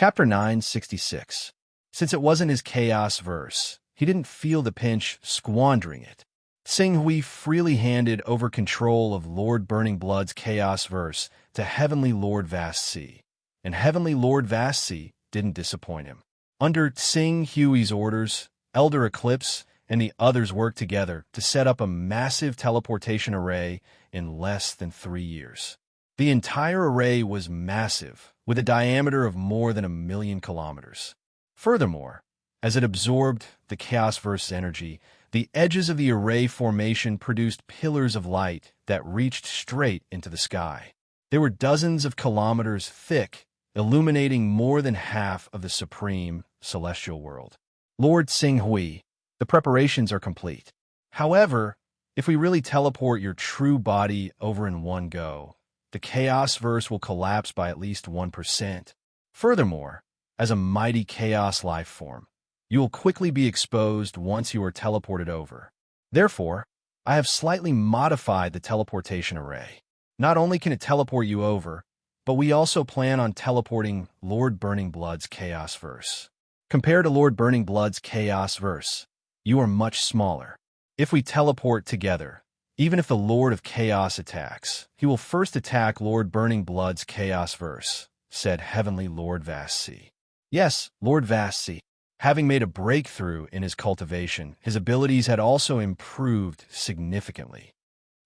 Chapter 966. Since it wasn't his chaos verse, he didn't feel the pinch squandering it. Sing Hui freely handed over control of Lord Burning Blood's chaos verse to Heavenly Lord Vast Sea, and Heavenly Lord Vast Sea didn't disappoint him. Under Sing Hui's orders, Elder Eclipse and the others worked together to set up a massive teleportation array in less than 3 years. The entire array was massive, with a diameter of more than 1,000,000 kilometers. Furthermore, as it absorbed the Chaosverse's energy, the edges of the array formation produced pillars of light that reached straight into the sky. They were dozens of kilometers thick, illuminating more than half of the supreme celestial world. Lord Sing Hui, the preparations are complete. However, if we really teleport your true body over in one go, the Chaosverse will collapse by at least 1%. Furthermore, as a mighty chaos life form, you will quickly be exposed once you are teleported over. Therefore, I have slightly modified the teleportation array. Not only can it teleport you over, but we also plan on teleporting Lord Burning Blood's Chaosverse. Compared to Lord Burning Blood's Chaosverse, you are much smaller. If we teleport together, even if the Lord of Chaos attacks, he will first attack Lord Burning Blood's Chaosverse, said Heavenly Lord Vast Sea. Yes, Lord Vast Sea. Having made a breakthrough in his cultivation, his abilities had also improved significantly.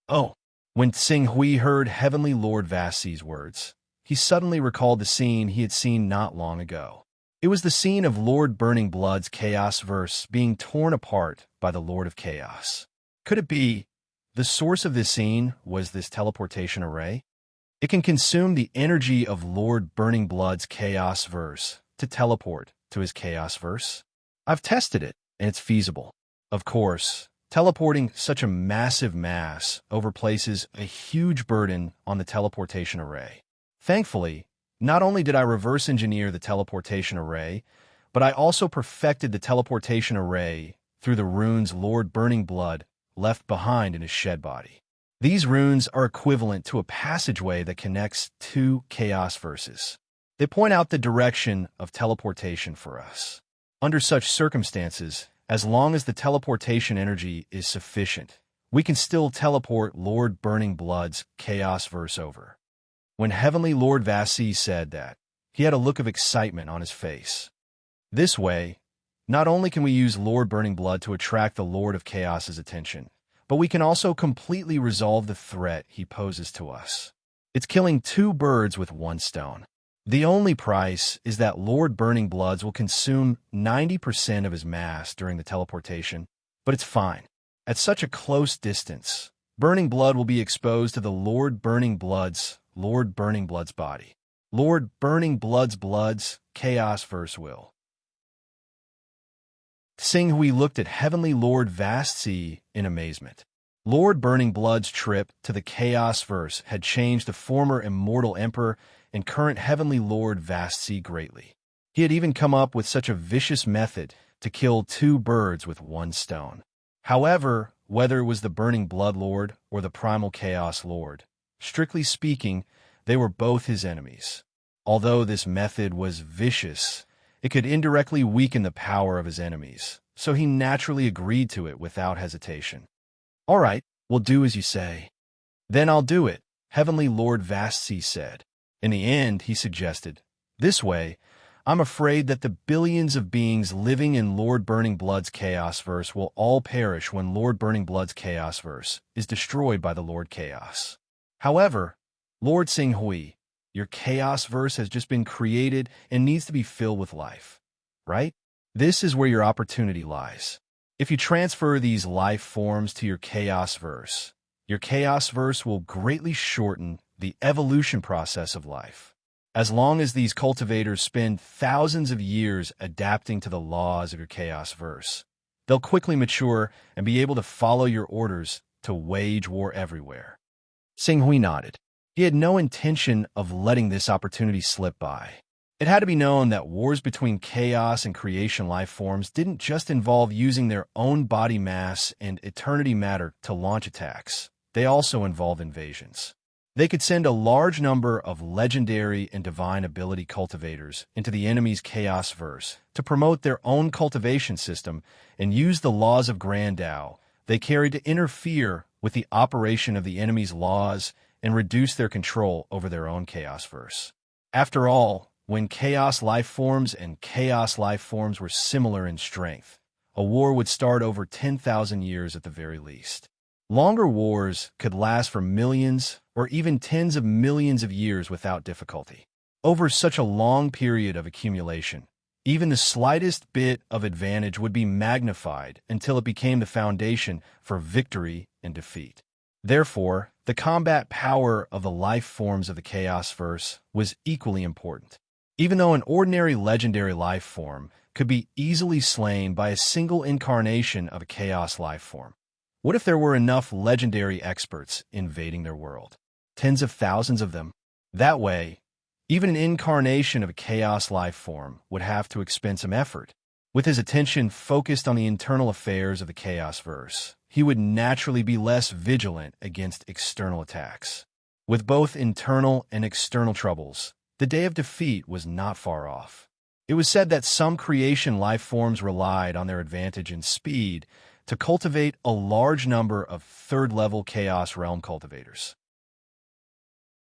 Oh, when Sing Hui heard Heavenly Lord Vast Sea's words, he suddenly recalled the scene he had seen not long ago. It was the scene of Lord Burning Blood's Chaosverse being torn apart by the Lord of Chaos. Could it be the source of this scene was this teleportation array? It can consume the energy of Lord Burning Blood's Chaosverse to teleport to his Chaosverse. I've tested it, and it's feasible. Of course, teleporting such a massive mass over places a huge burden on the teleportation array. Thankfully, not only did I reverse engineer the teleportation array, but I also perfected the teleportation array through the runes Lord Burning Blood left behind in his shed body. These runes are equivalent to a passageway that connects two Chaosverses. They point out the direction of teleportation for us. Under such circumstances, as long as the teleportation energy is sufficient, we can still teleport Lord Burning Blood's Chaosverse over. When Heavenly Lord Vast Sea said that, he had a look of excitement on his face. This way, not only can we use Lord Burning Blood to attract the Lord of Chaos's attention, but we can also completely resolve the threat he poses to us. It's killing 2 birds with 1 stone. The only price is that Lord Burning Bloods will consume 90% of his mass during the teleportation, but it's fine. At such a close distance, Burning Blood will be exposed to the Lord Burning Blood's body. Lord Burning Blood's Chaosverse will. Sing Hui looked at Heavenly Lord Vast Sea in amazement. Lord Burning Blood's trip to the Chaosverse had changed the former immortal emperor and current Heavenly Lord Vast Sea greatly. He had even come up with such a vicious method to kill 2 birds with 1 stone. However, whether it was the Burning Blood Lord or the Primal Chaos Lord, strictly speaking, they were both his enemies. Although this method was vicious, it could indirectly weaken the power of his enemies, so he naturally agreed to it without hesitation. All right, we'll do as you say. Then I'll do it, Heavenly Lord Vast Sea said. In the end, he suggested, this way, I'm afraid that the billions of beings living in Lord Burning Blood's Chaosverse will all perish when Lord Burning Blood's Chaosverse is destroyed by the Lord Chaos. However, Lord Sing Hui, your Chaosverse has just been created and needs to be filled with life, right? This is where your opportunity lies. If you transfer these life forms to your Chaosverse will greatly shorten the evolution process of life. As long as these cultivators spend thousands of years adapting to the laws of your Chaosverse, they'll quickly mature and be able to follow your orders to wage war everywhere. Sing Hui nodded. He had no intention of letting this opportunity slip by. It had to be known that wars between chaos and creation life forms didn't just involve using their own body mass and eternity matter to launch attacks. They also involve invasions. They could send a large number of legendary and divine ability cultivators into the enemy's chaos verse to promote their own cultivation system and use the laws of Grand Tao they carried to interfere with the operation of the enemy's laws and reduce their control over their own chaos verse. After all, when chaos life forms and chaos life forms were similar in strength, a war would start over 10,000 years at the very least. Longer wars could last for millions or even tens of millions of years without difficulty. Over such a long period of accumulation, even the slightest bit of advantage would be magnified until it became the foundation for victory and defeat. Therefore, the combat power of the life forms of the Chaos Verse was equally important. Even though an ordinary legendary life form could be easily slain by a single incarnation of a Chaos life form, what if there were enough legendary experts invading their world? Tens of thousands of them? That way, even an incarnation of a Chaos life form would have to expend some effort. With his attention focused on the internal affairs of the Chaos Verse, he would naturally be less vigilant against external attacks. With both internal and external troubles, the day of defeat was not far off. It was said that some creation life forms relied on their advantage in speed to cultivate a large number of third-level Chaos Realm cultivators.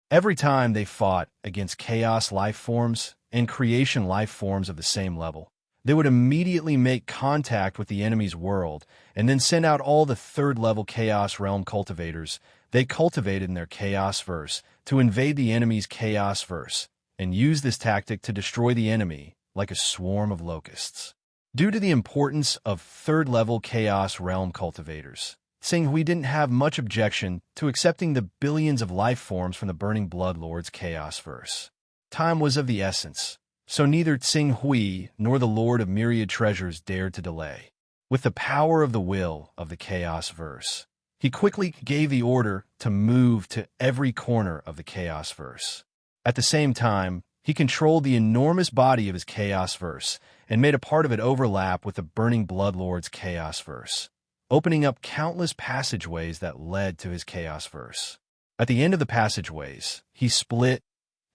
Every time they fought against Chaos life forms and creation life forms of the same level, they would immediately make contact with the enemy's world and then send out all the third-level Chaos Realm cultivators they cultivated in their Chaos Verse to invade the enemy's Chaos Verse and use this tactic to destroy the enemy like a swarm of locusts. Due to the importance of third-level Chaos Realm cultivators, Tsing Hui didn't have much objection to accepting the billions of life forms from the Burning Blood Lord's Chaos Verse. Time was of the essence, so neither Tsing Hui nor the Lord of Myriad Treasures dared to delay. With the power of the will of the Chaos Verse, he quickly gave the order to move to every corner of the Chaos Verse. At the same time, he controlled the enormous body of his Chaos Verse and made a part of it overlap with the Burning Blood Lord's Chaos Verse, opening up countless passageways that led to his Chaos Verse. At the end of the passageways, he split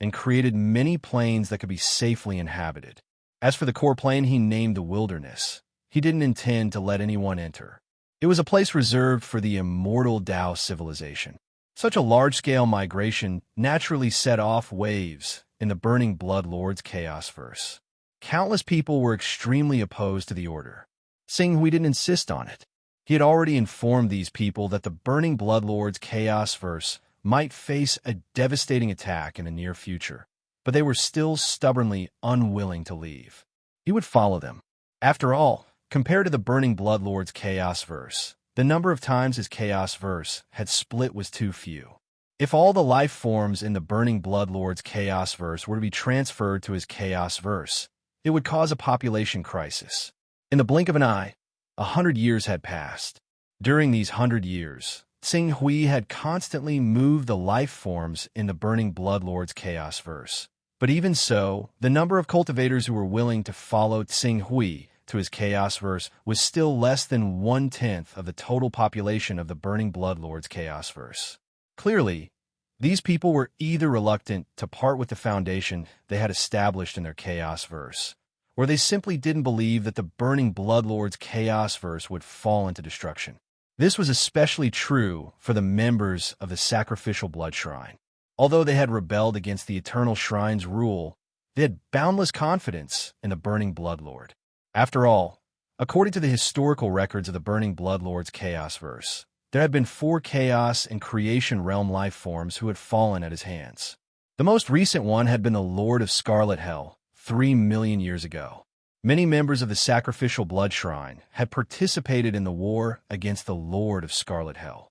and created many planes that could be safely inhabited. As for the core plane he named the Wilderness, he didn't intend to let anyone enter. It was a place reserved for the immortal Tao civilization. Such a large-scale migration naturally set off waves in the Burning Blood Lord's Chaos Verse. Countless people were extremely opposed to the order. Tsing Hui didn't insist on it. He had already informed these people that the Burning Blood Lord's Chaos Verse might face a devastating attack in the near future, but they were still stubbornly unwilling to leave. He would follow them. After all, compared to the Burning Blood Lord's Chaos Verse, the number of times his Chaos Verse had split was too few. If all the life forms in the Burning Blood Lord's Chaos Verse were to be transferred to his Chaos Verse, it would cause a population crisis. In the blink of an eye, 100 years had passed. During these 100 years, Tsing Hui had constantly moved the life forms in the Burning Blood Lord's Chaos Verse. But even so, the number of cultivators who were willing to follow Tsing Hui to his Chaos Verse was still less than 1/10 of the total population of the Burning Blood Lord's Chaos Verse. Clearly, these people were either reluctant to part with the foundation they had established in their Chaos Verse, or they simply didn't believe that the Burning Blood Lord's Chaos Verse would fall into destruction. This was especially true for the members of the Sacrificial Blood Shrine. Although they had rebelled against the Eternal Shrine's rule, they had boundless confidence in the Burning Blood Lord. After all, according to the historical records of the Burning Blood Lord's Chaos Verse, there had been 4 Chaos and Creation Realm life forms who had fallen at his hands. The most recent one had been the Lord of Scarlet Hell, 3 million years ago. Many members of the Sacrificial Blood Shrine had participated in the war against the Lord of Scarlet Hell.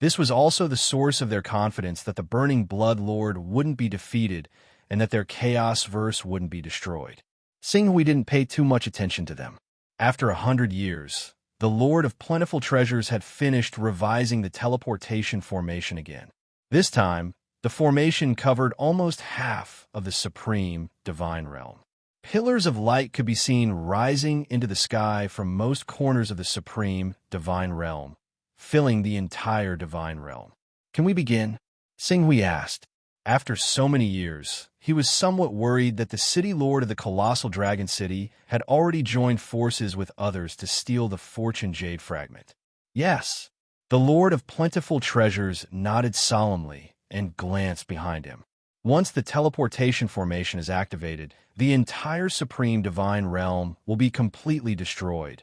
This was also the source of their confidence that the Burning Blood Lord wouldn't be defeated and that their Chaos Verse wouldn't be destroyed. Tsing Hui didn't pay too much attention to them. After 100 years, the Lord of Plentiful Treasures had finished revising the teleportation formation again. This time, the formation covered almost half of the Supreme Divine Realm. Pillars of light could be seen rising into the sky from most corners of the Supreme Divine Realm, filling the entire Divine Realm. Can we begin? Singhui asked. After so many years, he was somewhat worried that the city lord of the colossal dragon city had already joined forces with others to steal the fortune jade fragment. Yes. The lord of plentiful treasures nodded solemnly and glanced behind him. Once the teleportation formation is activated, the entire supreme divine realm will be completely destroyed.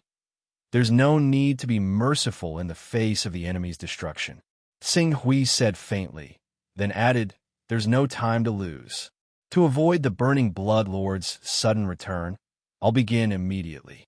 There's no need to be merciful in the face of the enemy's destruction. Singhui said faintly, then added, there's no time to lose. To avoid the burning blood lord's sudden return, I'll begin immediately.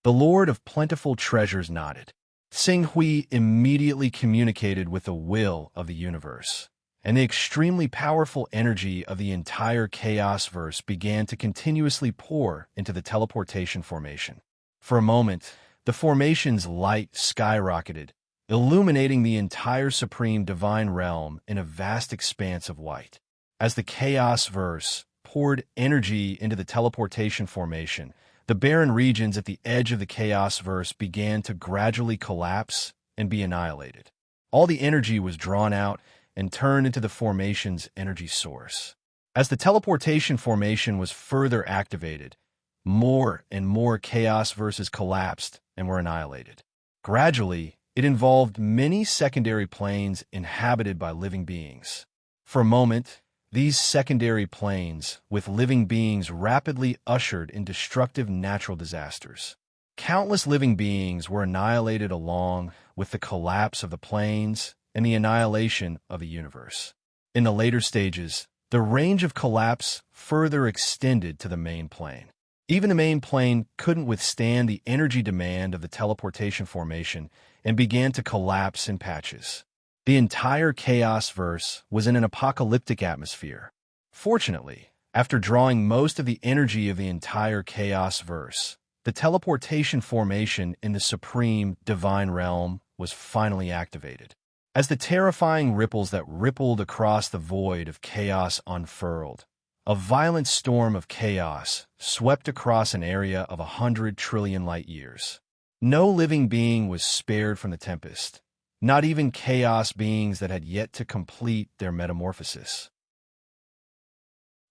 The lord of plentiful treasures nodded. Singhui immediately communicated with the will of the universe, and the extremely powerful energy of the entire chaos-verse began to continuously pour into the teleportation formation. For a moment, the formation's light skyrocketed, illuminating the entire supreme divine realm in a vast expanse of white. As the chaos-verse poured energy into the teleportation formation, the barren regions at the edge of the chaos-verse began to gradually collapse and be annihilated. All the energy was drawn out and turned into the formation's energy source. As the teleportation formation was further activated, more and more chaos verses collapsed and were annihilated. Gradually, it involved many secondary planes inhabited by living beings. For a moment, these secondary planes, with living beings rapidly ushered in destructive natural disasters. Countless living beings were annihilated along with the collapse of the planes and the annihilation of the universe. In the later stages, the range of collapse further extended to the main plane. Even the main plane couldn't withstand the energy demand of the teleportation formation and began to collapse in patches. The entire chaos-verse was in an apocalyptic atmosphere. Fortunately, after drawing most of the energy of the entire chaos-verse, the teleportation formation in the supreme divine realm was finally activated. As the terrifying ripples that rippled across the void of chaos unfurled, a violent storm of chaos swept across an area of 100 trillion light years. No living being was spared from the tempest, not even chaos beings that had yet to complete their metamorphosis.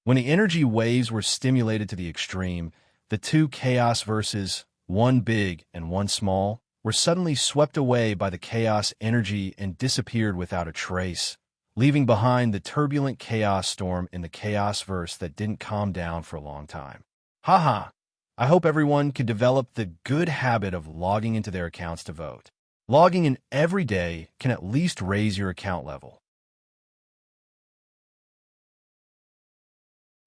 When the energy waves were stimulated to the extreme, the two chaos verses, one big and one small, were suddenly swept away by the chaos energy and disappeared without a trace, leaving behind the turbulent chaos storm in the chaos verse that didn't calm down for a long time. Haha! I hope everyone can develop the good habit of logging into their accounts to vote. Logging in every day can at least raise your account level.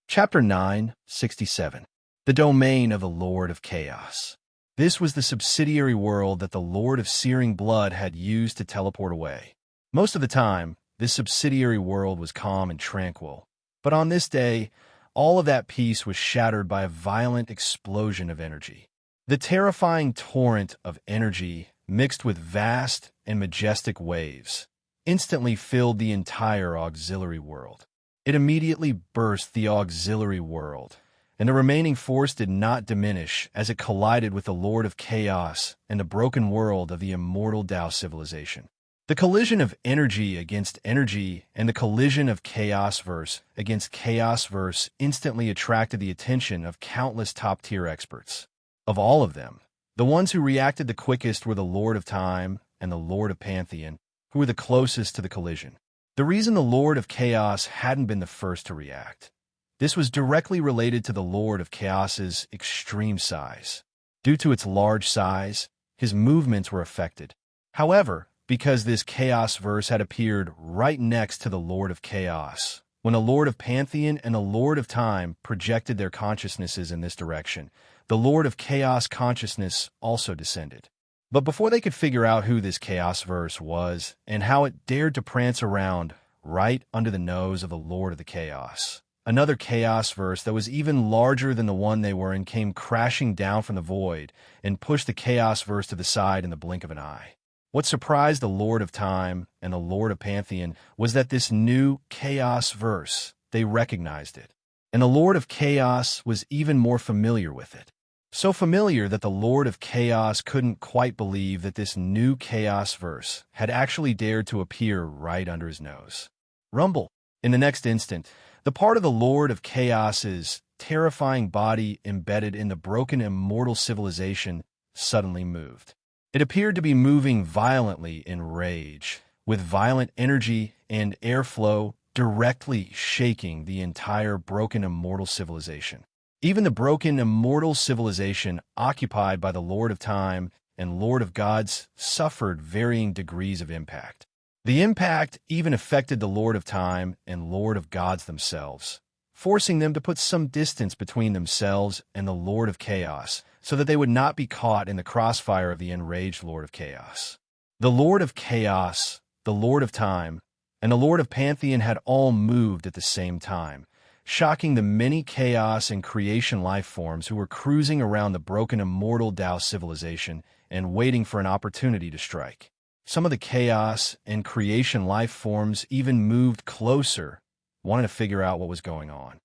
Chapter 967. The Domain of the Lord of Chaos. This was the subsidiary world that the Lord of Searing Blood had used to teleport away. Most of the time, this subsidiary world was calm and tranquil. But on this day, all of that peace was shattered by a violent explosion of energy. The terrifying torrent of energy, mixed with vast and majestic waves, instantly filled the entire auxiliary world. It immediately burst the auxiliary world, and the remaining force did not diminish as it collided with the Lord of Chaos and the broken world of the immortal Tao civilization. The collision of energy against energy and the collision of chaos-verse against chaos-verse instantly attracted the attention of countless top-tier experts. Of all of them, the ones who reacted the quickest were the Lord of Time and the Lord of Pantheon, who were the closest to the collision. The reason the Lord of Chaos hadn't been the first to react. This was directly related to the Lord of Chaos's extreme size. Due to its large size, his movements were affected. However, because this chaos verse had appeared right next to the Lord of Chaos, when the Lord of Pantheon and the Lord of Time projected their consciousnesses in this direction, the Lord of Chaos consciousness also descended. But before they could figure out who this chaos verse was and how it dared to prance around right under the nose of the Lord of the Chaos, another chaos verse that was even larger than the one they were in came crashing down from the void and pushed the chaos verse to the side in the blink of an eye. What surprised the Lord of Time and the Lord of Pantheon was that this new chaos verse, they recognized it, and the Lord of Chaos was even more familiar with it. So familiar that the Lord of Chaos couldn't quite believe that this new Chaos verse had actually dared to appear right under his nose. Rumble. In the next instant, the part of the Lord of Chaos's terrifying body embedded in the broken immortal civilization suddenly moved. It appeared to be moving violently in rage, with violent energy and airflow directly shaking the entire broken immortal civilization. Even the broken immortal civilization occupied by the Lord of Time and Lord of Gods suffered varying degrees of impact. The impact even affected the Lord of Time and Lord of Gods themselves, forcing them to put some distance between themselves and the Lord of Chaos so that they would not be caught in the crossfire of the enraged Lord of Chaos. The Lord of Chaos, the Lord of Time, and the Lord of Pantheon had all moved at the same time, shocking the many chaos and creation life forms who were cruising around the broken immortal Tao civilization and waiting for an opportunity to strike. Some of the chaos and creation life forms even moved closer, wanting to figure out what was going on.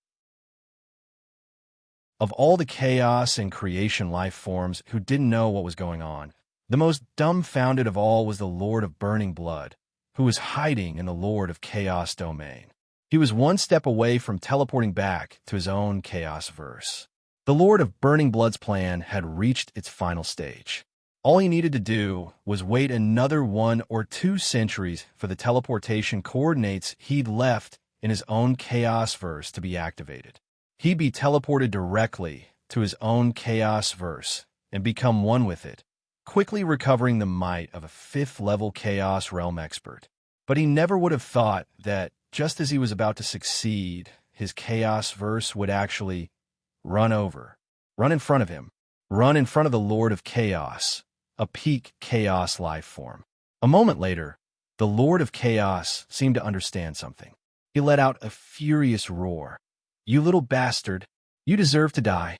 Of all the chaos and creation life forms who didn't know what was going on, the most dumbfounded of all was the Lord of Burning Blood, who was hiding in the Lord of Chaos domain. He was one step away from teleporting back to his own Chaos verse. The Lord of Burning Blood's plan had reached its final stage. All he needed to do was wait another 1 or 2 centuries for the teleportation coordinates he'd left in his own Chaos verse to be activated. He'd be teleported directly to his own Chaos verse and become one with it, quickly recovering the might of a 5th-level Chaos Realm expert. But he never would have thought that just as he was about to succeed, his Chaos verse would actually run in front of him, run in front of the Lord of Chaos, a peak Chaos life form. A moment later, the Lord of Chaos seemed to understand something. He let out a furious roar. "You little bastard, you deserve to die."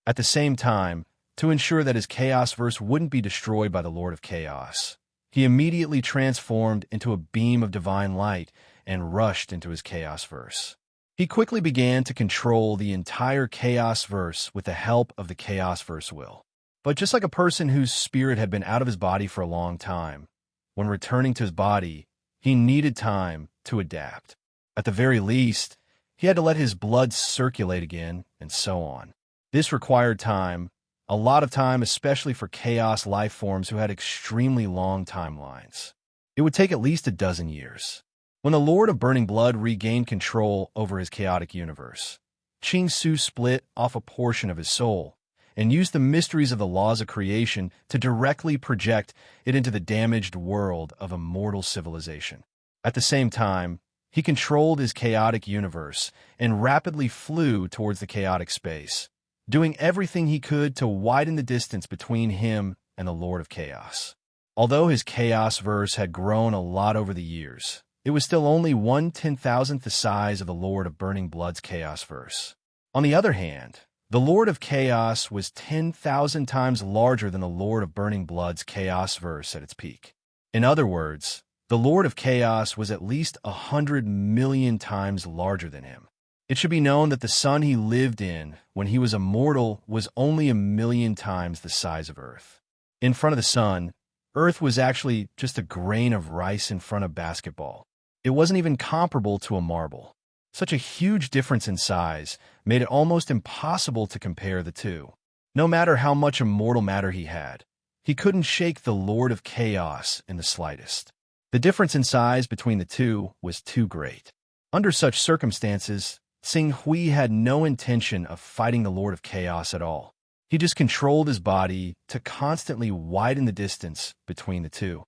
At the same time, to ensure that his Chaos verse wouldn't be destroyed by the Lord of Chaos, he immediately transformed into a beam of divine light and rushed into his Chaos verse. He quickly began to control the entire Chaos verse with the help of the Chaos verse will. But just like a person whose spirit had been out of his body for a long time, when returning to his body, he needed time to adapt. At the very least, he had to let his blood circulate again, and so on. This required time, a lot of time, especially for Chaos life forms who had extremely long timelines. It would take at least a dozen years. When the Lord of Burning Blood regained control over his chaotic universe, Ching Su split off a portion of his soul and used the mysteries of the laws of creation to directly project it into the damaged world of immortal civilization. At the same time, he controlled his chaotic universe and rapidly flew towards the chaotic space, doing everything he could to widen the distance between him and the Lord of Chaos. Although his Chaos verse had grown a lot over the years, it was still only 1/10,000th the size of the Lord of Burning Blood's Chaos verse. On the other hand, the Lord of Chaos was 10,000 times larger than the Lord of Burning Blood's Chaos verse at its peak. In other words, the Lord of Chaos was at least 100 million times larger than him. It should be known that the sun he lived in when he was immortal was only 1,000,000 times the size of Earth. In front of the sun, Earth was actually just a grain of rice in front of basketball. It wasn't even comparable to a marble. Such a huge difference in size made it almost impossible to compare the two. No matter how much immortal matter he had, he couldn't shake the Lord of Chaos in the slightest. The difference in size between the two was too great. Under such circumstances, Xing Hui had no intention of fighting the Lord of Chaos at all. He just controlled his body to constantly widen the distance between the two.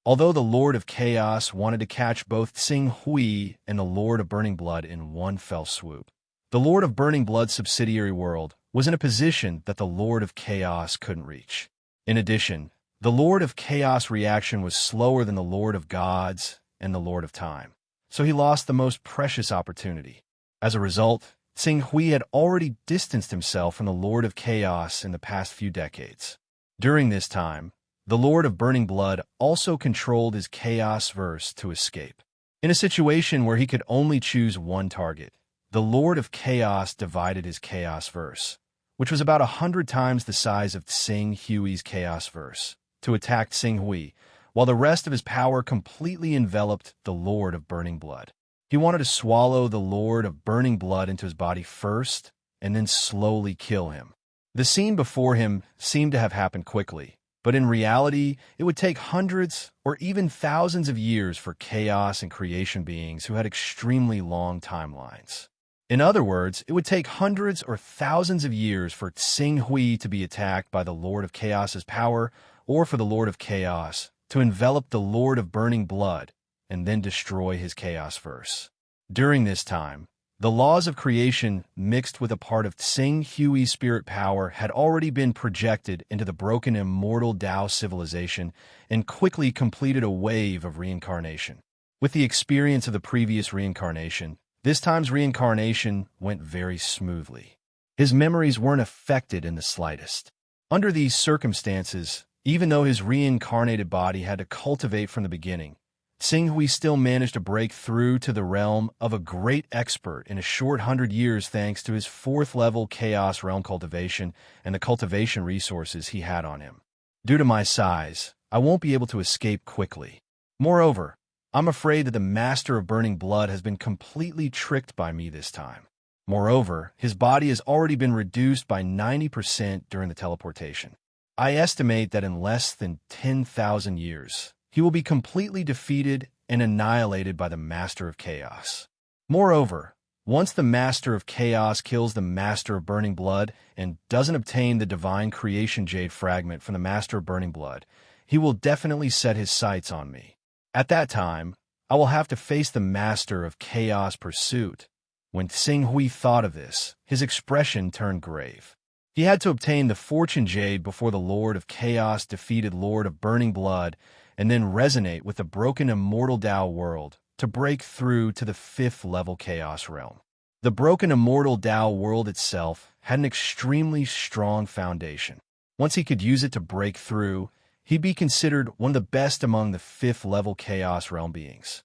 Although the Lord of Chaos wanted to catch both Xing Hui and the Lord of Burning Blood in one fell swoop, the Lord of Burning Blood's subsidiary world was in a position that the Lord of Chaos couldn't reach. In addition, the Lord of Chaos reaction was slower than the Lord of Gods and the Lord of Time, so he lost the most precious opportunity. As a result, Xing Hui had already distanced himself from the Lord of Chaos in the past few decades. During this time, the Lord of Burning Blood also controlled his Chaos verse to escape. In a situation where he could only choose one target, the Lord of Chaos divided his Chaos verse, which was about 100 times the size of Tsing Hui's chaos verse, to attack Tsing Hui, while the rest of his power completely enveloped the Lord of Burning Blood. He wanted to swallow the Lord of Burning Blood into his body first, and then slowly kill him. The scene before him seemed to have happened quickly, but in reality, it would take hundreds or even thousands of years for chaos and creation beings who had extremely long timelines. In other words, it would take hundreds or thousands of years for Tsing Hui to be attacked by the Lord of Chaos's power, or for the Lord of Chaos to envelop the Lord of Burning Blood and then destroy his chaos verse. During this time, the laws of creation mixed with a part of Tsing Hui's spirit power had already been projected into the broken immortal Tao civilization and quickly completed a wave of reincarnation. With the experience of the previous reincarnation, this time's reincarnation went very smoothly. His memories weren't affected in the slightest. Under these circumstances, even though his reincarnated body had to cultivate from the beginning, Tsing Hui still managed to break through to the realm of a great expert in a short 100 years thanks to his 4th-level Chaos Realm cultivation and the cultivation resources he had on him. Due to my size, I won't be able to escape quickly. Moreover, I'm afraid that the Master of Burning Blood has been completely tricked by me this time. Moreover, his body has already been reduced by 90% during the teleportation. I estimate that in less than 10,000 years, he will be completely defeated and annihilated by the Master of Chaos. Moreover, once the Master of Chaos kills the Master of Burning Blood and doesn't obtain the Divine Creation Jade Fragment from the Master of Burning Blood, he will definitely set his sights on me. At that time, I will have to face the Master of Chaos Pursuit. When Tsing Hui thought of this, his expression turned grave. He had to obtain the Fortune Jade before the Lord of Chaos defeated Lord of Burning Blood and then resonate with the broken immortal Tao world to break through to the 5th-level Chaos Realm. The broken immortal Tao world itself had an extremely strong foundation. Once he could use it to break through, he'd be considered one of the best among the 5th-level Chaos Realm beings.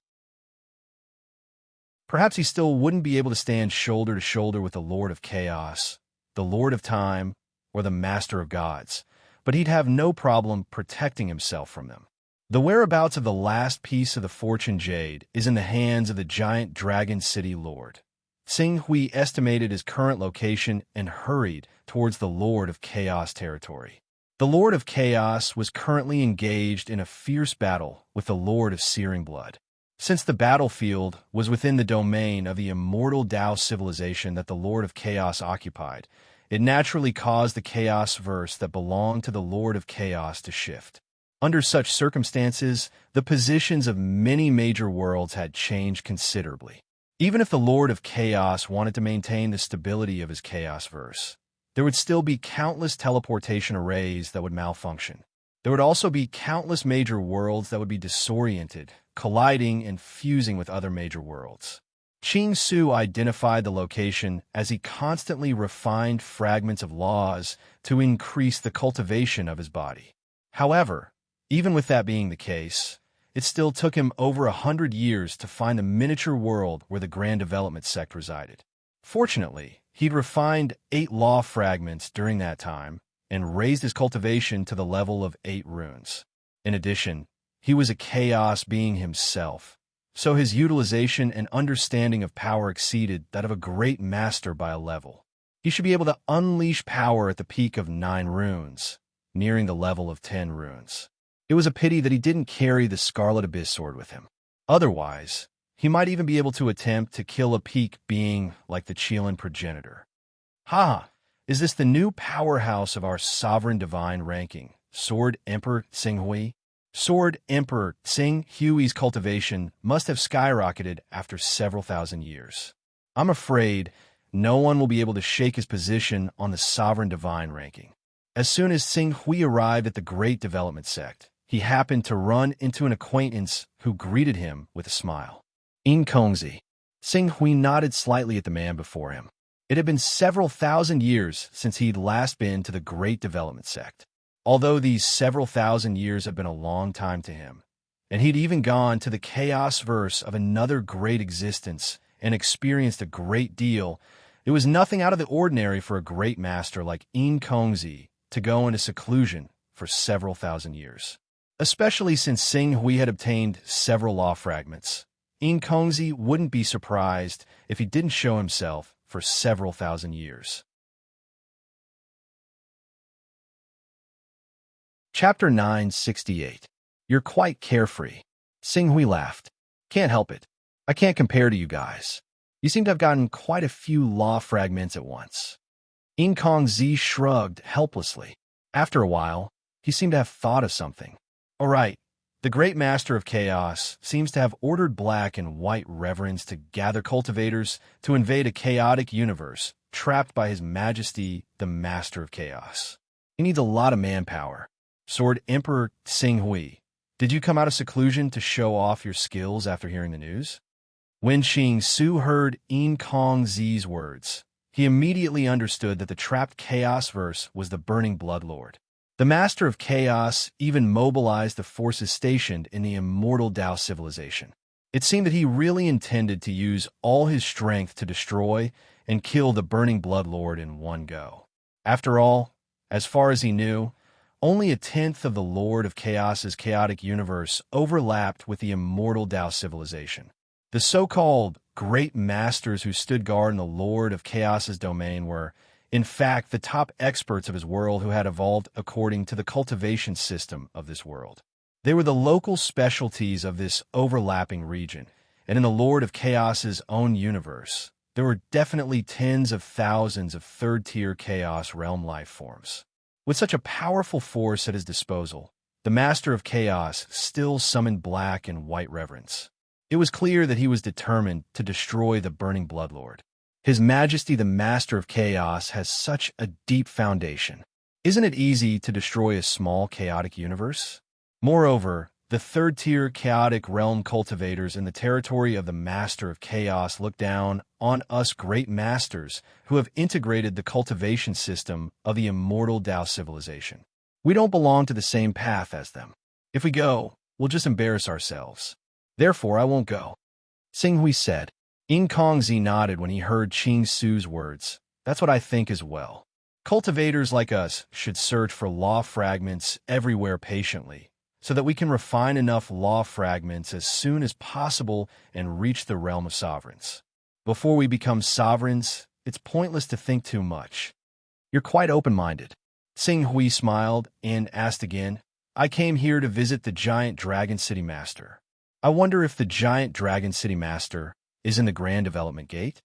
Perhaps he still wouldn't be able to stand shoulder to shoulder with the Lord of Chaos, the Lord of Time, or the Master of Gods, but he'd have no problem protecting himself from them. The whereabouts of the last piece of the Fortune Jade is in the hands of the giant Dragon City Lord. Tsing Hui estimated his current location and hurried towards the Lord of Chaos territory. The Lord of Chaos was currently engaged in a fierce battle with the Lord of Searing Blood. Since the battlefield was within the domain of the immortal Tao civilization that the Lord of Chaos occupied, it naturally caused the Chaos verse that belonged to the Lord of Chaos to shift. Under such circumstances, the positions of many major worlds had changed considerably. Even if the Lord of Chaos wanted to maintain the stability of his Chaos verse, there would still be countless teleportation arrays that would malfunction. There would also be countless major worlds that would be disoriented, colliding and fusing with other major worlds. Qing Su identified the location as he constantly refined fragments of laws to increase the cultivation of his body. However, even with that being the case, it still took him over 100 years to find the miniature world where the Grand Development Sect resided. Fortunately, he'd refined 8 law fragments during that time and raised his cultivation to the level of 8 runes. In addition, he was a chaos being himself, so his utilization and understanding of power exceeded that of a great master by a level. He should be able to unleash power at the peak of 9 runes, nearing the level of 10 runes. It was a pity that he didn't carry the Scarlet Abyss sword with him. Otherwise, he might even be able to attempt to kill a peak being like the Qilin progenitor. Ha! Is this the new powerhouse of our sovereign divine ranking, Sword Emperor Tsing Hui? Sword Emperor Tsing Hui's cultivation must have skyrocketed after several thousand years. I'm afraid no one will be able to shake his position on the sovereign divine ranking. As soon as Tsing Hui arrived at the Great Development Sect, he happened to run into an acquaintance who greeted him with a smile. In Kongzi. Tsing Hui nodded slightly at the man before him. It had been several thousand years since he'd last been to the Great Development Sect. Although these several thousand years had been a long time to him, and he'd even gone to the chaos verse of another great existence and experienced a great deal, It was nothing out of the ordinary for a great master like In Kongzi to go into seclusion for several thousand years. Especially since Sing Hui had obtained several law fragments. In Kongzi wouldn't be surprised if he didn't show himself for several thousand years. Chapter 968. You're quite carefree. Sing Hui laughed. Can't help it. I can't compare to you guys. You seem to have gotten quite a few law fragments at once. In Kongzi shrugged helplessly. After a while, he seemed to have thought of something. All right, the great master of chaos seems to have ordered black and white reverends to gather cultivators to invade a chaotic universe trapped by his majesty, the master of chaos. He needs a lot of manpower. Sword Emperor Sing Hui, did you come out of seclusion to show off your skills after hearing the news? When Qing Su heard In Kongzi's words, he immediately understood that the trapped chaos verse was the burning blood lord. The master of chaos even mobilized the forces stationed in the immortal Dao civilization. It seemed that he really intended to use all his strength to destroy and kill the burning blood lord in one go. After all, as far as he knew, only a tenth of the Lord of Chaos's chaotic universe overlapped with the immortal Dao civilization. The so-called great masters who stood guard in the Lord of Chaos's domain were, in fact, the top experts of his world who had evolved according to the cultivation system of this world. They were the local specialties of this overlapping region, and in the Lord of Chaos's own universe, there were definitely tens of thousands of third-tier Chaos realm life forms. With such a powerful force at his disposal, the Master of Chaos still summoned black and white reverence. It was clear that he was determined to destroy the burning Bloodlord. His Majesty the Master of Chaos has such a deep foundation. Isn't it easy to destroy a small chaotic universe? Moreover, the third-tier chaotic realm cultivators in the territory of the Master of Chaos look down on us great masters who have integrated the cultivation system of the immortal Dao civilization. We don't belong to the same path as them. If we go, we'll just embarrass ourselves. Therefore, I won't go. Sing Hui said. In Kongzi nodded when he heard Qing Su's words. That's what I think as well. Cultivators like us should search for law fragments everywhere patiently, so that we can refine enough law fragments as soon as possible and reach the realm of sovereigns. Before we become sovereigns, it's pointless to think too much. You're quite open-minded. Sing Hui smiled and asked again, I came here to visit the giant Dragon City Master. I wonder if the giant Dragon City Master is in the Grand Development Gate?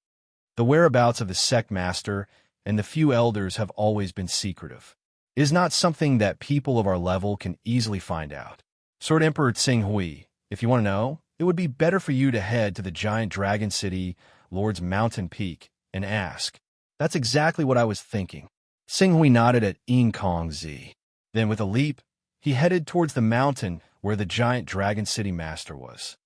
The whereabouts of the Sect Master and the few elders have always been secretive. It is not something that people of our level can easily find out. Sword Emperor Sing Hui, if you want to know, it would be better for you to head to the giant Dragon City, Lord's Mountain Peak, and ask. That's exactly what I was thinking. Sing Hui nodded at In Kongzi. Then with a leap, he headed towards the mountain where the giant Dragon City Master was.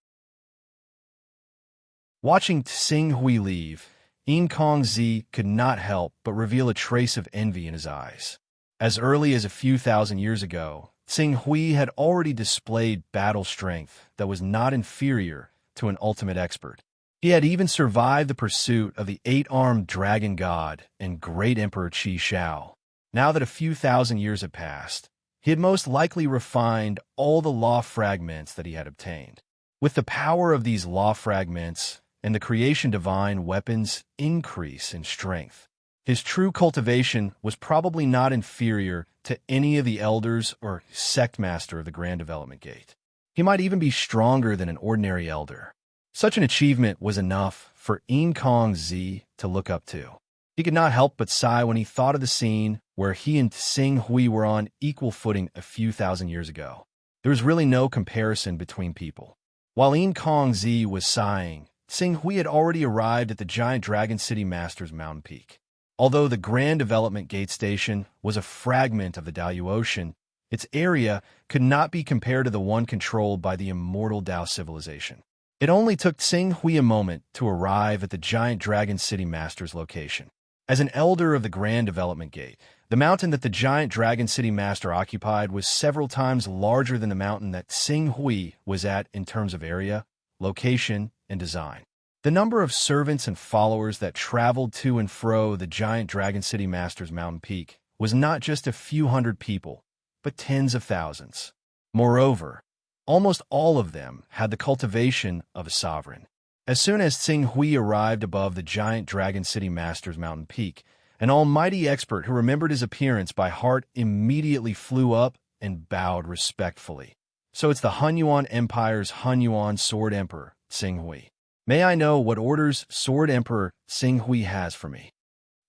Watching Sing Hui leave, In Kongzi could not help but reveal a trace of envy in his eyes. As early as a few thousand years ago, Sing Hui had already displayed battle strength that was not inferior to an ultimate expert. He had even survived the pursuit of the eight-armed dragon god and great Emperor Qi Shao. Now that a few thousand years had passed, he had most likely refined all the law fragments that he had obtained. With the power of these law fragments and the creation divine weapons increase in strength, his true cultivation was probably not inferior to any of the elders or sect master of the Grand Development Gate. He might even be stronger than an ordinary elder. Such an achievement was enough for In Kongzi to look up to. He could not help but sigh when he thought of the scene where he and Sing Hui were on equal footing a few thousand years ago. There was really no comparison between people. While In Kongzi was sighing, Sing Hui had already arrived at the giant Dragon City Master's mountain peak. Although the Grand Development Gate Station was a fragment of the Dao Ocean, its area could not be compared to the one controlled by the immortal Dao civilization. It only took Sing Hui a moment to arrive at the giant Dragon City Master's location. As an elder of the Grand Development Gate, the mountain that the giant Dragon City Master occupied was several times larger than the mountain that Sing Hui was at in terms of area, location, and design. The number of servants and followers that traveled to and fro the giant Dragon City Master's mountain peak was not just a few hundred people, but tens of thousands. Moreover, almost all of them had the cultivation of a sovereign. As soon as Tsing Hui arrived above the giant Dragon City Master's mountain peak, an almighty expert who remembered his appearance by heart immediately flew up and bowed respectfully. So it's the Hunyuan Empire's Hunyuan Sword Emperor, Tsing Hui. May I know what orders Sword Emperor Tsing Hui has for me?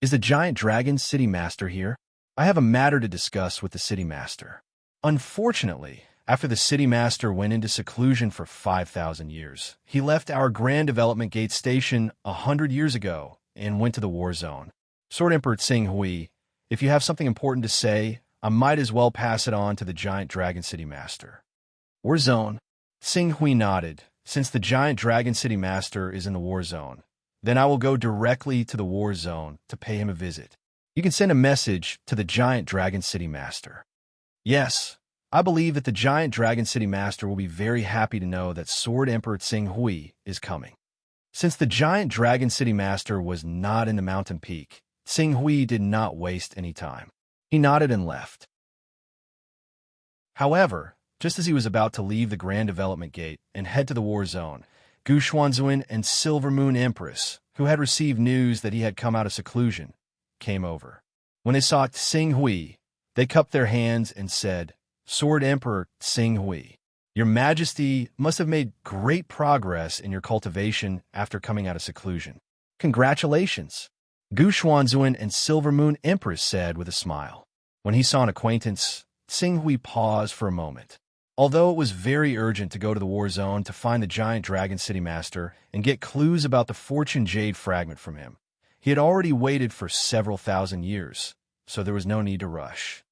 Is the giant Dragon City Master here? I have a matter to discuss with the City Master. Unfortunately, after the City Master went into seclusion for 5,000 years, he left our Grand Development Gate Station 100 years ago and went to the war zone. Sword Emperor Tsing Hui, if you have something important to say, I might as well pass it on to the giant Dragon City Master. War zone? Tsing Hui nodded. Since the giant Dragon City Master is in the war zone, then I will go directly to the war zone to pay him a visit. You can send a message to the giant Dragon City Master. Yes, I believe that the giant Dragon City Master will be very happy to know that Sword Emperor Tsing Hui is coming. Since the giant Dragon City Master was not in the mountain peak, Tsing Hui did not waste any time. He nodded and left. However, just as he was about to leave the Grand Development Gate and head to the war zone, Gu Xuanzuan and Silver Moon Empress, who had received news that he had come out of seclusion, came over. When they saw Tsing Hui, they cupped their hands and said, Sword Emperor Tsing Hui, Your Majesty must have made great progress in your cultivation after coming out of seclusion. Congratulations, Gu Xuanzuan and Silver Moon Empress said with a smile. When he saw an acquaintance, Tsing Hui paused for a moment. Although it was very urgent to go to the war zone to find the giant Dragon City Master and get clues about the Fortune Jade fragment from him, he had already waited for several thousand years, so there was no need to rush.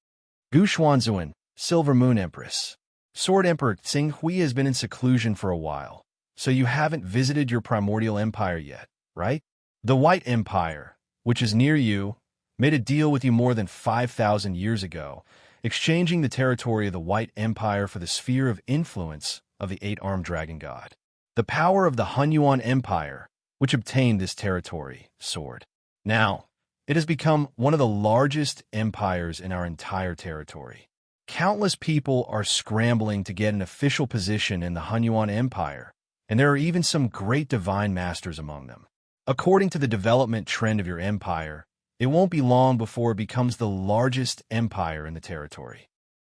Gu Xuanzuan, Silver Moon Empress. Sword Emperor Tsing Hui has been in seclusion for a while, so you haven't visited your primordial empire yet, right? The White Empire, which is near you, made a deal with you more than 5,000 years ago, exchanging the territory of the White Empire for the sphere of influence of the eight-armed dragon god. The power of the Hunyuan Empire, which obtained this territory, Sword. Now, it has become one of the largest empires in our entire territory. Countless people are scrambling to get an official position in the Hunyuan Empire, and there are even some great divine masters among them. According to the development trend of your empire, it won't be long before it becomes the largest empire in the territory.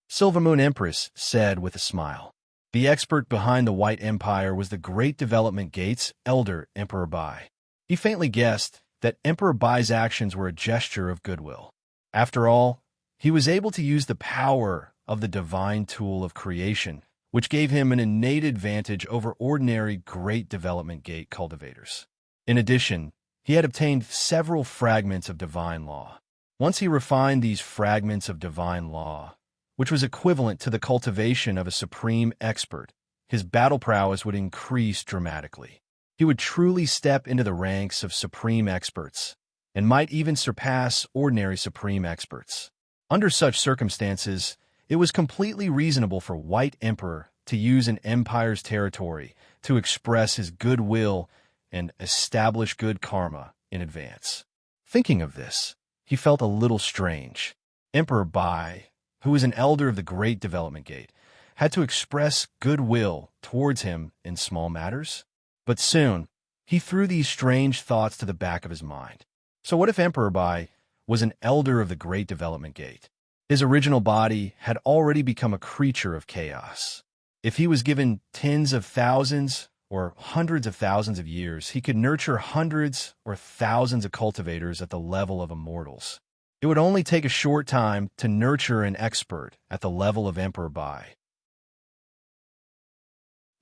Silver Moon Empress said with a smile. The expert behind the White Empire was the Great Development Gate's elder, Emperor Bai. He faintly guessed that Emperor Bai's actions were a gesture of goodwill. After all, he was able to use the power of the divine tool of creation, which gave him an innate advantage over ordinary Great Development Gate cultivators. In addition, he had obtained several fragments of divine law. Once he refined these fragments of divine law, which was equivalent to the cultivation of a supreme expert, his battle prowess would increase dramatically. He would truly step into the ranks of supreme experts, and might even surpass ordinary supreme experts. Under such circumstances, it was completely reasonable for White Emperor to use an empire's territory to express his goodwill and establish good karma in advance. Thinking of this, he felt a little strange. Emperor Bai, who was an elder of the Great Development Gate, had to express goodwill towards him in small matters. But soon, he threw these strange thoughts to the back of his mind. So what if Emperor Bai was an elder of the Great Development Gate? His original body had already become a creature of chaos. If he was given tens of thousands or hundreds of thousands of years, he could nurture hundreds or thousands of cultivators at the level of immortals. It would only take a short time to nurture an expert at the level of Emperor Bai.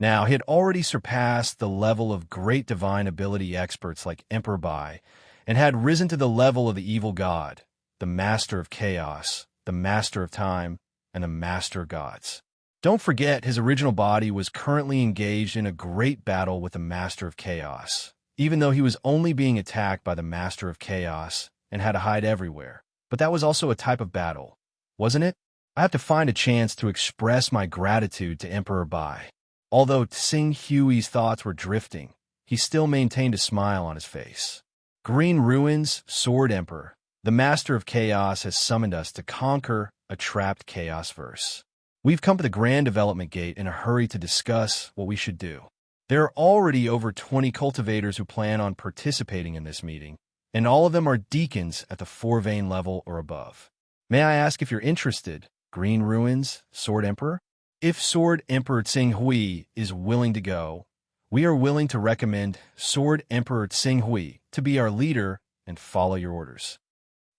Now, he had already surpassed the level of great divine ability experts like Emperor Bai, and had risen to the level of the evil god, the master of chaos, the master of time, and the master of gods. Don't forget, his original body was currently engaged in a great battle with the master of chaos, even though he was only being attacked by the master of chaos and had to hide everywhere. But that was also a type of battle, wasn't it? I have to find a chance to express my gratitude to Emperor Bai. Although Tsing Hui's thoughts were drifting, he still maintained a smile on his face. Green Ruins, Sword Emperor, the Master of Chaos has summoned us to conquer a trapped Chaos verse. We've come to the Grand Development Gate in a hurry to discuss what we should do. There are already over 20 cultivators who plan on participating in this meeting, and all of them are deacons at the 4-vein level or above. May I ask if you're interested, Green Ruins, Sword Emperor? If Sword Emperor Tsinghui is willing to go, we are willing to recommend Sword Emperor Tsinghui to be our leader and follow your orders.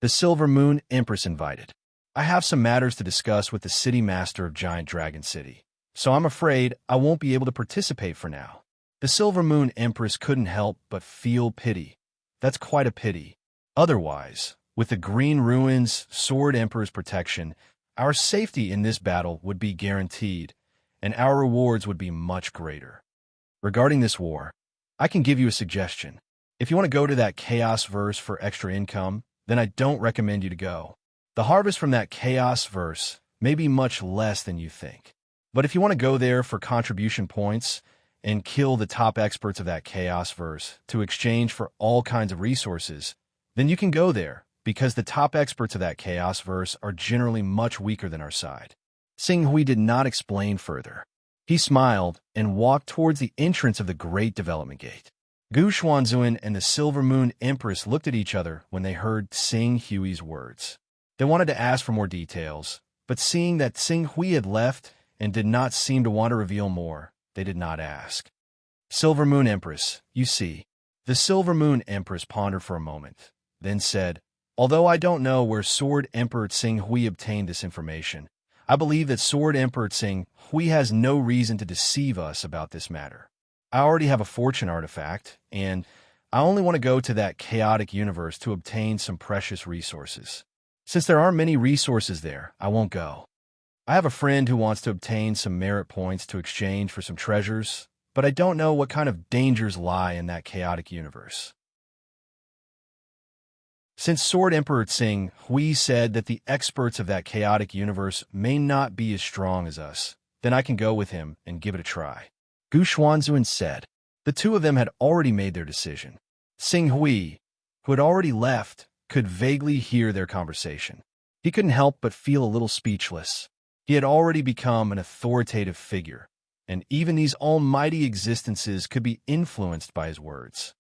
The Silver Moon Empress invited. I have some matters to discuss with the City Master of Giant Dragon City, so I'm afraid I won't be able to participate for now. The Silver Moon Empress couldn't help but feel pity. That's quite a pity. Otherwise, with the Green Ruins Sword Emperor's protection, our safety in this battle would be guaranteed, and our rewards would be much greater. Regarding this war, I can give you a suggestion. If you want to go to that Chaos verse for extra income, then I don't recommend you to go. The harvest from that Chaos verse may be much less than you think. But if you want to go there for contribution points and kill the top experts of that Chaos verse to exchange for all kinds of resources, then you can go there, because the top experts of that Chaos verse are generally much weaker than our side. Tsinghui did not explain further. He smiled and walked towards the entrance of the Great Development Gate. Gu Xuanzun and the Silver Moon Empress looked at each other when they heard Tsinghui's words. They wanted to ask for more details, but seeing that Tsinghui had left and did not seem to want to reveal more, they did not ask. Silver Moon Empress, you see. The Silver Moon Empress pondered for a moment, then said, although I don't know where Sword Emperor Tsinghui obtained this information, I believe that Sword Emperor Tsinghui has no reason to deceive us about this matter. I already have a fortune artifact, and I only want to go to that chaotic universe to obtain some precious resources. Since there aren't many resources there, I won't go. I have a friend who wants to obtain some merit points to exchange for some treasures, but I don't know what kind of dangers lie in that chaotic universe. Since Sword Emperor Tsinghui said that the experts of that chaotic universe may not be as strong as us, then I can go with him and give it a try. Gu Xuanzun said. The two of them had already made their decision. Tsinghui, who had already left, could vaguely hear their conversation. He couldn't help but feel a little speechless. He had already become an authoritative figure, and even these almighty existences could be influenced by his words.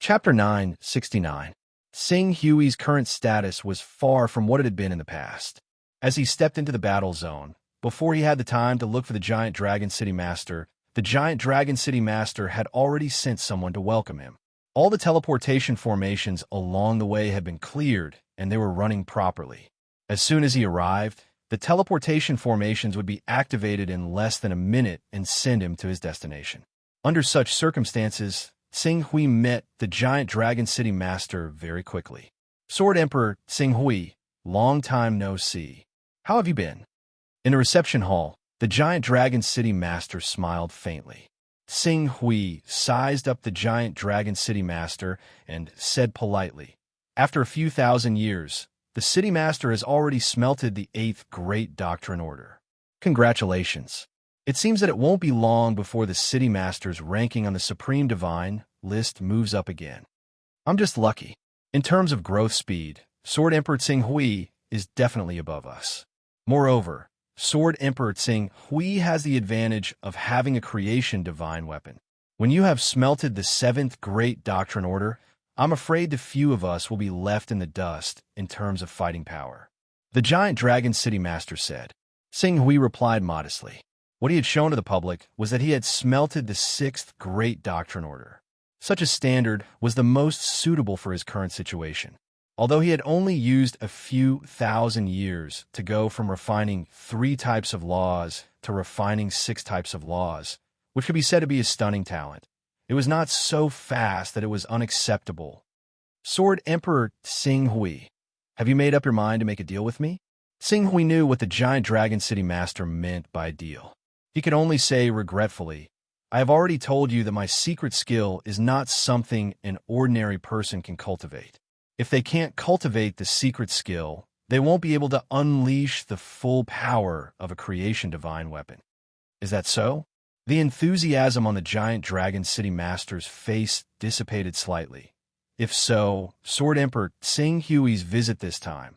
Chapter 969. Tsinghui's current status was far from what it had been in the past. As he stepped into the battle zone, before he had the time to look for the Giant Dragon City Master, the Giant Dragon City Master had already sent someone to welcome him. All the teleportation formations along the way had been cleared, and they were running properly. As soon as he arrived, the teleportation formations would be activated in less than a minute and send him to his destination. Under such circumstances, Tsinghui met the Giant Dragon City Master very quickly. Sword Emperor Tsinghui, long time no see. How have you been? In the reception hall, the Giant Dragon City Master smiled faintly. Tsinghui sized up the Giant Dragon City Master and said politely, after a few thousand years, the City Master has already smelted the 8th Great Doctrine Order. Congratulations. It seems that it won't be long before the City Master's ranking on the Supreme Divine list moves up again. I'm just lucky. In terms of growth speed, Sword Emperor Tsinghui is definitely above us. Moreover, Sword Emperor Tsinghui has the advantage of having a creation divine weapon. When you have smelted the 7th Great Doctrine Order, I'm afraid the few of us will be left in the dust in terms of fighting power. The Giant Dragon City Master said. Tsinghui replied modestly. What he had shown to the public was that he had smelted the 6th Great Doctrine Order. Such a standard was the most suitable for his current situation. Although he had only used a few thousand years to go from refining 3 types of laws to refining 6 types of laws, which could be said to be a stunning talent, it was not so fast that it was unacceptable. Sword Emperor Tsinghui, have you made up your mind to make a deal with me? Tsinghui knew what the Giant Dragon City Master meant by deal. He could only say regretfully, I have already told you that my secret skill is not something an ordinary person can cultivate. If they can't cultivate the secret skill, they won't be able to unleash the full power of a creation divine weapon. Is that so? The enthusiasm on the giant dragon city master's face dissipated slightly. If so, Sword Emperor Tsing Hui's visit this time.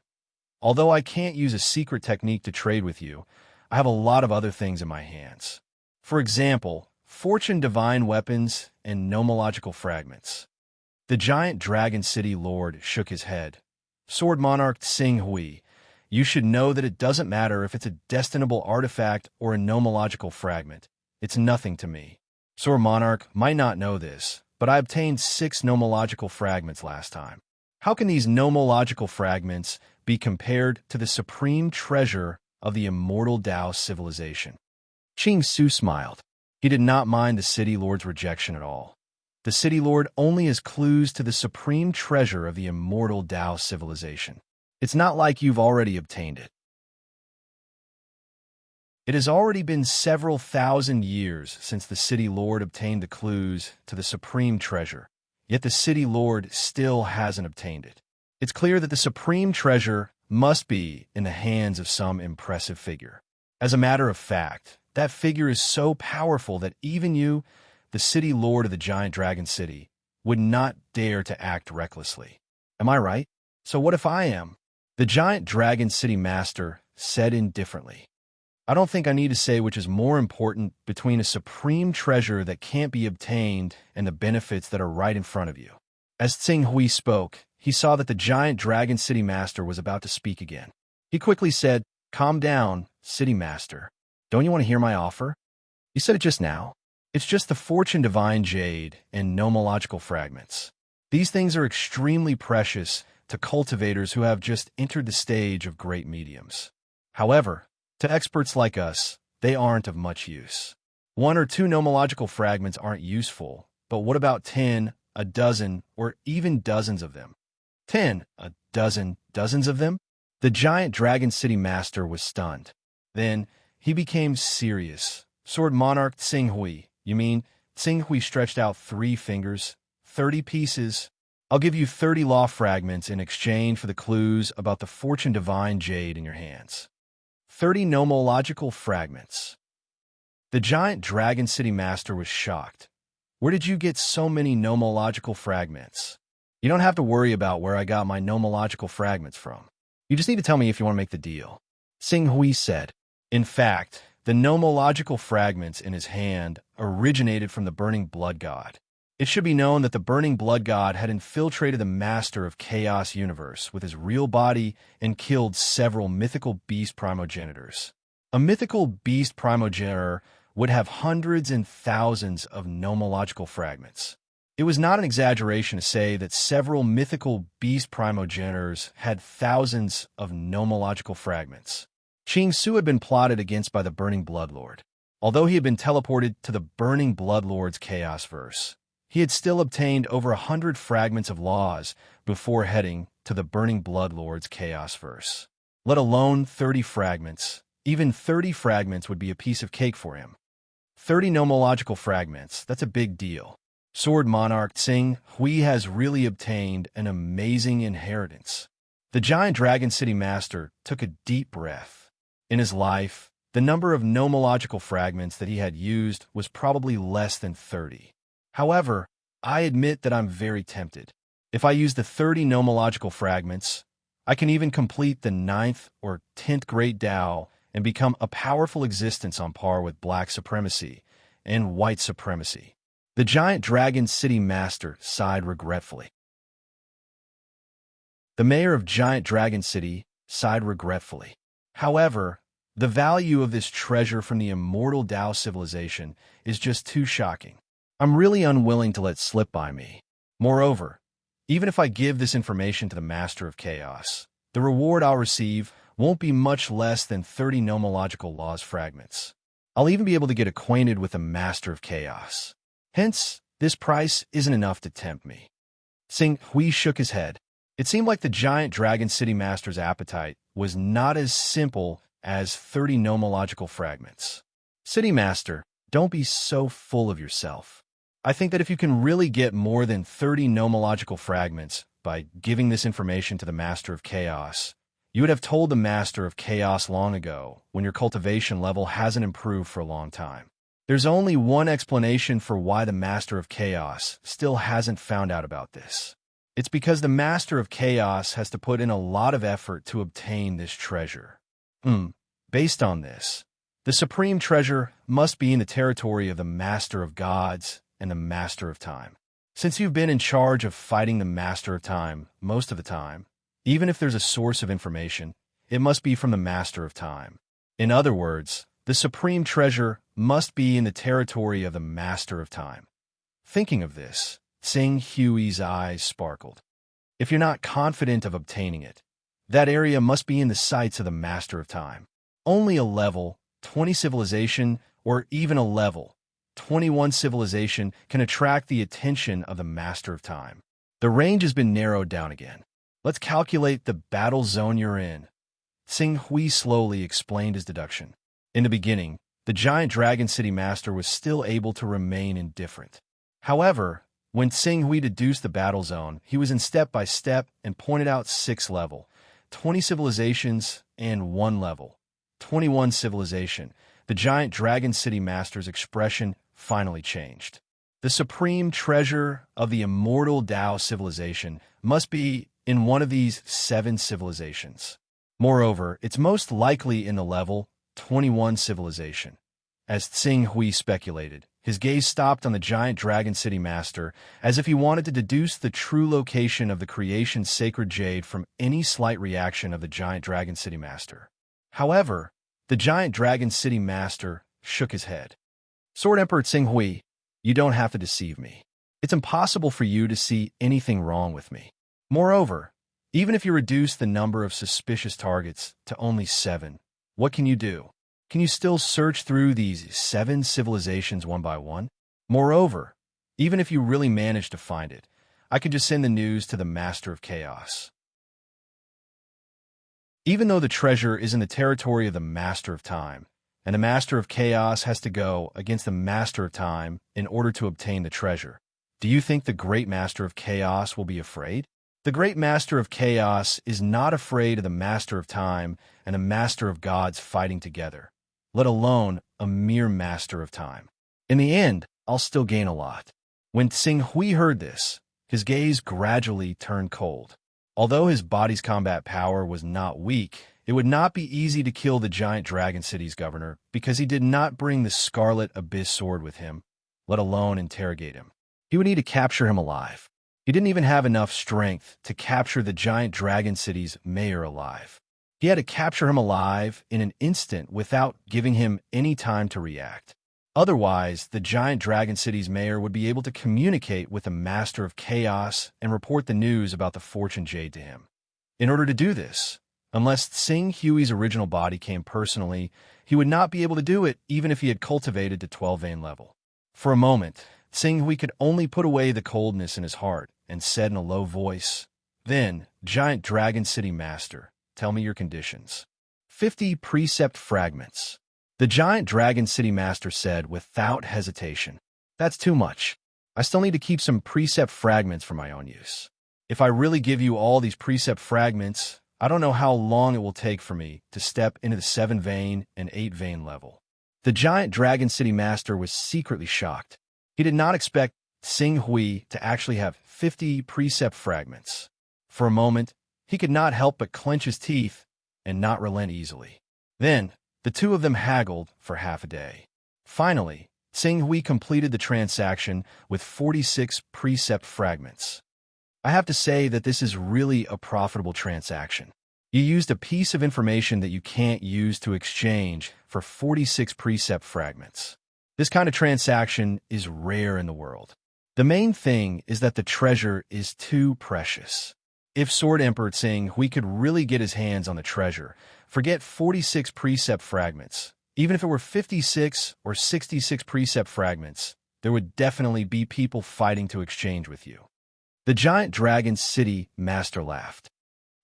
Although I can't use a secret technique to trade with you, I have a lot of other things in my hands. For example, fortune divine weapons and nomological fragments. The giant dragon city lord shook his head. Sword Monarch Tsing Hui, you should know that it doesn't matter if it's a destinable artifact or a nomological fragment. It's nothing to me. Sword Monarch might not know this, but I obtained 6 nomological fragments last time. How can these nomological fragments be compared to the supreme treasure of the immortal Tao civilization? Qing Su smiled. He did not mind the city lord's rejection at all. The city lord only has clues to the supreme treasure of the immortal Tao civilization. It's not like you've already obtained it. It has already been several thousand years since the city lord obtained the clues to the supreme treasure, yet the city lord still hasn't obtained it. It's clear that the supreme treasure must be in the hands of some impressive figure. As a matter of fact, that figure is so powerful that even you, the city lord of the giant dragon city, would not dare to act recklessly. Am I right? So what if I am? The giant dragon city master said indifferently. I don't think I need to say which is more important between a supreme treasure that can't be obtained and the benefits that are right in front of you. As Tsing Hui spoke, he saw that the giant dragon city master was about to speak again. He quickly said, "Calm down, city master. Don't you want to hear my offer? You said it just now. It's just the fortune divine jade and nomological fragments. These things are extremely precious to cultivators who have just entered the stage of great mediums. However, to experts like us, they aren't of much use. 1 or 2 nomological fragments aren't useful, but what about 10, a dozen, or even dozens of them? 10, a dozen, dozens of them? The giant dragon city master was stunned. Then he became serious. Sword Monarch Tsing Hui, you mean? Tsing Hui stretched out 3 fingers. 30 pieces. I'll give you 30 law fragments in exchange for the clues about the fortune divine jade in your hands. 30 nomological fragments. The giant dragon city master was shocked. Where did you get so many nomological fragments? You don't have to worry about where I got my nomological fragments from. You just need to tell me if you want to make the deal. Tsing Hui said. In fact, the nomological fragments in his hand originated from the burning blood god. It should be known that the burning blood god had infiltrated the master of chaos universe with his real body and killed several mythical beast primogenitors. A mythical beast primogenitor would have hundreds and thousands of nomological fragments. It was not an exaggeration to say that several mythical beast primogenitors had thousands of nomological fragments. Qing Su had been plotted against by the Burning Bloodlord. Although he had been teleported to the Burning Bloodlord's Chaos Verse, he had still obtained over 100 fragments of laws before heading to the Burning Bloodlord's Chaos Verse. Let alone 30 fragments. Even 30 fragments would be a piece of cake for him. 30 nomological fragments, that's a big deal. Sword Monarch Tsing Hui has really obtained an amazing inheritance. The giant dragon city master took a deep breath. In his life, the number of nomological fragments that he had used was probably less than 30. However, I admit that I'm very tempted. If I use the 30 nomological fragments, I can even complete the 9th or 10th Great Tao and become a powerful existence on par with Black Supremacy and White Supremacy. The giant dragon city master sighed regretfully. The mayor of Giant Dragon City sighed regretfully. However, the value of this treasure from the immortal Tao civilization is just too shocking. I'm really unwilling to let slip by me. Moreover, even if I give this information to the Master of Chaos, the reward I'll receive won't be much less than 30 nomological laws fragments. I'll even be able to get acquainted with the Master of Chaos. Hence, this price isn't enough to tempt me. Tsing Hui shook his head. It seemed like the giant Dragon City Master's appetite was not as simple as 30 nomological fragments. City Master, don't be so full of yourself. I think that if you can really get more than 30 nomological fragments by giving this information to the Master of Chaos, You would have told the Master of Chaos long ago, when your cultivation level hasn't improved for a long time. There's only one explanation for why the Master of Chaos still hasn't found out about this. It's because the Master of Chaos has to put in a lot of effort to obtain this treasure. Based on this, the supreme treasure must be in the territory of the Master of Gods and the Master of Time. Since you've been in charge of fighting the Master of Time most of the time, even if there's a source of information, it must be from the Master of Time. In other words, the supreme treasure must be in the territory of the Master of Time. Thinking of this, Sing Hui's eyes sparkled. If you're not confident of obtaining it, that area must be in the sights of the Master of Time. Only a level 20 civilization, or even a level 21 civilization, can attract the attention of the Master of Time. The range has been narrowed down again. Let's calculate the battle zone you're in. Sing Hui slowly explained his deduction. In the beginning, the giant Dragon City Master was still able to remain indifferent. However, when Sing Hui deduced the battle zone, he was in step by step and pointed out 6 level, 20 civilizations, and 1 level, 21 civilization. The giant Dragon City Master's expression finally changed. The supreme treasure of the immortal Tao civilization must be in one of these 7 civilizations. Moreover, it's most likely in the level 21 civilization. As Sing Hui speculated, his gaze stopped on the giant Dragon City Master, as if he wanted to deduce the true location of the creation's sacred jade from any slight reaction of the giant Dragon City Master. However, the giant Dragon City Master shook his head. Sword Emperor Sing Hui, you don't have to deceive me. It's impossible for you to see anything wrong with me. Moreover, even if you reduce the number of suspicious targets to only 7, what can you do? Can you still search through these 7 civilizations one by one? Moreover, even if you really manage to find it, I can just send the news to the Master of Chaos. Even though the treasure is in the territory of the Master of Time, and the Master of Chaos has to go against the Master of Time in order to obtain the treasure, do you think the Great Master of Chaos will be afraid? The Great Master of Chaos is not afraid of the Master of Time and the Master of Gods fighting together, let alone a mere Master of Time. In the end, I'll still gain a lot. When Sing Hui heard this, his gaze gradually turned cold. Although his body's combat power was not weak, it would not be easy to kill the giant Dragon City's governor because he did not bring the Scarlet Abyss sword with him, let alone interrogate him. He would need to capture him alive. He didn't even have enough strength to capture the giant Dragon City's mayor alive. He had to capture him alive in an instant without giving him any time to react. Otherwise, the giant Dragon City's mayor would be able to communicate with the Master of Chaos and report the news about the Fortune Jade to him. In order to do this, unless Sing Hui's original body came personally, he would not be able to do it even if he had cultivated to 12 vein level. For a moment, Sing Hui could only put away the coldness in his heart and said in a low voice, "Then, giant Dragon City Master, tell me your conditions." 50 precept fragments. The giant Dragon City Master said without hesitation. That's too much. I still need to keep some precept fragments for my own use. If I really give you all these precept fragments, I don't know how long it will take for me to step into the 7 vein and 8 vein level. The giant Dragon City Master was secretly shocked. He did not expect Sing Hui to actually have 50 precept fragments. For a moment, he could not help but clench his teeth and not relent easily. Then, the two of them haggled for half a day. Finally, Sing Hui completed the transaction with 46 precept fragments. I have to say that this is really a profitable transaction. You used a piece of information that you can't use to exchange for 46 precept fragments. This kind of transaction is rare in the world. The main thing is that the treasure is too precious. If Sword Emperor Sing Hui could really get his hands on the treasure, forget 46 precept fragments. Even if it were 56 or 66 precept fragments, there would definitely be people fighting to exchange with you. The giant Dragon City Master laughed.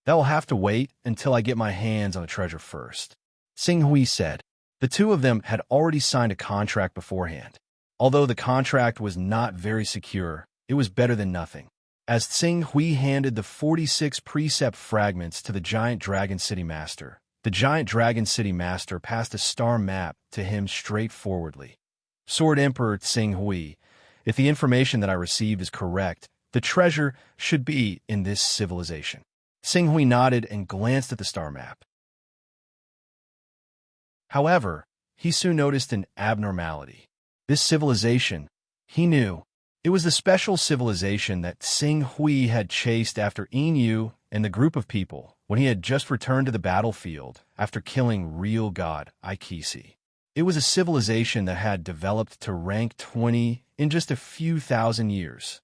That will have to wait until I get my hands on the treasure first. Sing Hui said. The two of them had already signed a contract beforehand. Although the contract was not very secure, it was better than nothing. As Tsing Hui handed the 46 precept fragments to the giant Dragon City Master, the giant Dragon City Master passed a star map to him straightforwardly. Sword Emperor Tsing Hui, if the information that I received is correct, the treasure should be in this civilization. Tsing Hui nodded and glanced at the star map. However, he soon noticed an abnormality. This civilization, he knew, it was the special civilization that Tsing Hui had chased after Yin and the group of people when he had just returned to the battlefield after killing real god Aikisi. It was a civilization that had developed to rank 20 in just a few thousand years.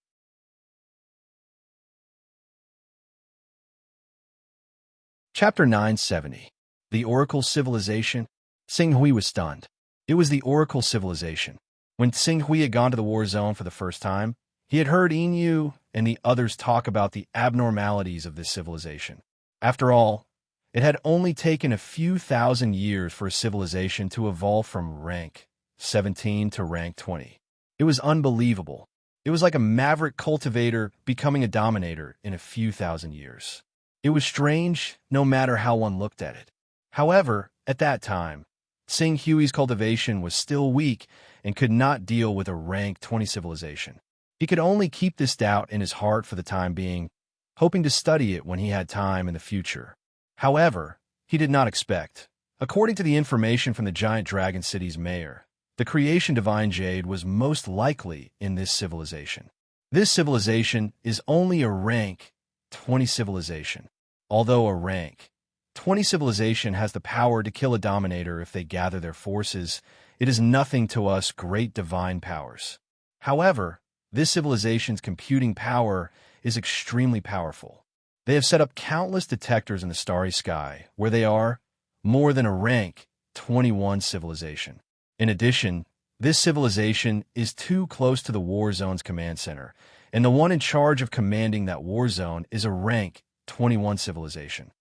Chapter 970. The Oracle Civilization. Tsing Hui was stunned. It was the Oracle Civilization. When Tsing Hui had gone to the war zone for the first time, he had heard Yin and the others talk about the abnormalities of this civilization. After all, it had only taken a few thousand years for a civilization to evolve from rank 17 to rank 20. It was unbelievable. It was like a maverick cultivator becoming a dominator in a few thousand years. It was strange, no matter how one looked at it. However, at that time, Tsing Hui's cultivation was still weak and could not deal with a rank 20 civilization. He could only keep this doubt in his heart for the time being, hoping to study it when he had time in the future. However, he did not expect. According to the information from the giant Dragon City's mayor, the creation divine jade was most likely in this civilization. This civilization is only a rank 20 civilization. Although a rank 20 civilization has the power to kill a dominator if they gather their forces, it is nothing to us great divine powers. However, this civilization's computing power is extremely powerful. They have set up countless detectors in the starry sky, where they are more than a rank 21 civilization. In addition, this civilization is too close to the war zone's command center, and the one in charge of commanding that war zone is a rank 21 civilization.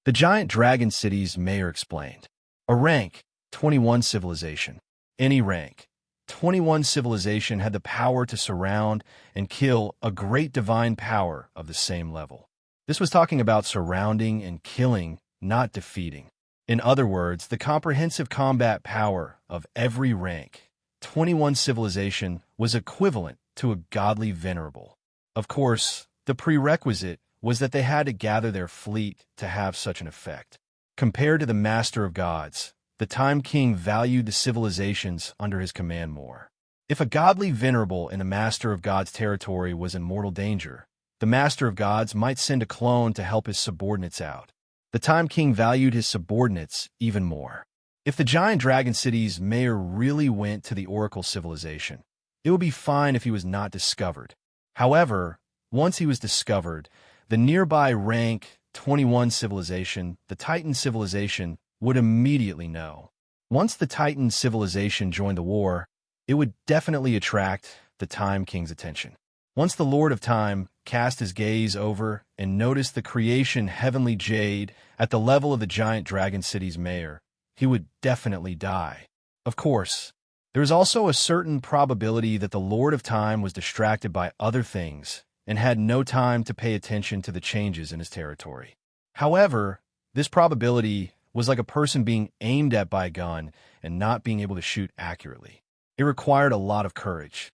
The giant Dragon City's mayor explained. A rank 21 civilization. Any rank 21 civilization had the power to surround and kill a great divine power of the same level. This was talking about surrounding and killing, not defeating. In other words, the comprehensive combat power of every rank 21 civilization was equivalent to a godly venerable. Of course, the prerequisite was that they had to gather their fleet to have such an effect. Compared to the Master of Gods, the Time King valued the civilizations under his command more. If a godly venerable in the Master of Gods' territory was in mortal danger, the Master of Gods might send a clone to help his subordinates out. The Time King valued his subordinates even more. If the giant Dragon City's mayor really went to the Oracle civilization, it would be fine if he was not discovered. However, once he was discovered, the nearby rank 21 civilization, the Titan civilization, would immediately know. Once the Titan civilization joined the war, it would definitely attract the Time King's attention. Once the Lord of Time cast his gaze over and noticed the creation heavenly jade at the level of the giant Dragon City's mayor, he would definitely die. Of course, there is also a certain probability that the Lord of Time was distracted by other things and had no time to pay attention to the changes in his territory. However, this probability was like a person being aimed at by a gun and not being able to shoot accurately. It required a lot of courage.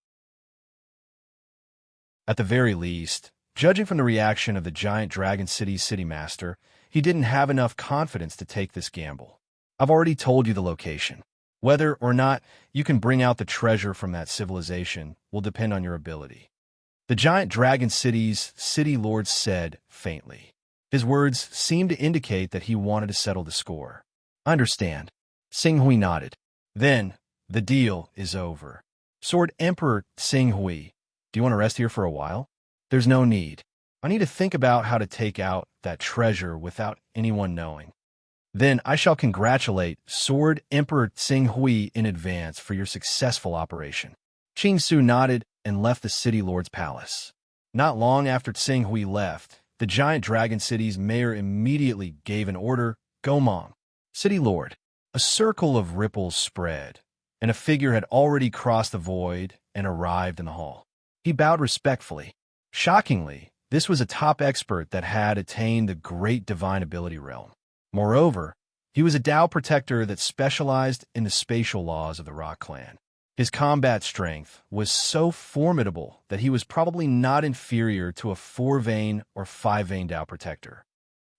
At the very least, judging from the reaction of the giant Dragon City's city master, he didn't have enough confidence to take this gamble. I've already told you the location. Whether or not you can bring out the treasure from that civilization will depend on your ability. The giant Dragon City's city lord said faintly. His words seemed to indicate that he wanted to settle the score. I understand. Tsing Hui nodded. Then, the deal is over. Sword Emperor Tsing Hui, do you want to rest here for a while? There's no need. I need to think about how to take out that treasure without anyone knowing. Then I shall congratulate Sword Emperor Tsing Hui in advance for your successful operation. Qing Su nodded and left the city lord's palace. Not long after Tsing Hui left, the giant Dragon City's mayor immediately gave an order, "Go Mong." City lord. A circle of ripples spread, and a figure had already crossed the void and arrived in the hall. He bowed respectfully. Shockingly, this was a top expert that had attained the great divine ability realm. Moreover, he was a Tao protector that specialized in the spatial laws of the Rock Clan. His combat strength was so formidable that he was probably not inferior to a 4-vein or 5-vein Tao protector.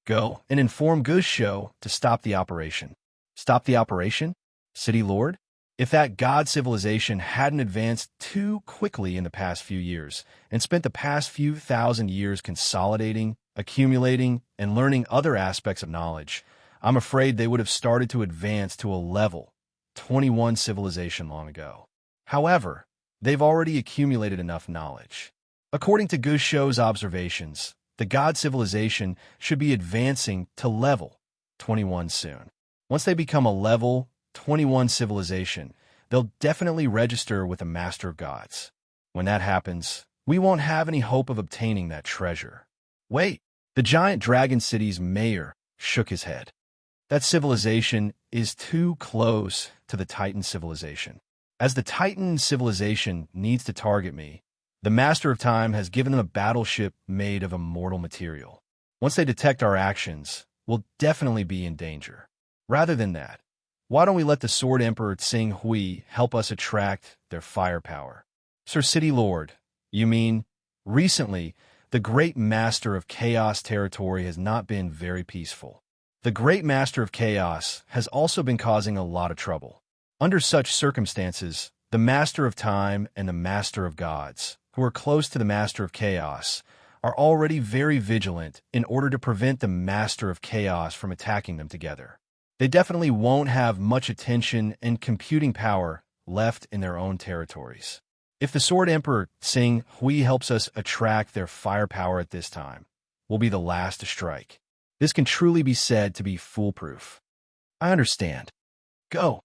Go and inform Gusho to stop the operation. Stop the operation? City Lord? If that god civilization hadn't advanced too quickly in the past few years and spent the past few thousand years consolidating, accumulating, and learning other aspects of knowledge, I'm afraid they would have started to advance to a level 21 civilization long ago. However, they've already accumulated enough knowledge. According to Gusho's observations, the god civilization should be advancing to level 21 soon. Once they become a level 21 civilization, they'll definitely register with the Master of Gods. When that happens, we won't have any hope of obtaining that treasure. Wait, the giant dragon city's mayor shook his head. That civilization is too close to the Titan civilization. As the Titan civilization needs to target me, the Master of Time has given them a battleship made of immortal material. Once they detect our actions, we'll definitely be in danger. Rather than that, why don't we let the Sword Emperor Tsing Hui help us attract their firepower? Sir City Lord, you mean, recently, the Great Master of Chaos territory has not been very peaceful. The Great Master of Chaos has also been causing a lot of trouble. Under such circumstances, the Master of Time and the Master of Gods, who are close to the Master of Chaos, are already very vigilant in order to prevent the Master of Chaos from attacking them together. They definitely won't have much attention and computing power left in their own territories. If the Sword Emperor Tsing Hui helps us attract their firepower at this time, we'll be the last to strike. This can truly be said to be foolproof. I understand. Go.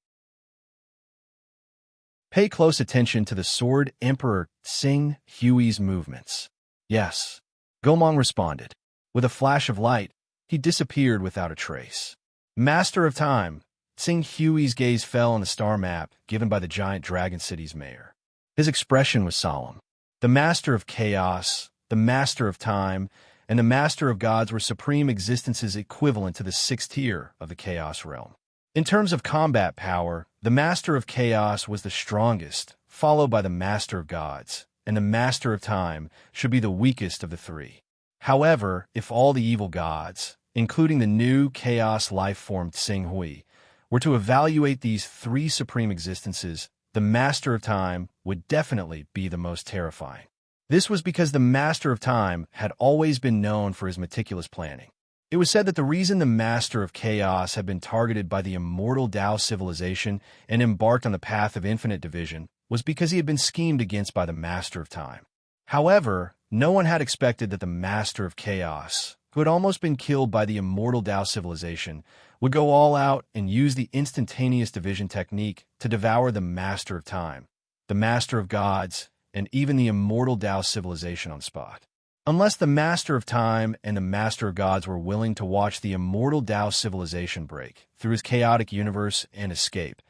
Pay close attention to the Sword Emperor Tsing Hui's movements. Yes, Gomong responded. With a flash of light, he disappeared without a trace. Master of Time, Tsing Hui's gaze fell on the star map given by the giant dragon city's mayor. His expression was solemn. The Master of Chaos, the Master of Time, and the Master of Gods were supreme existences equivalent to the 6th tier of the Chaos realm. In terms of combat power, the Master of Chaos was the strongest, followed by the Master of Gods, and the Master of Time should be the weakest of the three. However, if all the evil gods, including the new Chaos life-form Tsing Hui, were to evaluate these three supreme existences, the Master of Time would definitely be the most terrifying. This was because the Master of Time had always been known for his meticulous planning. It was said that the reason the Master of Chaos had been targeted by the immortal Tao civilization and embarked on the path of infinite division was because he had been schemed against by the Master of Time. However, no one had expected that the Master of Chaos, who had almost been killed by the immortal Tao civilization, would go all out and use the instantaneous division technique to devour the Master of Time, the Master of Gods, and even the immortal Tao civilization on spot. Unless the Master of Time and the Master of Gods were willing to watch the immortal Tao civilization break through his chaotic universe and escape,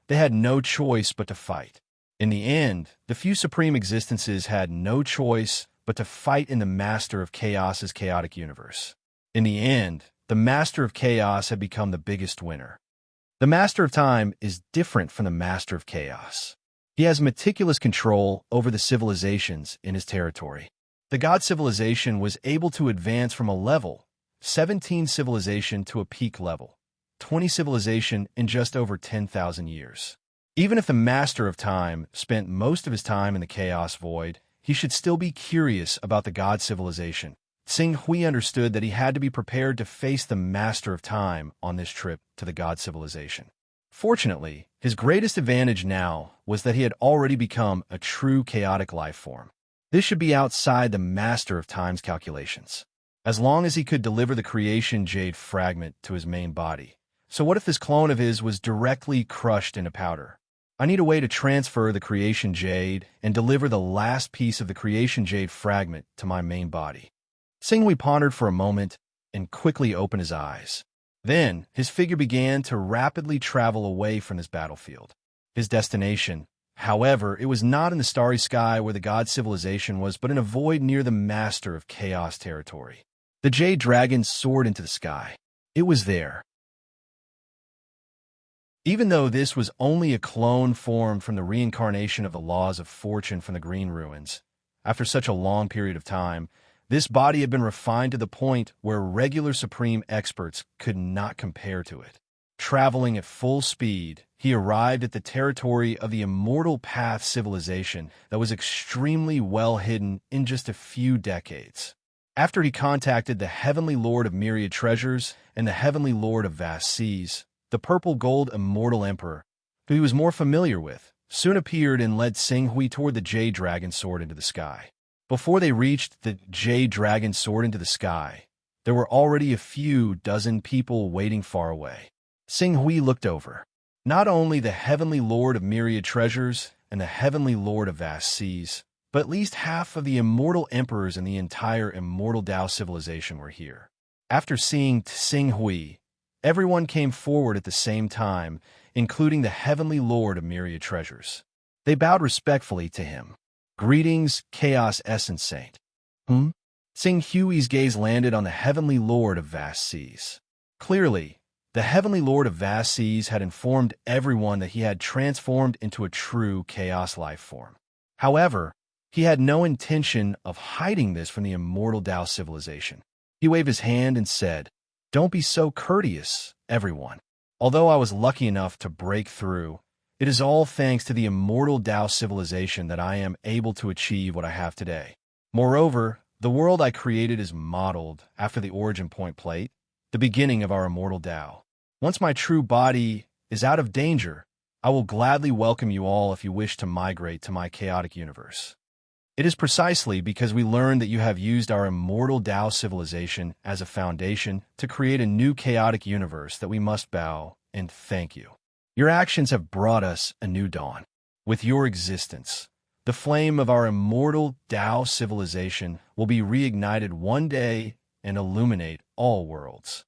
they had no choice but to fight. In the end, the few supreme existences had no choice but to fight in the Master of Chaos's chaotic universe. In the end, the Master of Chaos had become the biggest winner. The Master of Time is different from the Master of Chaos. He has meticulous control over the civilizations in his territory. The God civilization was able to advance from a level 17 civilization to a peak level 20 civilization in just over 10,000 years. Even if the Master of Time spent most of his time in the Chaos Void, he should still be curious about the God civilization. Tsing Hui understood that he had to be prepared to face the Master of Time on this trip to the God civilization. Fortunately, his greatest advantage now was that he had already become a true chaotic life form. This should be outside the Master of Time's calculations, as long as he could deliver the creation jade fragment to his main body. So what if this clone of his was directly crushed into powder? I need a way to transfer the creation jade and deliver the last piece of the creation jade fragment to my main body. Tsing Hui pondered for a moment and quickly opened his eyes. Then, his figure began to rapidly travel away from this battlefield. His destination, However, it was not in the starry sky where the god civilization was, but in a void near the master of chaos territory. The jade dragon soared into the sky. It was there. Even though this was only a clone formed from the reincarnation of the laws of fortune from the Green Ruins, after such a long period of time, this body had been refined to the point where regular supreme experts could not compare to it. Traveling at full speed, he arrived at the territory of the Immortal Path civilization that was extremely well hidden in just a few decades. After he contacted the Heavenly Lord of Myriad Treasures and the Heavenly Lord of Vast Seas, the purple-gold Immortal Emperor, who he was more familiar with, soon appeared and led Xinghui toward the Jade Dragon soared into the sky. Before they reached the Jade Dragon soared into the sky, there were already a few dozen people waiting far away. Xinghui looked over. Not only the Heavenly Lord of Myriad Treasures and the Heavenly Lord of Vast Seas, but at least half of the Immortal Emperors in the entire Immortal Dao civilization were here. After seeing Xinghui, everyone came forward at the same time, including the Heavenly Lord of Myriad Treasures. They bowed respectfully to him. "Greetings, Chaos Essence Saint." Xinghui's gaze landed on the Heavenly Lord of Vast Seas. Clearly, the Heavenly Lord of Vast Seas had informed everyone that he had transformed into a true chaos life form. However, he had no intention of hiding this from the Immortal Dao civilization. He waved his hand and said, "Don't be so courteous, everyone. Although I was lucky enough to break through, it is all thanks to the Immortal Dao civilization that I am able to achieve what I have today. Moreover, the world I created is modeled after the origin point plate, the beginning of our Immortal Dao. Once my true body is out of danger, I will gladly welcome you all if you wish to migrate to my chaotic universe. It is precisely because we learned that you have used our Immortal Dao civilization as a foundation to create a new chaotic universe that we must bow and thank you. Your actions have brought us a new dawn. With your existence, the flame of our Immortal Dao civilization will be reignited one day and illuminate all worlds."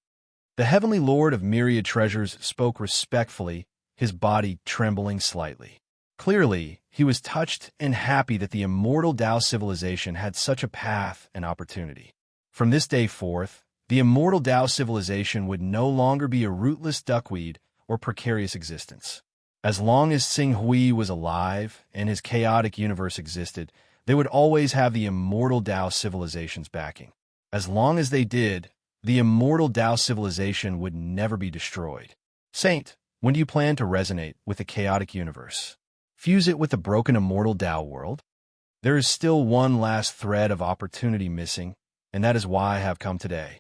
The Heavenly Lord of Myriad Treasures spoke respectfully, his body trembling slightly. Clearly, he was touched and happy that the Immortal Dao civilization had such a path and opportunity. From this day forth, the Immortal Dao civilization would no longer be a rootless duckweed or precarious existence. As long as Xinghui was alive and his chaotic universe existed, they would always have the Immortal Dao civilization's backing. As long as they did, the Immortal Dao civilization would never be destroyed. Saint, when do you plan to resonate with the chaotic universe? Fuse it with the broken Immortal Dao world? There is still one last thread of opportunity missing, and that is why I have come today.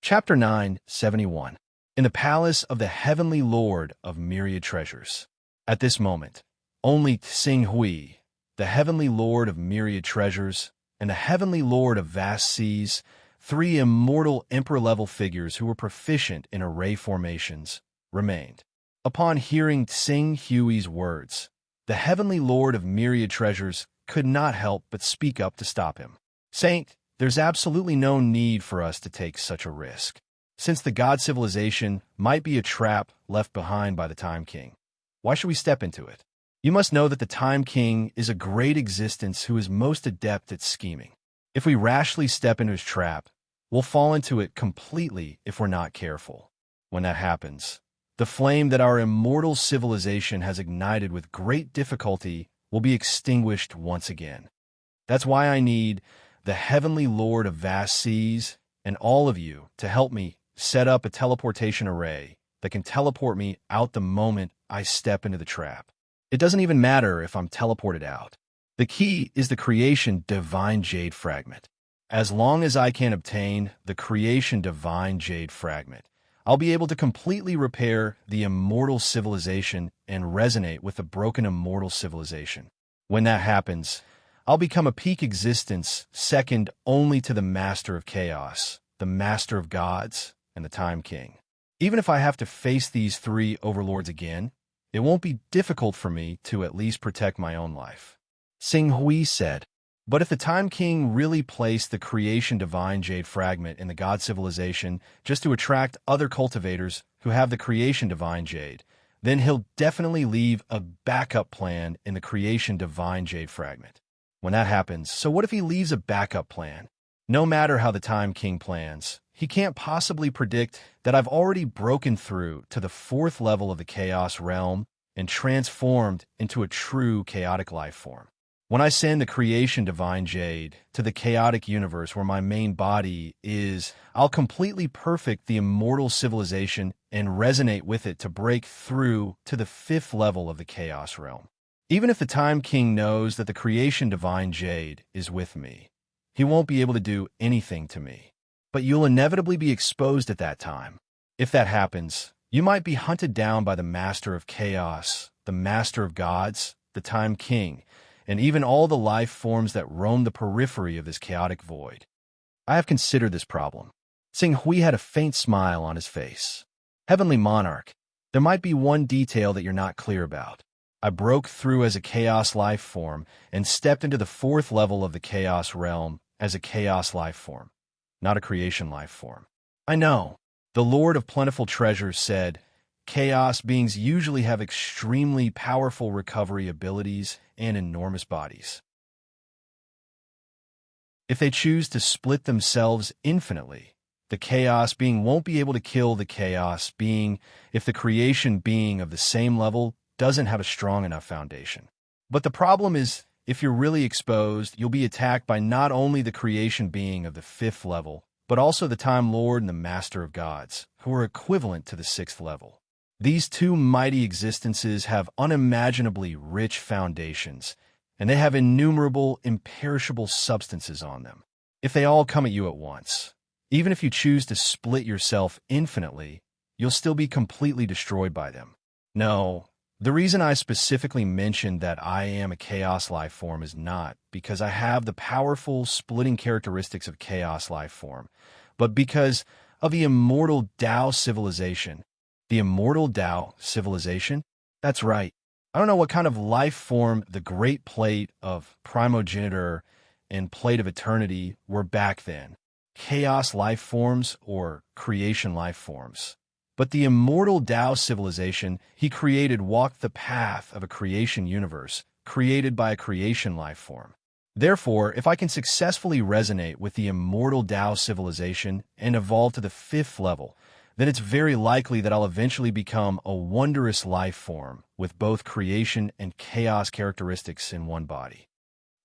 Chapter 971. In the Palace of the Heavenly Lord of Myriad Treasures. At this moment, only Xinghui, the Heavenly Lord of Myriad Treasures, and the Heavenly Lord of Vast Seas, three immortal emperor-level figures who were proficient in array formations, remained. Upon hearing Xinghui's words, the Heavenly Lord of Myriad Treasures could not help but speak up to stop him. "Saint, there's absolutely no need for us to take such a risk, since the God civilization might be a trap left behind by the Time King. Why should we step into it? You must know that the Time King is a great existence who is most adept at scheming. If we rashly step into his trap, we'll fall into it completely if we're not careful. When that happens, the flame that our immortal civilization has ignited with great difficulty will be extinguished once again. That's why I need the Heavenly Lord of Vast Seas and all of you to help me set up a teleportation array that can teleport me out the moment I step into the trap. It doesn't even matter if I'm teleported out. The key is the creation divine jade fragment. As long as I can obtain the creation divine jade fragment, I'll be able to completely repair the immortal civilization and resonate with the broken immortal civilization. When that happens, I'll become a peak existence second only to the Master of Chaos, the Master of Gods, and the Time King. Even if I have to face these three overlords again, it won't be difficult for me to at least protect my own life." Xinghui said. But if the Time King really placed the creation divine jade fragment in the God civilization just to attract other cultivators who have the creation divine jade, then he'll definitely leave a backup plan in the creation divine jade fragment. When that happens, so what if he leaves a backup plan? No matter how the Time King plans, he can't possibly predict that I've already broken through to the 4th level of the chaos realm and transformed into a true chaotic life form. When I send the creation divine jade to the chaotic universe where my main body is, I'll completely perfect the immortal civilization and resonate with it to break through to the 5th level of the chaos realm. Even if the Time King knows that the creation divine jade is with me, he won't be able to do anything to me. But you'll inevitably be exposed at that time. If that happens, you might be hunted down by the Master of Chaos, the Master of Gods, the Time King, and even all the life forms that roam the periphery of this chaotic void. I have considered this problem. Sing Hui had a faint smile on his face. Heavenly Monarch, there might be one detail that you're not clear about. I broke through as a chaos life form and stepped into the 4th level of the chaos realm as a chaos life form, not a creation life form. I know. The Lord of Plentiful Treasures said, chaos beings usually have extremely powerful recovery abilities and enormous bodies. If they choose to split themselves infinitely, the chaos being won't be able to kill the chaos being if the creation being of the same level doesn't have a strong enough foundation. But the problem is, if you're really exposed, you'll be attacked by not only the creation being of the 5th level, but also the Time Lord and the Master of Gods, who are equivalent to the 6th level. These two mighty existences have unimaginably rich foundations, and they have innumerable, imperishable substances on them. If they all come at you at once, even if you choose to split yourself infinitely, you'll still be completely destroyed by them. No, the reason I specifically mentioned that I am a chaos life form is not because I have the powerful splitting characteristics of chaos life form, but because of the immortal Tao civilization. The immortal Tao civilization? That's right. I don't know what kind of life form the Great Plate of Primogeniture and Plate of Eternity were back then. Chaos life forms or creation life forms. But the immortal Tao civilization he created walked the path of a creation universe, created by a creation life form. Therefore, if I can successfully resonate with the immortal Tao civilization and evolve to the 5th level, then it's very likely that I'll eventually become a wondrous life form with both creation and chaos characteristics in one body.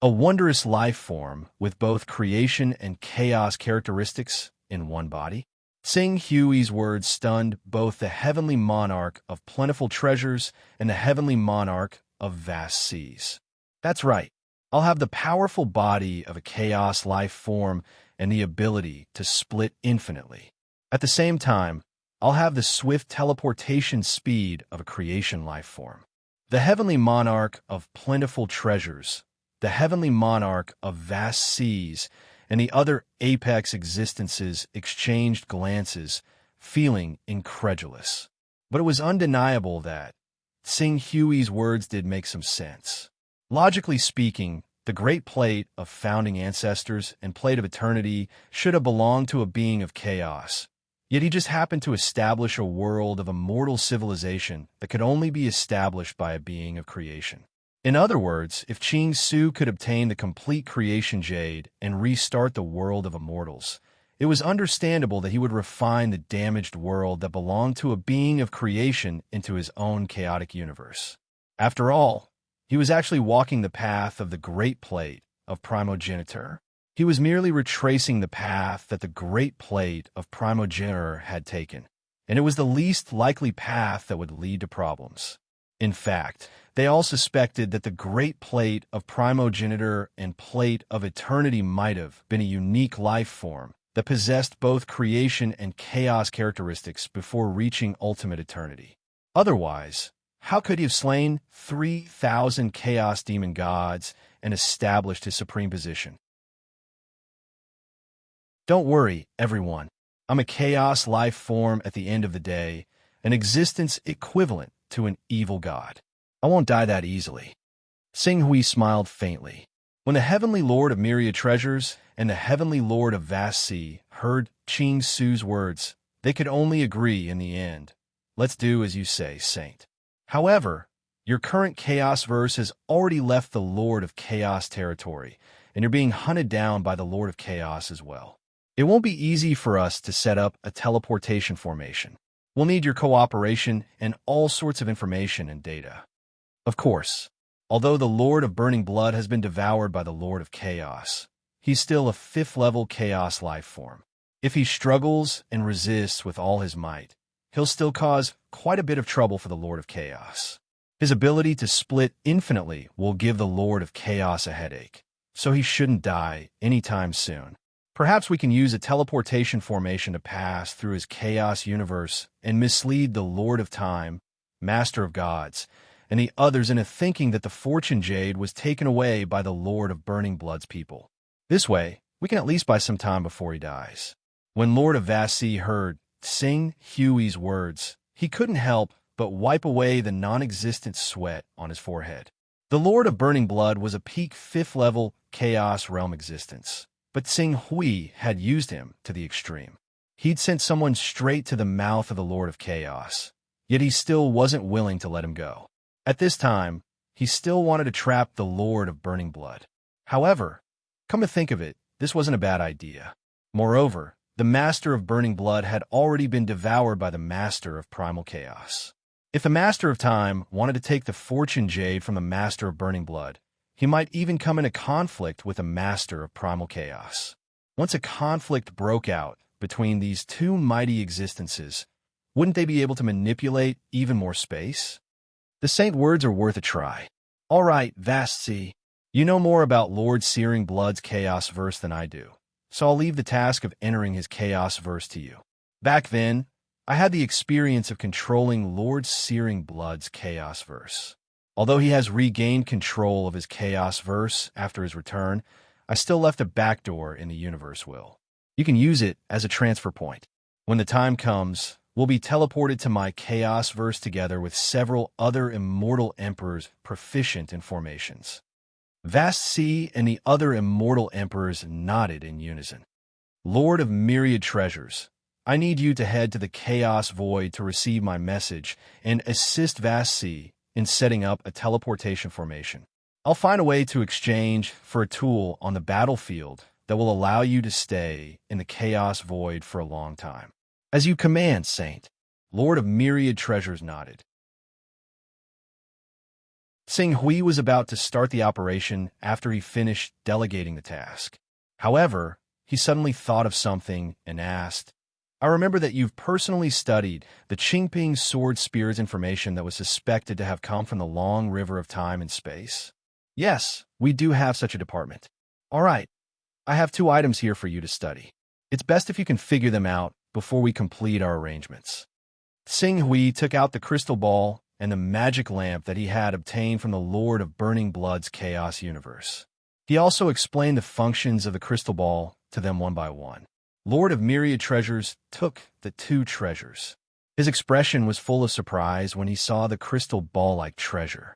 A wondrous life form with both creation and chaos characteristics in one body? Sing Hui's words stunned both the heavenly monarch of plentiful treasures and the heavenly monarch of vast seas. That's right. I'll have the powerful body of a chaos life form and the ability to split infinitely. At the same time, I'll have the swift teleportation speed of a creation life form. The heavenly monarch of plentiful treasures, the heavenly monarch of vast seas, and the other apex existences exchanged glances, feeling incredulous. But it was undeniable that Sing Hui's words did make some sense. Logically speaking, the Great Plate of Founding Ancestors and Plate of Eternity should have belonged to a being of chaos. Yet he just happened to establish a world of immortal civilization that could only be established by a being of creation. In other words, if Ching Su could obtain the complete creation jade and restart the world of immortals, it was understandable that he would refine the damaged world that belonged to a being of creation into his own chaotic universe. After all, he was actually walking the path of the Great Plate of Primogeniture. He was merely retracing the path that the Great Plate of Primogeniture had taken, and it was the least likely path that would lead to problems. In fact, they all suspected that the Great Plate of Primogeniture and Plate of Eternity might have been a unique life form that possessed both creation and chaos characteristics before reaching ultimate eternity. Otherwise, how could he have slain 3,000 chaos demon gods and established his supreme position? Don't worry, everyone. I'm a chaos life form at the end of the day, an existence equivalent to an evil god. I won't die that easily. Sing Hui smiled faintly. When the heavenly lord of myriad treasures and the heavenly lord of vast sea heard Ching Su's words, they could only agree in the end Let's do as you say, Saint. However, your current Chaos verse has already left the Lord of Chaos territory, and you're being hunted down by the Lord of Chaos as well. It won't be easy for us to set up a teleportation formation. We'll need your cooperation and all sorts of information and data. Of course, although the Lord of Burning Blood has been devoured by the Lord of Chaos, he's still a 5th-level Chaos life form. If he struggles and resists with all his might, he'll still cause quite a bit of trouble for the Lord of Chaos. His ability to split infinitely will give the Lord of Chaos a headache, so he shouldn't die anytime soon. Perhaps we can use a teleportation formation to pass through his Chaos universe and mislead the Lord of Time, Master of Gods, and the others into thinking that the Fortune Jade was taken away by the Lord of Burning Blood's people. This way, we can at least buy some time before he dies. When Lord of Vast Sea heard Sing Hui's words, he couldn't help but wipe away the non-existent sweat on his forehead. The Lord of Burning Blood was a peak 5th-level Chaos realm existence, but Sing Hui had used him to the extreme. He'd sent someone straight to the mouth of the Lord of Chaos, yet he still wasn't willing to let him go. At this time, he still wanted to trap the Lord of Burning Blood. However, come to think of it, this wasn't a bad idea. Moreover, the Master of Burning Blood had already been devoured by the Master of Primal Chaos. If the Master of Time wanted to take the Fortune Jade from the Master of Burning Blood, he might even come into conflict with the Master of Primal Chaos. Once a conflict broke out between these two mighty existences, wouldn't they be able to manipulate even more space? The Saint words are worth a try. All right, Vast Sea, you know more about Lord Searing Blood's Chaos verse than I do, so I'll leave the task of entering his Chaos verse to you. Back then, I had the experience of controlling Lord Searing Blood's Chaos verse. Although he has regained control of his Chaos verse after his return, I still left a backdoor in the universe will. You can use it as a transfer point. When the time comes, we'll be teleported to my Chaos verse together with several other immortal emperors proficient in formations. Vast Sea and the other immortal emperors nodded in unison. Lord of Myriad Treasures, I need you to head to the Chaos Void to receive my message and assist Vast Sea in setting up a teleportation formation. I'll find a way to exchange for a tool on the battlefield that will allow you to stay in the Chaos Void for a long time. As you command, Saint. Lord of Myriad Treasures nodded. Sing Hui was about to start the operation after he finished delegating the task. However, he suddenly thought of something and asked, I remember that you've personally studied the Qingping Sword Spirit's information that was suspected to have come from the long river of time and space. Yes, we do have such a department. All right, I have 2 items here for you to study. It's best if you can figure them out before we complete our arrangements. Sing Hui took out the crystal ball and the magic lamp that he had obtained from the Lord of Burning Blood's Chaos universe. He also explained the functions of the crystal ball to them one by one. Lord of Myriad Treasures took the 2 treasures. His expression was full of surprise when he saw the crystal ball-like treasure.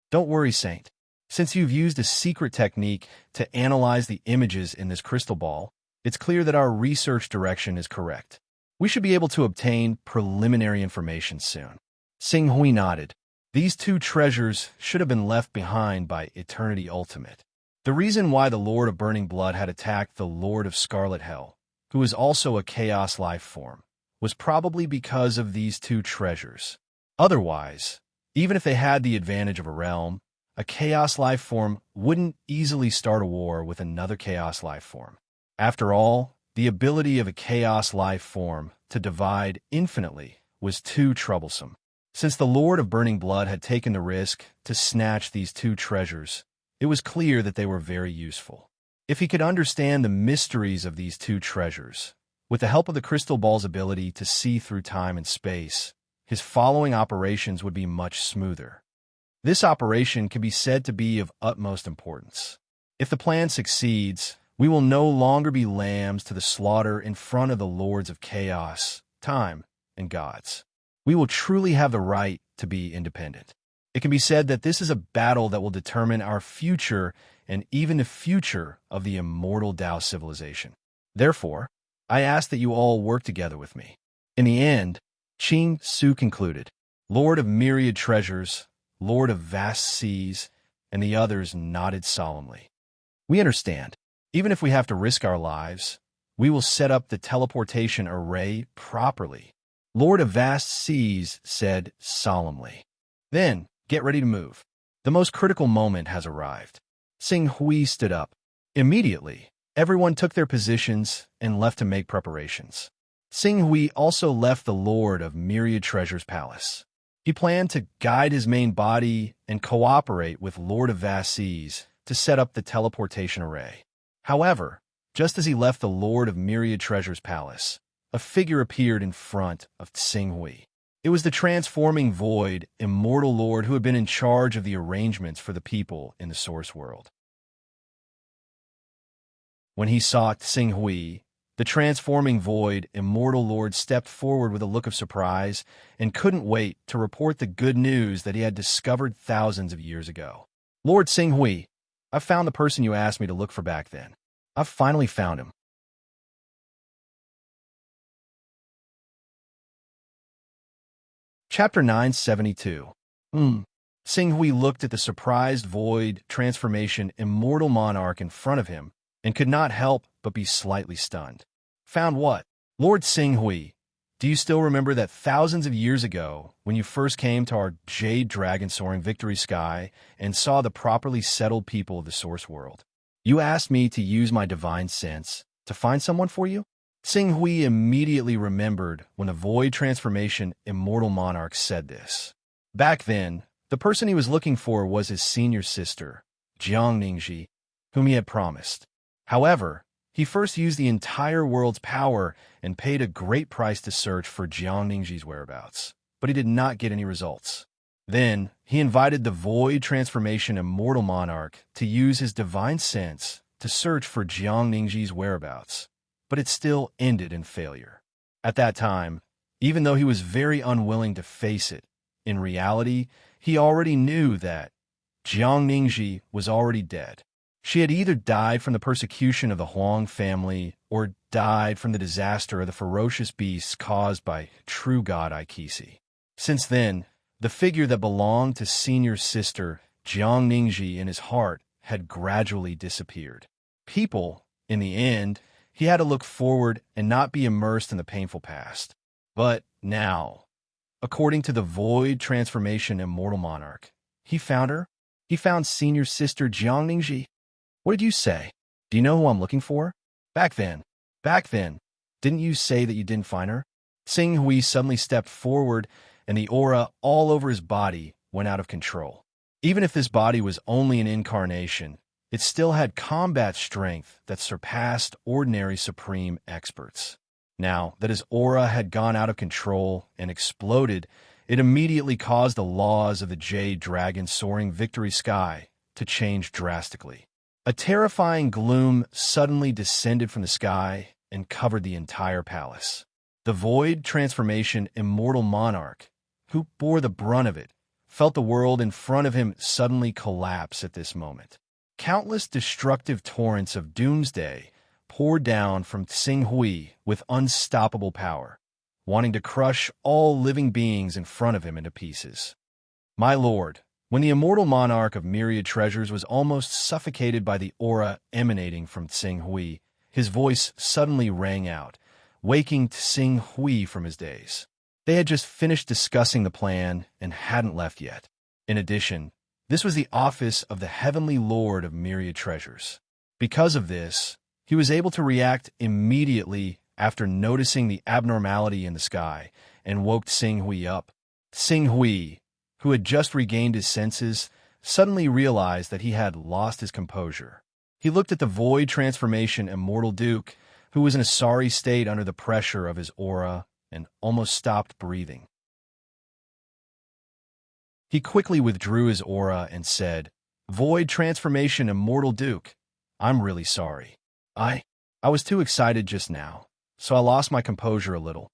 Don't worry, Saint. Since you've used a secret technique to analyze the images in this crystal ball, it's clear that our research direction is correct. We should be able to obtain preliminary information soon. Sing Hui nodded. These 2 treasures should have been left behind by Eternity Ultimate. The reason why the Lord of Burning Blood had attacked the Lord of Scarlet Hell, who is also a Chaos life form, was probably because of these 2 treasures. Otherwise, even if they had the advantage of a realm, a Chaos life form wouldn't easily start a war with another Chaos life form. After all, the ability of a Chaos life form to divide infinitely was too troublesome. Since the Lord of Burning Blood had taken the risk to snatch these 2 treasures, it was clear that they were very useful. If he could understand the mysteries of these 2 treasures, with the help of the crystal ball's ability to see through time and space, his following operations would be much smoother. This operation can be said to be of utmost importance. If the plan succeeds, we will no longer be lambs to the slaughter in front of the lords of chaos, time, and gods. We will truly have the right to be independent. It can be said that this is a battle that will determine our future and even the future of the immortal Tao civilization. Therefore, I ask that you all work together with me. In the end, Ching Su concluded. Lord of myriad treasures, Lord of vast seas, and the others nodded solemnly. We understand. Even if we have to risk our lives, we will set up the teleportation array properly. Lord of vast seas said solemnly. Then, get ready to move. The most critical moment has arrived. Sing Hui stood up. Immediately, everyone took their positions and left to make preparations. Sing Hui also left the Lord of Myriad Treasures Palace. He planned to guide his main body and cooperate with Lord of Vast Seas to set up the teleportation array. However, just as he left the Lord of Myriad Treasures Palace, a figure appeared in front of Sing Hui. It was the transforming void, immortal lord who had been in charge of the arrangements for the people in the source world. When he saw Sing Hui, the transforming void, immortal lord stepped forward with a look of surprise and couldn't wait to report the good news that he had discovered thousands of years ago. Lord Sing Hui, I've found the person you asked me to look for back then. I've finally found him. Chapter 972. Sing Hui looked at the surprised void, transformation, immortal monarch in front of him and could not help but be slightly stunned. Found what? Lord Sing Hui, do you still remember that thousands of years ago, when you first came to our jade dragon soaring victory sky and saw the properly settled people of the source world, you asked me to use my divine sense to find someone for you? Sing Hui immediately remembered when the void transformation immortal monarch said this. Back then, the person he was looking for was his senior sister, Jiang Ningji, whom he had promised. However, he first used the entire world's power and paid a great price to search for Jiang Ningji's whereabouts, but he did not get any results. Then, he invited the void transformation immortal monarch to use his divine sense to search for Jiang Ningji's whereabouts, but it still ended in failure. At that time, even though he was very unwilling to face it, in reality, he already knew that Jiang Ningji was already dead. She had either died from the persecution of the Huang family or died from the disaster of the ferocious beasts caused by true god Aikisi. Since then, the figure that belonged to senior sister Jiang Ningji in his heart had gradually disappeared. People, in the end, he had to look forward and not be immersed in the painful past. But now, according to the void transformation immortal monarch, he found her. He found senior sister Jiang Ningji. What did you say? Do you know who I'm looking for? Back then, didn't you say that you didn't find her? Sing Hui suddenly stepped forward, and the aura all over his body went out of control. Even if this body was only an incarnation, it still had combat strength that surpassed ordinary supreme experts. Now that his aura had gone out of control and exploded, it immediately caused the laws of the jade dragon soaring victory sky to change drastically. A terrifying gloom suddenly descended from the sky and covered the entire palace. The void transformation immortal monarch, who bore the brunt of it, felt the world in front of him suddenly collapse at this moment. Countless destructive torrents of doomsday poured down from Sing Hui with unstoppable power, wanting to crush all living beings in front of him into pieces. My lord, when the immortal monarch of myriad treasures was almost suffocated by the aura emanating from Sing Hui, his voice suddenly rang out, waking Sing Hui from his daze. They had just finished discussing the plan and hadn't left yet. In addition, this was the office of the Heavenly Lord of Myriad Treasures. Because of this, he was able to react immediately after noticing the abnormality in the sky and woke Sing Hui up. Sing Hui, who had just regained his senses, suddenly realized that he had lost his composure. He looked at the void transformation immortal duke, who was in a sorry state under the pressure of his aura, and almost stopped breathing. He quickly withdrew his aura and said, Void transformation immortal duke, I'm really sorry. I was too excited just now, so I lost my composure a little.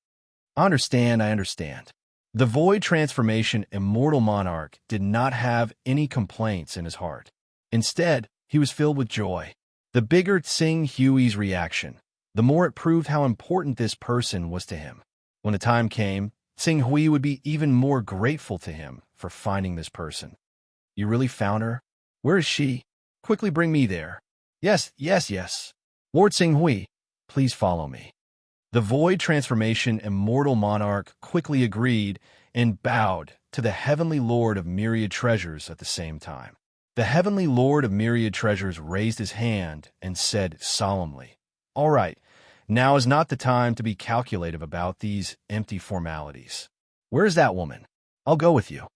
I understand. The void transformation immortal monarch did not have any complaints in his heart. Instead, he was filled with joy. The bigger Sing Hui's reaction, the more it proved how important this person was to him. When the time came, Sing Hui would be even more grateful to him for finding this person. You really found her? Where is she? Quickly bring me there. Yes, yes, yes. Lord Sing Hui, please follow me. The Void Transformation Immortal Monarch quickly agreed and bowed to the Heavenly Lord of Myriad Treasures at the same time. The Heavenly Lord of Myriad Treasures raised his hand and said solemnly, "All right, now is not the time to be calculative about these empty formalities. Where is that woman? I'll go with you.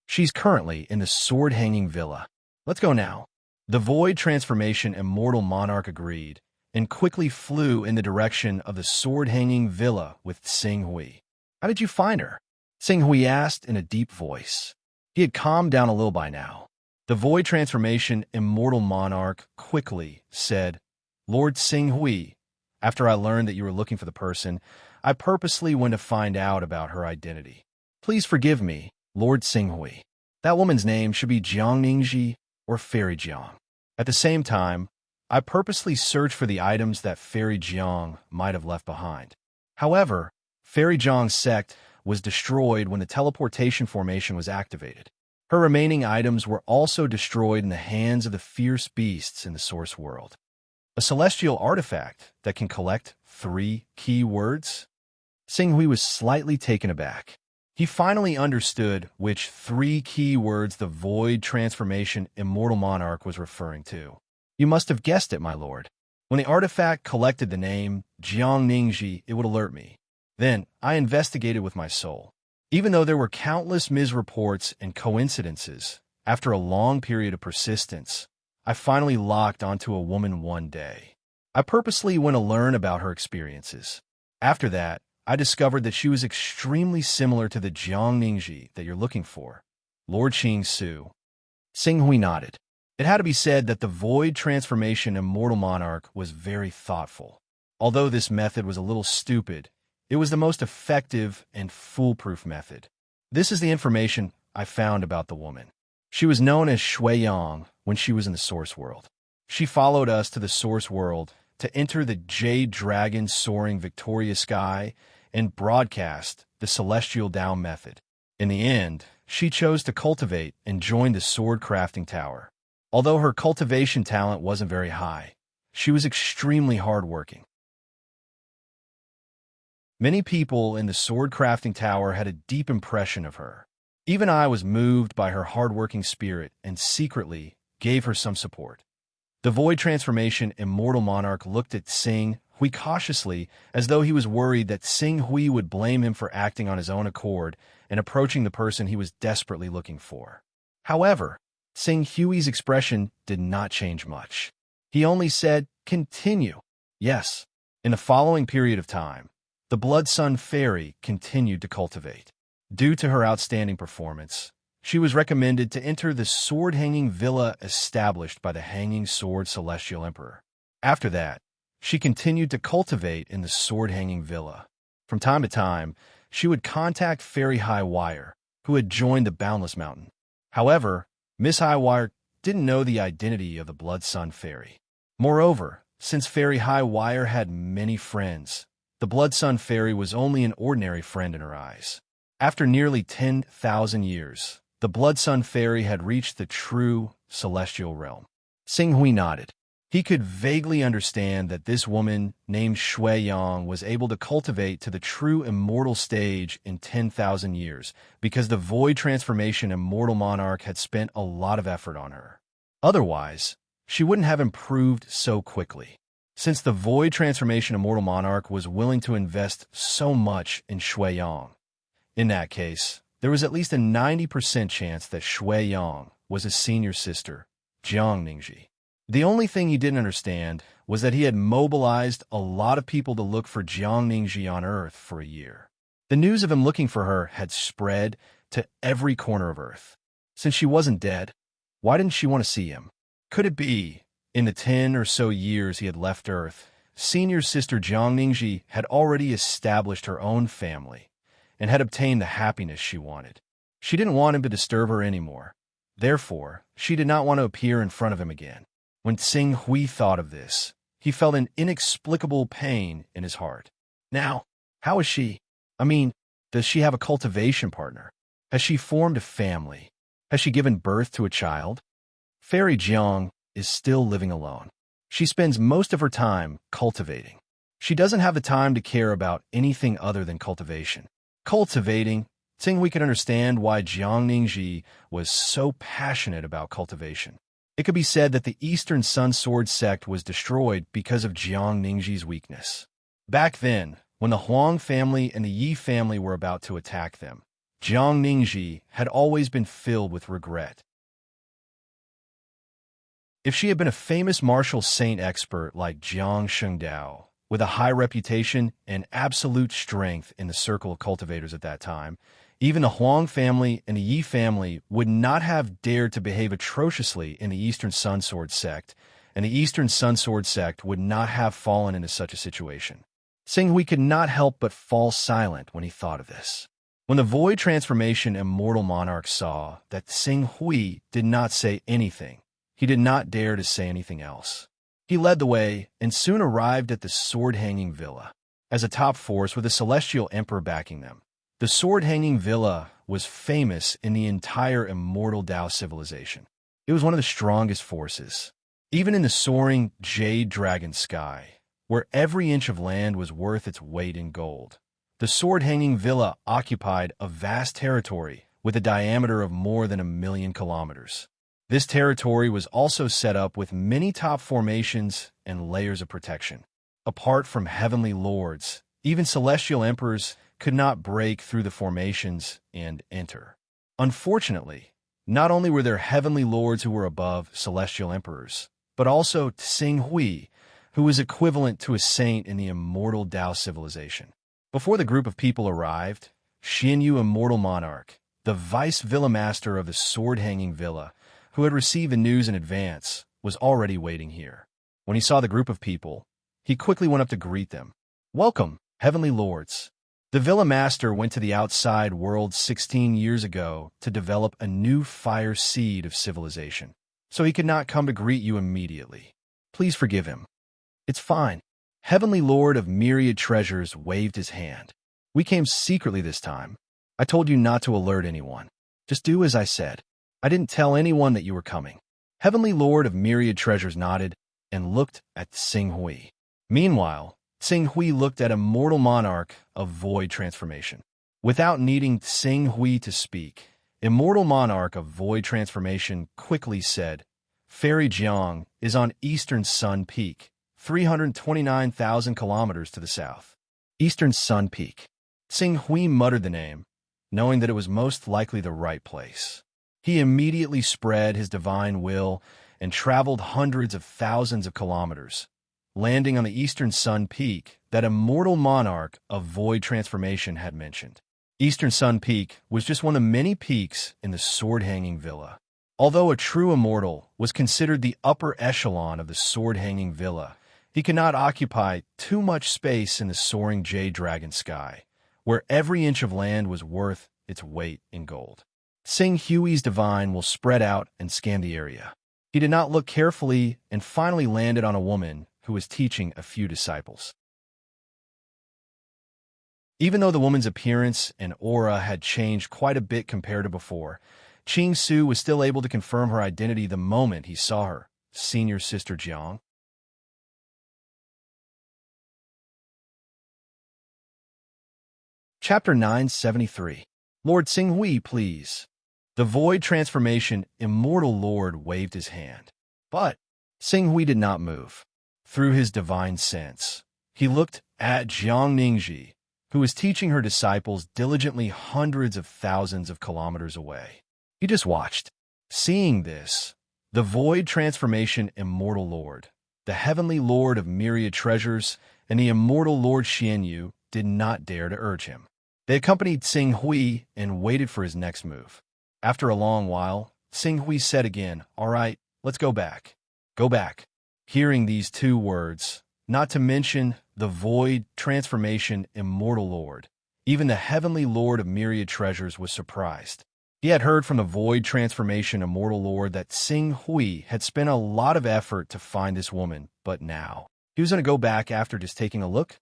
She's currently in the sword-hanging villa. Let's go now." The Void Transformation Immortal Monarch agreed and quickly flew in the direction of the sword-hanging villa with Sing Hui. "How did you find her?" Sing Hui asked in a deep voice. He had calmed down a little by now. The Void Transformation Immortal Monarch quickly said, "Lord Sing Hui, after I learned that you were looking for the person, I purposely went to find out about her identity. Please forgive me, Lord Sing Hui. That woman's name should be Jiang Ningji or Fairy Jiang. At the same time, I purposely searched for the items that Fairy Jiang might have left behind. However, Fairy Jiang's sect was destroyed when the teleportation formation was activated. Her remaining items were also destroyed in the hands of the fierce beasts in the source world. A celestial artifact that can collect 3 key words?" Sing Hui was slightly taken aback. He finally understood which 3 key words the Void Transformation Immortal Monarch was referring to. "You must have guessed it, my lord. When the artifact collected the name Jiang Ningji, it would alert me. Then I investigated with my soul. Even though there were countless misreports and coincidences, after a long period of persistence, I finally locked onto a woman one day. I purposely went to learn about her experiences. After that, I discovered that she was extremely similar to the Jiang Ningji that you're looking for, Lord Qing Su." Sing Hui nodded. It had to be said that the Void Transformation Immortal Monarch was very thoughtful. Although this method was a little stupid, it was the most effective and foolproof method. This is the information I found about the woman. She was known as Shui Yang when she was in the Source World. She followed us to the Source World to enter the Jade Dragon soaring Victoria Sky and broadcast the Celestial Down method. In the end, she chose to cultivate and join the Sword Crafting Tower. Although her cultivation talent wasn't very high, she was extremely hardworking. Many people in the Sword Crafting Tower had a deep impression of her. Even I was moved by her hardworking spirit and secretly gave her some support. The Void Transformation Immortal Monarch looked at Sing Hui cautiously, as though he was worried that Sing Hui would blame him for acting on his own accord and approaching the person he was desperately looking for. However, Sing Hui's expression did not change much. He only said, "Continue." Yes. In the following period of time, the Blood Sun Fairy continued to cultivate. Due to her outstanding performance, she was recommended to enter the sword-hanging villa established by the Hanging Sword Celestial Emperor. After that, she continued to cultivate in the sword-hanging villa. From time to time, she would contact Fairy Highwire, who had joined the Boundless Mountain. However, Miss Highwire didn't know the identity of the Blood Sun Fairy. Moreover, since Fairy Highwire had many friends, the Blood Sun Fairy was only an ordinary friend in her eyes. After nearly 10,000 years, the Blood Sun Fairy had reached the true celestial realm. Sing Hui nodded. He could vaguely understand that this woman named Shui Yang was able to cultivate to the true immortal stage in 10,000 years because the Void Transformation Immortal Monarch had spent a lot of effort on her. Otherwise, she wouldn't have improved so quickly. Since the Void Transformation Immortal Monarch was willing to invest so much in Shui Yang, in that case, there was at least a 90% chance that Shui Yang was his senior sister, Jiang Ningji. The only thing he didn't understand was that he had mobilized a lot of people to look for Jiang Ningji on Earth for a year. The news of him looking for her had spread to every corner of Earth. Since she wasn't dead, why didn't she want to see him? Could it be, in the 10 or so years he had left Earth, senior sister Jiang Ningji had already established her own family and had obtained the happiness she wanted? She didn't want him to disturb her anymore. Therefore, she did not want to appear in front of him again. When Sing Hui thought of this, he felt an inexplicable pain in his heart. Now, how is she? I mean, Does she have a cultivation partner? Has she formed a family? Has she given birth to a child? Fairy Jiang is still living alone. She spends most of her time cultivating. She doesn't have the time to care about anything other than cultivation. Cultivating, Tsinghui could understand why Jiang Ningji was so passionate about cultivation. It could be said that the Eastern Sun Sword sect was destroyed because of Jiang Ningji's weakness. Back then, when the Huang family and the Yi family were about to attack them, Jiang Ningji had always been filled with regret. If she had been a famous martial saint expert like Jiang Shengdao, with a high reputation and absolute strength in the circle of cultivators at that time, even the Huang family and the Yi family would not have dared to behave atrociously in the Eastern Sun Sword sect, and the Eastern Sun Sword sect would not have fallen into such a situation. Tsinghui could not help but fall silent when he thought of this. When the Void Transformation Immortal Monarch saw that Tsinghui did not say anything, he did not dare to say anything else. He led the way and soon arrived at the sword-hanging villa. As a top force with the Celestial Emperor backing them, the sword-hanging villa was famous in the entire Immortal Dao civilization. It was one of the strongest forces. Even in the soaring Jade Dragon sky, where every inch of land was worth its weight in gold, the sword-hanging villa occupied a vast territory with a diameter of more than 1,000,000 kilometers. This territory was also set up with many top formations and layers of protection. Apart from heavenly lords, even celestial emperors could not break through the formations and enter. Unfortunately, not only were there heavenly lords who were above celestial emperors, but also Tsinghui, who was equivalent to a saint in the Immortal Dao civilization. Before the group of people arrived, Hunyuan Immortal Monarch, the vice villa master of the sword-hanging villa, who had received the news in advance, was already waiting here. When he saw the group of people, he quickly went up to greet them. "Welcome, heavenly lords." The villa master went to the outside world 16 years ago to develop a new fire seed of civilization, so he could not come to greet you immediately. Please forgive him. It's fine. Heavenly Lord of Myriad Treasures waved his hand. We came secretly this time. I told you not to alert anyone. Just do as I said. I didn't tell anyone that you were coming. Heavenly Lord of Myriad Treasures nodded and looked at Tsinghui. Meanwhile, Tsinghui looked at Immortal Monarch of Void Transformation. Without needing Tsinghui to speak, Immortal Monarch of Void Transformation quickly said, "Fairy Jiang is on Eastern Sun Peak, 329,000 kilometers to the south." Eastern Sun Peak. Tsinghui muttered the name, knowing that it was most likely the right place. He immediately spread his divine will and traveled hundreds of thousands of kilometers, landing on the Eastern Sun Peak that Immortal Monarch of Void Transformation had mentioned. Eastern Sun Peak was just one of many peaks in the sword-hanging villa. Although a true immortal was considered the upper echelon of the sword-hanging villa, he could not occupy too much space in the soaring Jade Dragon sky, where every inch of land was worth its weight in gold. Tsinghui's divine will spread out and scan the area. He did not look carefully and finally landed on a woman who was teaching a few disciples. Even though the woman's appearance and aura had changed quite a bit compared to before, Qing Su was still able to confirm her identity the moment he saw her, senior sister Jiang. Chapter 973. Lord Tsinghui, please. The Void Transformation Immortal Lord waved his hand. But Tsinghui did not move. Through his divine sense, he looked at Jiang Ningji, who was teaching her disciples diligently hundreds of thousands of kilometers away. He just watched. Seeing this, the Void Transformation Immortal Lord, the Heavenly Lord of Myriad Treasures, and the Immortal Lord Xianyu did not dare to urge him. They accompanied Tsinghui and waited for his next move. After a long while, Tsinghui said again, "All right, let's go back." Go back. Hearing these two words, not to mention the Void Transformation Immortal Lord, even the Heavenly Lord of Myriad Treasures was surprised. He had heard from the Void Transformation Immortal Lord that Tsinghui had spent a lot of effort to find this woman, but now he was going to go back after just taking a look?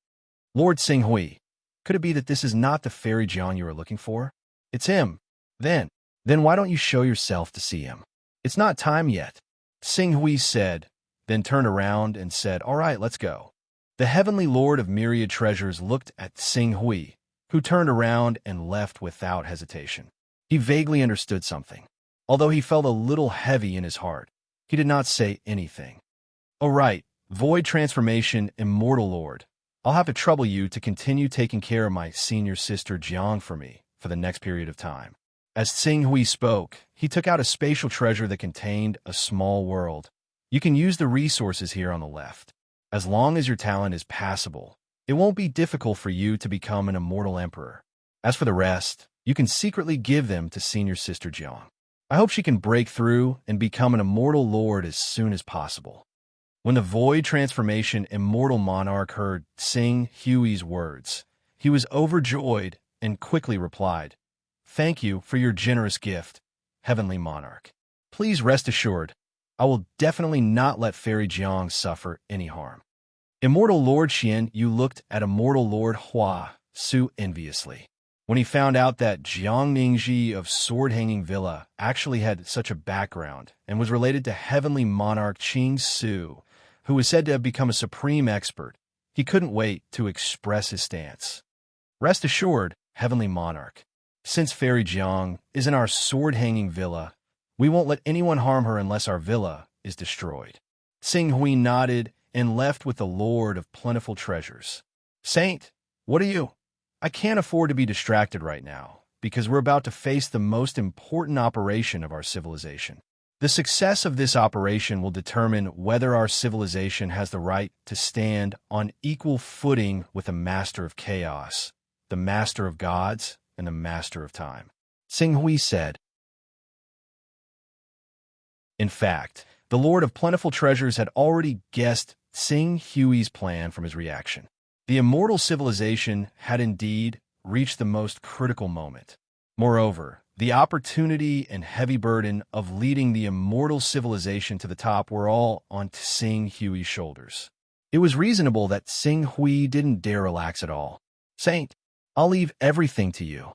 "Lord Tsinghui, Could it be that this is not the fairy Jiang you are looking for? It's him. Then why don't you show yourself to see him? It's not time yet, Sing Hui said, then turned around and said, all right, let's go. The heavenly lord of myriad treasures looked at Sing Hui, who turned around and left without hesitation. He vaguely understood something. Although he felt a little heavy in his heart, he did not say anything. All right, void transformation, immortal lord. I'll have to trouble you to continue taking care of my senior sister Jiang for me for the next period of time. As Sing Hui spoke, he took out a spatial treasure that contained a small world. You can use the resources here on the left. As long as your talent is passable, it won't be difficult for you to become an immortal emperor. As for the rest, you can secretly give them to senior sister Jiang. I hope she can break through and become an immortal lord as soon as possible. When the void transformation immortal monarch heard Sing Hui's words, he was overjoyed and quickly replied, thank you for your generous gift, heavenly monarch. Please rest assured, I will definitely not let fairy Jiang suffer any harm. Immortal Lord Xian Yu looked at Immortal Lord Hua Su enviously. When he found out that Jiang Ningji of Sword-Hanging Villa actually had such a background and was related to heavenly monarch Qing Su, who was said to have become a supreme expert, he couldn't wait to express his stance. Rest assured, heavenly monarch, since fairy Jiang is in our Sword-Hanging Villa, we won't let anyone harm her unless our villa is destroyed. Sing Hui nodded and left with the Lord of Plentiful Treasures. Saint, what are you? I can't afford to be distracted right now, because we're about to face the most important operation of our civilization. The success of this operation will determine whether our civilization has the right to stand on equal footing with the Master of Chaos, the Master of Gods, and the Master of Time. Sing Hui said. In fact, the Lord of Plentiful Treasures had already guessed Sing Hui's plan from his reaction. The immortal civilization had indeed reached the most critical moment. Moreover, the opportunity and heavy burden of leading the immortal civilization to the top were all on Sing Hui's shoulders. It was reasonable that Sing Hui didn't dare relax at all. Saint, I'll leave everything to you.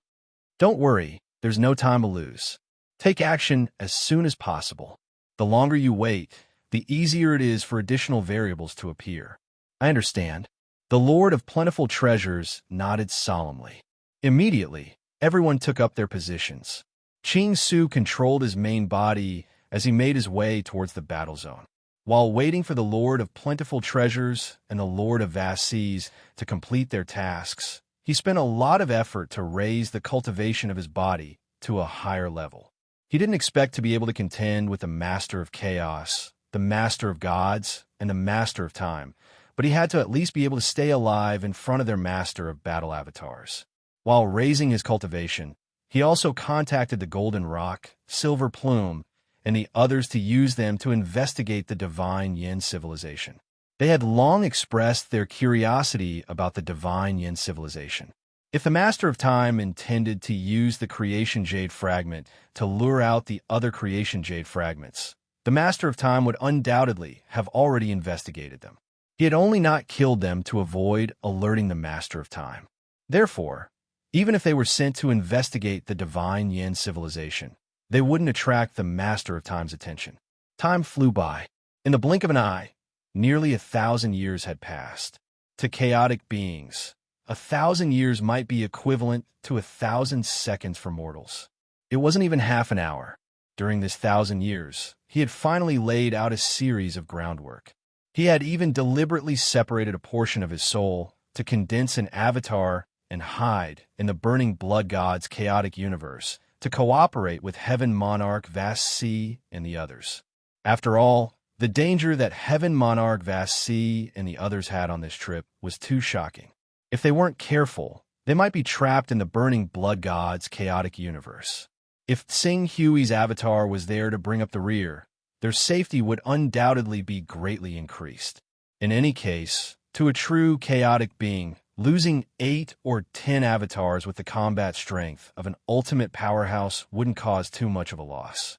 Don't worry, there's no time to lose. Take action as soon as possible. The longer you wait, the easier it is for additional variables to appear. I understand. The Lord of Plentiful Treasures nodded solemnly. Immediately, everyone took up their positions. Qing Su controlled his main body as he made his way towards the battle zone. While waiting for the Lord of Plentiful Treasures and the Lord of Vast Seas to complete their tasks, he spent a lot of effort to raise the cultivation of his body to a higher level. He didn't expect to be able to contend with the Master of Chaos, the Master of Gods, and the Master of Time, but he had to at least be able to stay alive in front of their Master of Battle Avatars. While raising his cultivation, he also contacted the Golden Rock, Silver Plume, and the others to use them to investigate the Divine Yin civilization. They had long expressed their curiosity about the Divine Yin civilization. If the Master of Time intended to use the Creation Jade Fragment to lure out the other Creation Jade Fragments, the Master of Time would undoubtedly have already investigated them. He had only not killed them to avoid alerting the Master of Time. Therefore, even if they were sent to investigate the Divine Yin civilization, they wouldn't attract the Master of Time's attention. Time flew by. In the blink of an eye, nearly 1,000 years had passed. To chaotic beings, 1,000 years might be equivalent to 1,000 seconds for mortals. It wasn't even half an hour. During this 1,000 years, he had finally laid out a series of groundwork. He had even deliberately separated a portion of his soul to condense an avatar and hide in the burning blood god's chaotic universe to cooperate with Heaven Monarch Vast Sea and the others. After all, the danger that Heaven Monarch Vast Sea and the others had on this trip was too shocking. If they weren't careful, they might be trapped in the burning blood god's chaotic universe. If Sing Hui's avatar was there to bring up the rear, their safety would undoubtedly be greatly increased. In any case, to a true chaotic being, losing 8 or 10 avatars with the combat strength of an ultimate powerhouse wouldn't cause too much of a loss.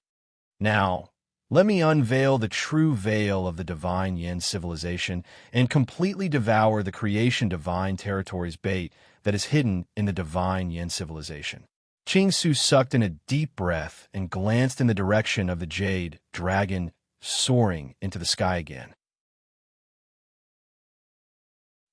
Now, let me unveil the true veil of the Divine Yin civilization and completely devour the Creation Divine Territory's bait that is hidden in the divine Yin civilization. Ching Su sucked in a deep breath and glanced in the direction of the jade dragon soaring into the sky again.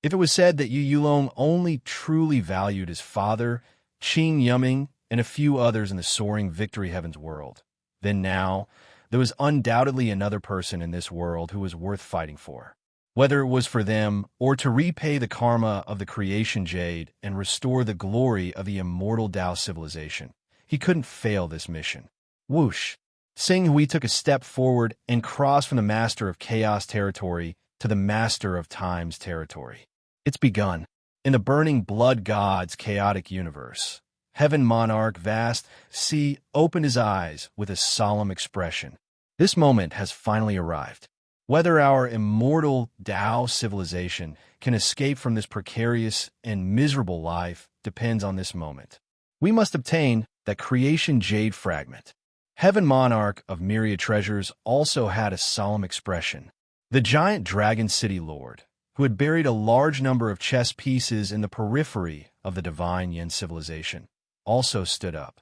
If it was said that Yu Yulong only truly valued his father, Qing Yuming, and a few others in the soaring Victory Heaven's world, then now there was undoubtedly another person in this world who was worth fighting for. Whether it was for them or to repay the karma of the creation jade and restore the glory of the immortal Tao civilization, he couldn't fail this mission. Whoosh! Sing Hui took a step forward and crossed from the master of chaos territory to the master of time's territory. It's begun. In the burning blood god's chaotic universe, Heaven Monarch Vast C opened his eyes with a solemn expression. This moment has finally arrived. Whether our immortal Tao civilization can escape from this precarious and miserable life depends on this moment. We must obtain that creation jade fragment. Heaven Monarch of Myriad Treasures also had a solemn expression. The giant Dragon City Lord, who had buried a large number of chess pieces in the periphery of the divine Yin civilization, also stood up.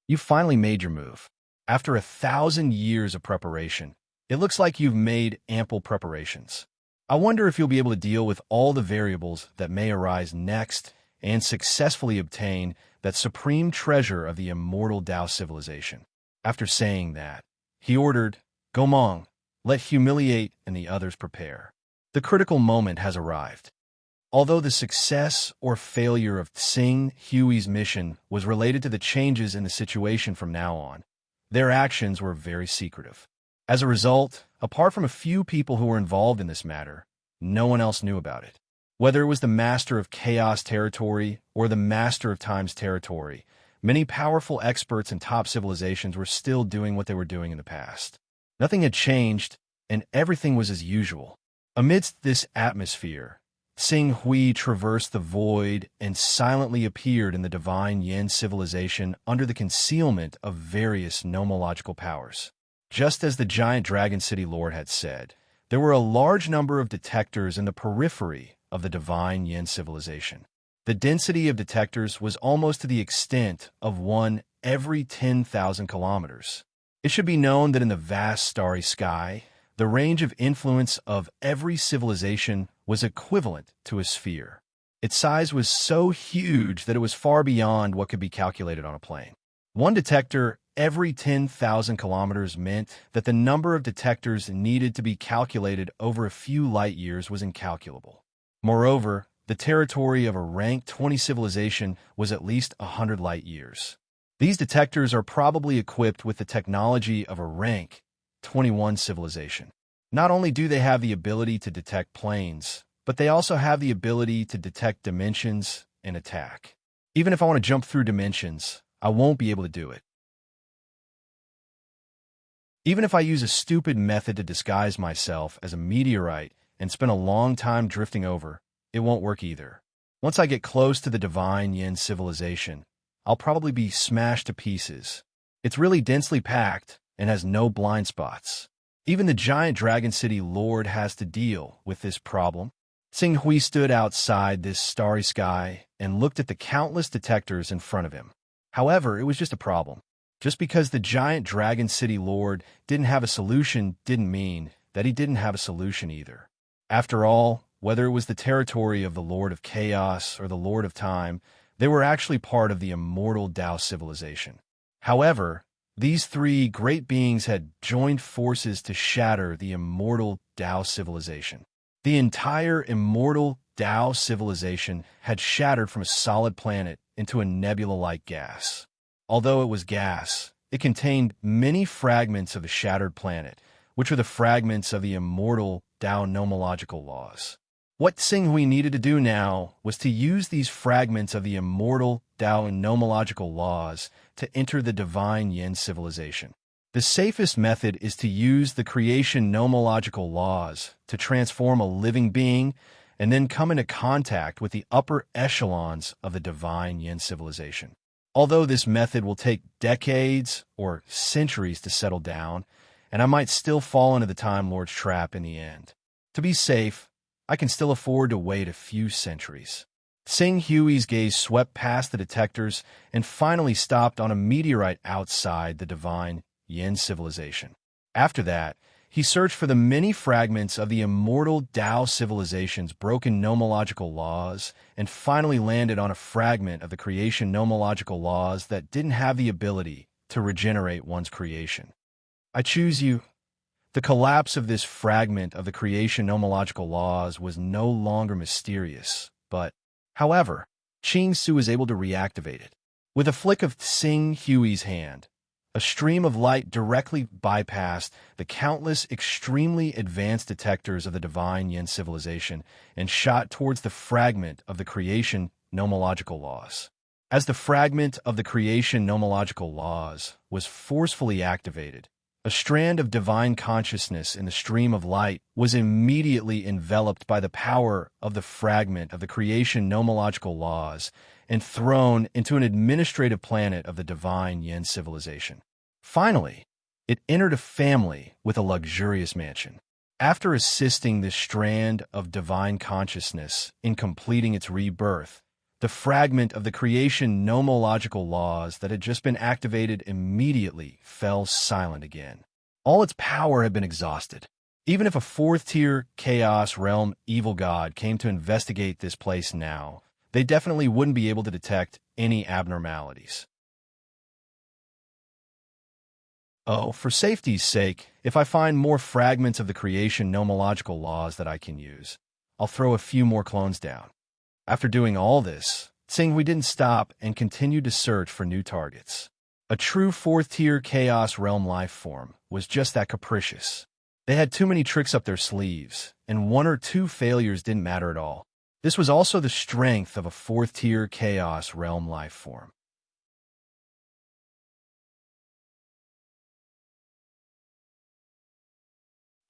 You finally made your move. After 1,000 years of preparation, it looks like you've made ample preparations. I wonder if you'll be able to deal with all the variables that may arise next and successfully obtain that supreme treasure of the immortal Tao civilization. After saying that, he ordered, Gomong, let humiliate and the others prepare. The critical moment has arrived. Although the success or failure of Tsing Hui's mission was related to the changes in the situation from now on, their actions were very secretive. As a result, apart from a few people who were involved in this matter, no one else knew about it. Whether it was the master of chaos territory or the master of time's territory, many powerful experts in top civilizations were still doing what they were doing in the past. Nothing had changed, and everything was as usual. Amidst this atmosphere, Tsing Hui traversed the void and silently appeared in the divine Yin civilization under the concealment of various nomological powers. Just as the giant Dragon City Lord had said, there were a large number of detectors in the periphery of the divine Yin civilization. The density of detectors was almost to the extent of one every 10,000 kilometers. It should be known that in the vast starry sky, the range of influence of every civilization was equivalent to a sphere. Its size was so huge that it was far beyond what could be calculated on a plane. One detector every 10,000 kilometers meant that the number of detectors needed to be calculated over a few light years was incalculable. Moreover, the territory of a rank 20 civilization was at least 100 light years. These detectors are probably equipped with the technology of a rank 21 civilization. Not only do they have the ability to detect planes, but they also have the ability to detect dimensions and attack. Even if I want to jump through dimensions, I won't be able to do it. Even if I use a stupid method to disguise myself as a meteorite and spend a long time drifting over, it won't work either. Once I get close to the divine Yin civilization, I'll probably be smashed to pieces. It's really densely packed and has no blind spots. Even the giant Dragon City Lord has to deal with this problem. Tsing Hui stood outside this starry sky and looked at the countless detectors in front of him. However, it was just a problem. Just because the giant Dragon City Lord didn't have a solution didn't mean that he didn't have a solution either. After all, whether it was the territory of the Lord of Chaos or the Lord of Time, they were actually part of the immortal Tao civilization. However, these three great beings had joined forces to shatter the immortal Tao civilization. The entire immortal Tao civilization had shattered from a solid planet into a nebula-like gas. Although it was gas, it contained many fragments of the shattered planet, which were the fragments of the immortal Tao nomological laws. What Tsing Hui needed to do now was to use these fragments of the immortal Tao nomological laws to enter the divine Yin civilization. The safest method is to use the creation nomological laws to transform a living being and then come into contact with the upper echelons of the divine Yin civilization. Although this method will take decades or centuries to settle down, and I might still fall into the Time Lord's trap in the end. To be safe, I can still afford to wait a few centuries. Sing Hui's gaze swept past the detectors and finally stopped on a meteorite outside the divine Yin civilization. After that, he searched for the many fragments of the immortal Tao civilization's broken nomological laws and finally landed on a fragment of the creation nomological laws that didn't have the ability to regenerate one's creation. I choose you. The collapse of this fragment of the creation nomological laws was no longer mysterious, but, however, Ching Su was able to reactivate it. With a flick of Sing Hui's hand, a stream of light directly bypassed the countless extremely advanced detectors of the divine Yin civilization and shot towards the fragment of the creation nomological laws. As the fragment of the creation nomological laws was forcefully activated, a strand of divine consciousness in the stream of light was immediately enveloped by the power of the fragment of the creation nomological laws and thrown into an administrative planet of the divine Yin civilization. Finally, it entered a family with a luxurious mansion. After assisting this strand of divine consciousness in completing its rebirth, the fragment of the creation nomological laws that had just been activated immediately fell silent again. All its power had been exhausted. Even if a fourth-tier Chaos Realm evil god came to investigate this place now, they definitely wouldn't be able to detect any abnormalities. Oh, for safety's sake, if I find more fragments of the creation nomological laws that I can use, I'll throw a few more clones down. After doing all this, Tsinghui didn't stop and continued to search for new targets. A true fourth-tier Chaos Realm life form was just that capricious. They had too many tricks up their sleeves, and one or two failures didn't matter at all. This was also the strength of a fourth-tier Chaos Realm life form.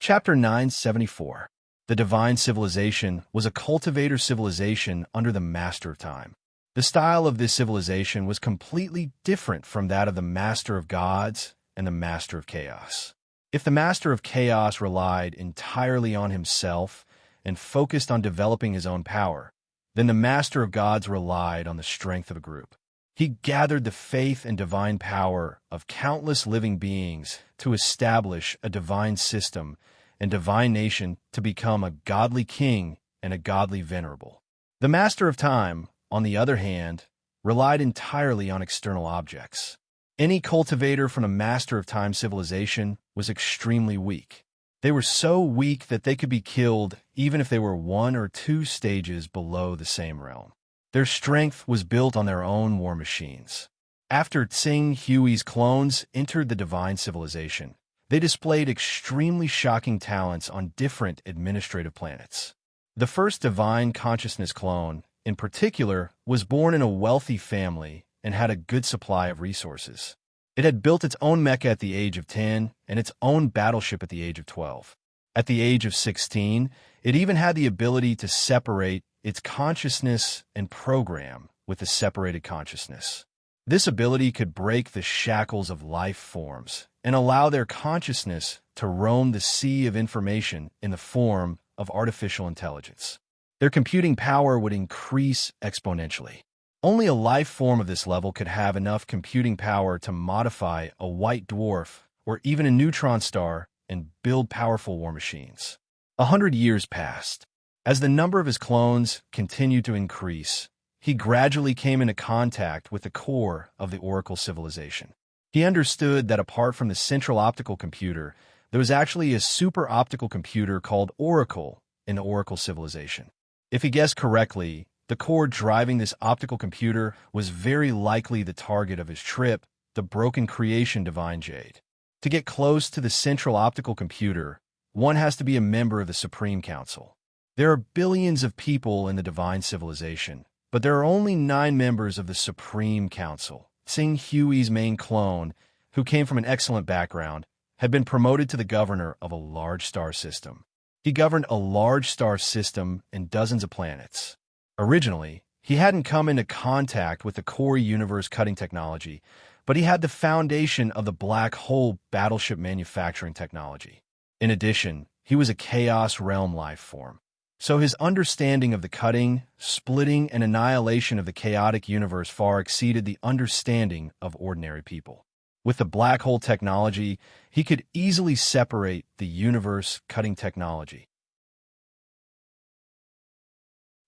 Chapter 974. The Divine Civilization was a cultivator civilization under the Master of Time. The style of this civilization was completely different from that of the Master of Gods and the Master of Chaos. If the Master of Chaos relied entirely on himself and focused on developing his own power, then the Master of Gods relied on the strength of a group. He gathered the faith and divine power of countless living beings to establish a divine system and divine nation to become a godly king and a godly venerable. The Master of Time, on the other hand, relied entirely on external objects. Any cultivator from a Master of Time civilization was extremely weak. They were so weak that they could be killed even if they were 1 or 2 stages below the same realm. Their strength was built on their own war machines. After Tsing Hui's clones entered the divine civilization, they displayed extremely shocking talents on different administrative planets. The first divine consciousness clone, in particular, was born in a wealthy family and had a good supply of resources. It had built its own mecha at the age of 10 and its own battleship at the age of 12. At the age of 16, it even had the ability to separate its consciousness and program with a separated consciousness. This ability could break the shackles of life forms and allow their consciousness to roam the sea of information in the form of artificial intelligence. Their computing power would increase exponentially. Only a life form of this level could have enough computing power to modify a white dwarf or even a neutron star and build powerful war machines. 100 years passed. As the number of his clones continued to increase, he gradually came into contact with the core of the Oracle civilization. He understood that apart from the central optical computer, there was actually a super optical computer called Oracle in the Oracle civilization. If he guessed correctly, the core driving this optical computer was very likely the target of his trip, the broken creation Divine Jade. To get close to the central optical computer, one has to be a member of the Supreme Council. There are billions of people in the Divine Civilization, but there are only 9 members of the Supreme Council. Tsing Hui's main clone, who came from an excellent background, had been promoted to the governor of a large star system. He governed a large star system and dozens of planets. Originally, he hadn't come into contact with the core universe cutting technology, but he had the foundation of the black hole battleship manufacturing technology. In addition, he was a Chaos Realm life form. So his understanding of the cutting, splitting, and annihilation of the chaotic universe far exceeded the understanding of ordinary people. With the black hole technology, he could easily separate the universe-cutting technology.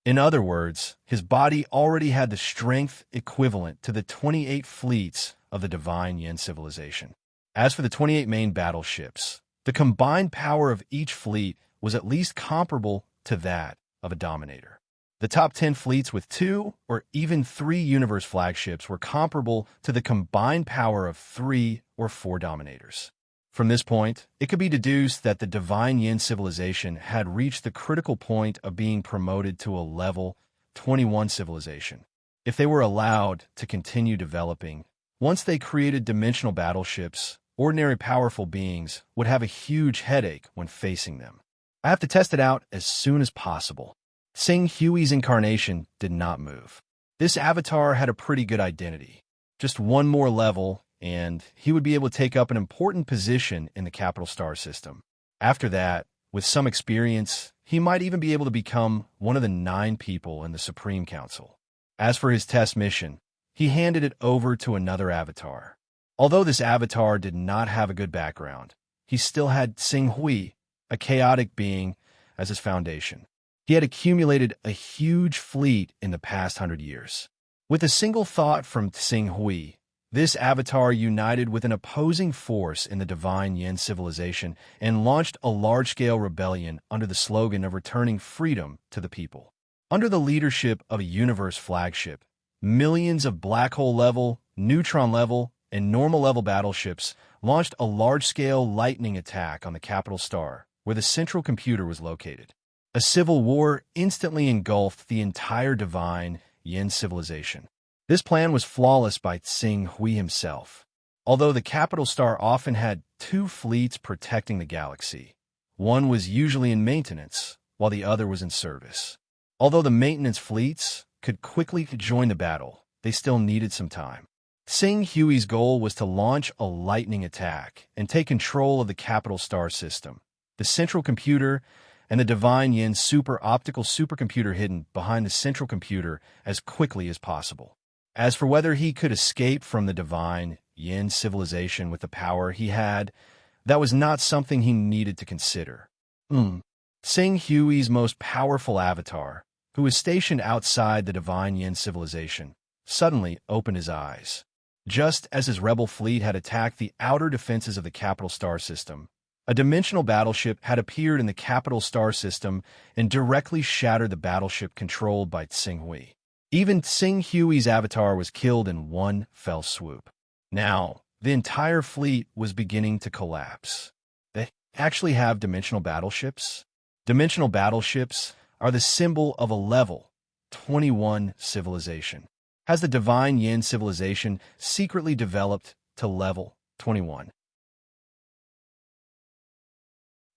In other words, his body already had the strength equivalent to the 28 fleets of the divine Yin civilization. As for the 28 main battleships, the combined power of each fleet was at least comparable to that of a dominator. The top 10 fleets with 2 or even 3 universe flagships were comparable to the combined power of 3 or 4 dominators. From this point, it could be deduced that the divine Yin civilization had reached the critical point of being promoted to a level 21 civilization. If they were allowed to continue developing, once they created dimensional battleships, ordinary powerful beings would have a huge headache when facing them. I have to test it out as soon as possible. Sing Hui's incarnation did not move. This avatar had a pretty good identity. Just one more level, and he would be able to take up an important position in the capital star system. After that, with some experience, he might even be able to become one of the 9 people in the Supreme Council. As for his test mission, he handed it over to another avatar. Although this avatar did not have a good background, he still had Sing Hui, a chaotic being, as his foundation. He had accumulated a huge fleet in the past 100 years. With a single thought from Sing Hui, this avatar united with an opposing force in the divine Yin civilization and launched a large-scale rebellion under the slogan of returning freedom to the people. Under the leadership of a universe flagship, millions of black hole level, neutron level, and normal level battleships launched a large-scale lightning attack on the capital star, where the central computer was located. A civil war instantly engulfed the entire divine Yin civilization. This plan was flawless by Sing Hui himself. Although the capital star often had 2 fleets protecting the galaxy, one was usually in maintenance, while the other was in service. Although the maintenance fleets could quickly join the battle, they still needed some time. Sing Hui's goal was to launch a lightning attack and take control of the capital star system, the central computer, and the divine Yin super-optical supercomputer hidden behind the central computer as quickly as possible. As for whether he could escape from the divine Yin civilization with the power he had, that was not something he needed to consider. Sing Hui's most powerful avatar, who was stationed outside the divine Yin civilization, suddenly opened his eyes. Just as his rebel fleet had attacked the outer defenses of the capital star system, a dimensional battleship had appeared in the capital star system and directly shattered the battleship controlled by Sing Hui. Even Sing Hui's avatar was killed in one fell swoop. Now, the entire fleet was beginning to collapse. They actually have dimensional battleships? Dimensional battleships are the symbol of a level 21 civilization. Has the divine Yin civilization secretly developed to level 21?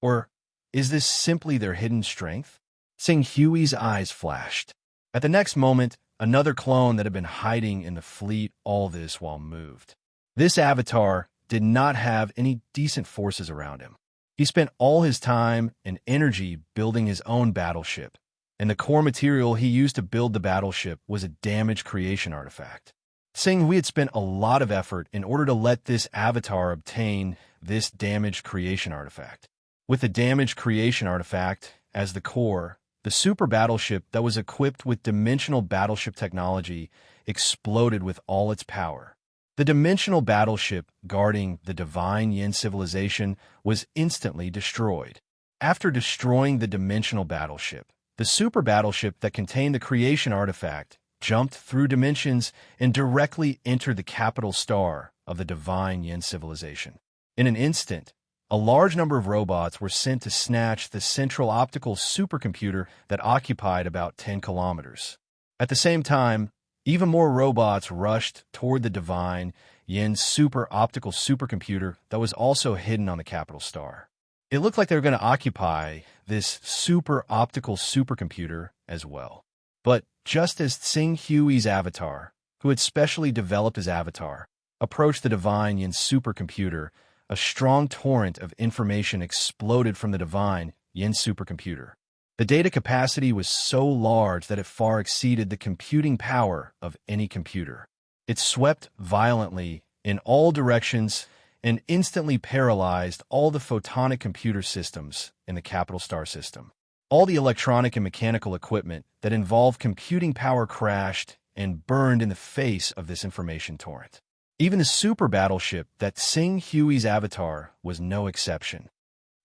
Or is this simply their hidden strength? Sing Hui's eyes flashed. At the next moment, another clone that had been hiding in the fleet all this while moved. This avatar did not have any decent forces around him. He spent all his time and energy building his own battleship, and the core material he used to build the battleship was a damage creation artifact. Sing Hui had spent a lot of effort in order to let this avatar obtain this damage creation artifact. With the damage creation artifact as the core, the super battleship that was equipped with dimensional battleship technology exploded with all its power. The dimensional battleship guarding the divine Yin civilization was instantly destroyed. After destroying the dimensional battleship, the super battleship that contained the creation artifact jumped through dimensions and directly entered the capital star of the divine Yin civilization. In an instant, a large number of robots were sent to snatch the central optical supercomputer that occupied about 10 kilometers. At the same time, even more robots rushed toward the divine Yin super optical supercomputer that was also hidden on the capital star. It looked like they were going to occupy this super optical supercomputer as well. But just as Sing Hui's avatar, who had specially developed his avatar, approached the divine Yin supercomputer, a strong torrent of information exploded from the divine Yin supercomputer. The data capacity was so large that it far exceeded the computing power of any computer. It swept violently in all directions and instantly paralyzed all the photonic computer systems in the capital star system. All the electronic and mechanical equipment that involved computing power crashed and burned in the face of this information torrent. Even the super battleship that Sing Hui's avatar was no exception.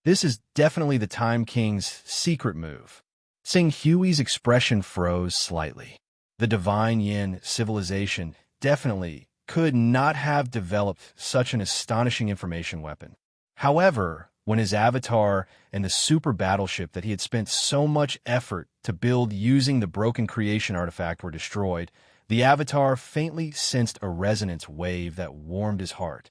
This is definitely the Time King's secret move. Sing Hui's expression froze slightly. The divine Yin civilization definitely could not have developed such an astonishing information weapon. However, when his avatar and the super battleship that he had spent so much effort to build using the broken creation artifact were destroyed, the avatar faintly sensed a resonance wave that warmed his heart.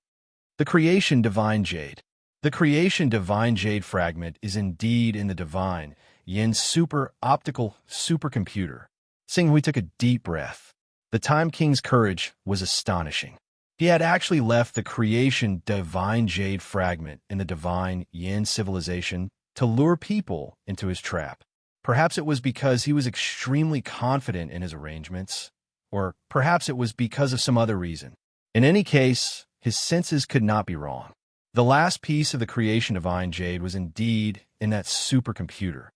The creation divine jade. The creation divine jade fragment is indeed in the divine Yin super optical supercomputer. Sing Hui took a deep breath. The Time King's courage was astonishing. He had actually left the creation divine jade fragment in the divine Yin civilization to lure people into his trap. Perhaps it was because he was extremely confident in his arrangements, or perhaps it was because of some other reason. In any case, his senses could not be wrong. The last piece of the creation divine jade was indeed in that supercomputer.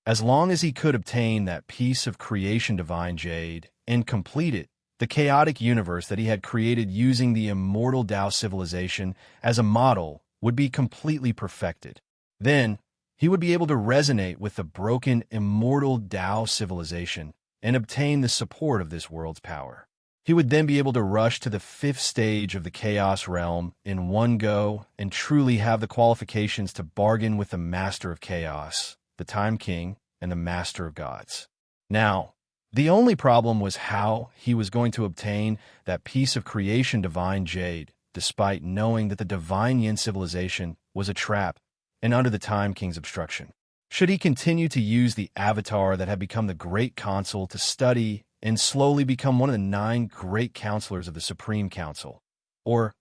As long as he could obtain that piece of creation divine jade and complete it, the chaotic universe that he had created using the immortal Tao civilization as a model would be completely perfected. Then, he would be able to resonate with the broken immortal Tao civilization and obtain the support of this world's power. He would then be able to rush to the 5th stage of the Chaos Realm in one go and truly have the qualifications to bargain with the Master of Chaos, the Time King, and the Master of Gods. Now, the only problem was how he was going to obtain that piece of creation divine jade, despite knowing that the divine Yin civilization was a trap and under the Time King's obstruction. Should he continue to use the avatar that had become the Great Consul to study and slowly become one of the 9 great counselors of the Supreme Council? Or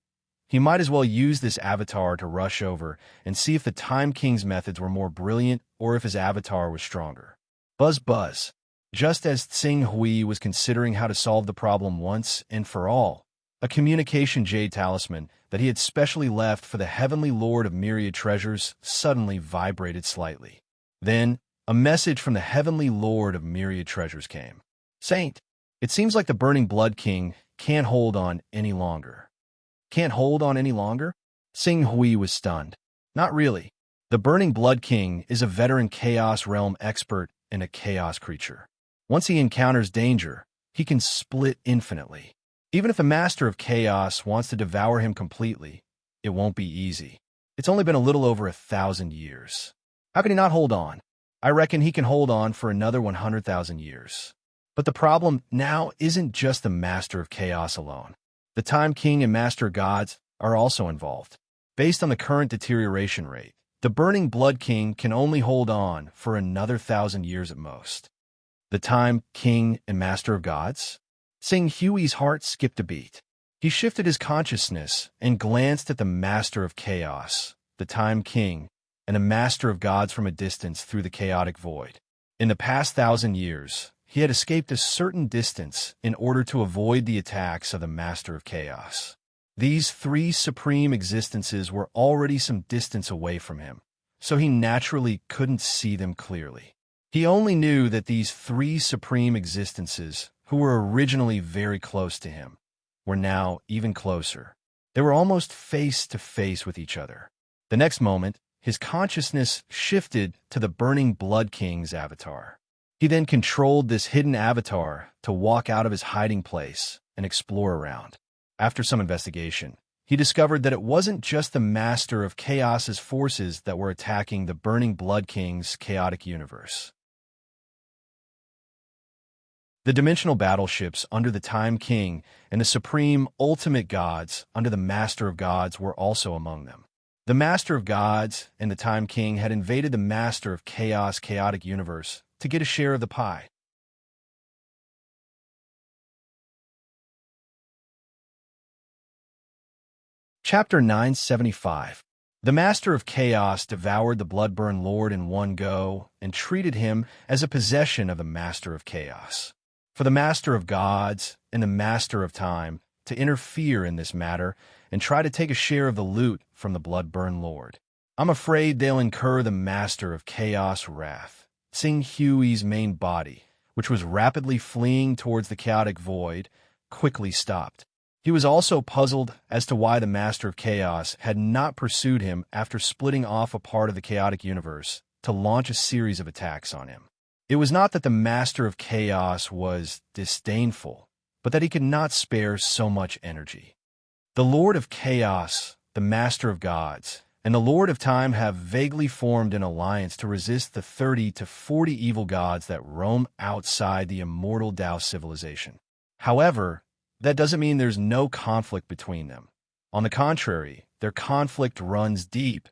he might as well use this avatar to rush over and see if the Time King's methods were more brilliant or if his avatar was stronger. Buzz buzz. Just as Tsing Hui was considering how to solve the problem once and for all, a communication jade talisman that he had specially left for the Heavenly Lord of Myriad Treasures suddenly vibrated slightly. Then, a message from the Heavenly Lord of Myriad Treasures came. Saint, it seems like the Burning Blood King can't hold on any longer. Can't hold on any longer? Tsing Hui was stunned. Not really. The Burning Blood King is a veteran Chaos Realm expert and a Chaos creature. Once he encounters danger, he can split infinitely. Even if the Master of Chaos wants to devour him completely, it won't be easy. It's only been a little over 1,000 years. How can he not hold on? I reckon he can hold on for another 100,000 years. But the problem now isn't just the Master of Chaos alone. The Time King and Master Gods are also involved. Based on the current deterioration rate, the Burning Blood King can only hold on for another 1,000 years at most. The Time King and Master of Gods? Sing Hui's heart skipped a beat. He shifted his consciousness and glanced at the Master of Chaos, the Time King, and the Master of Gods from a distance through the chaotic void. In the past 1,000 years, he had escaped a certain distance in order to avoid the attacks of the Master of Chaos. These 3 supreme existences were already some distance away from him, so he naturally couldn't see them clearly. He only knew that these 3 supreme existences, who were originally very close to him, were now even closer. They were almost face to face with each other. The next moment, his consciousness shifted to the Burning Blood King's avatar. He then controlled this hidden avatar to walk out of his hiding place and explore around. After some investigation, he discovered that it wasn't just the Master of Chaos's forces that were attacking the Burning Blood King's chaotic universe. The dimensional battleships under the Time King and the Supreme Ultimate Gods under the Master of Gods were also among them. The Master of Gods and the Time King had invaded the Master of Chaos chaotic universe to get a share of the pie. Chapter 975. The Master of Chaos devoured the Bloodburn Lord in one go and treated him as a possession of the Master of Chaos. For the Master of Gods and the Master of Time to interfere in this matter and try to take a share of the loot from the Bloodburn Lord, I'm afraid they'll incur the Master of Chaos' wrath. Seeing Huey's main body, which was rapidly fleeing towards the chaotic void, quickly stopped. He was also puzzled as to why the Master of Chaos had not pursued him after splitting off a part of the chaotic universe to launch a series of attacks on him. It was not that the Master of Chaos was disdainful, but that he could not spare so much energy. The Lord of Chaos, the Master of Gods, and the Lord of Time have vaguely formed an alliance to resist the 30 to 40 evil gods that roam outside the immortal Tao civilization. However, that doesn't mean there's no conflict between them. On the contrary, their conflict runs deep.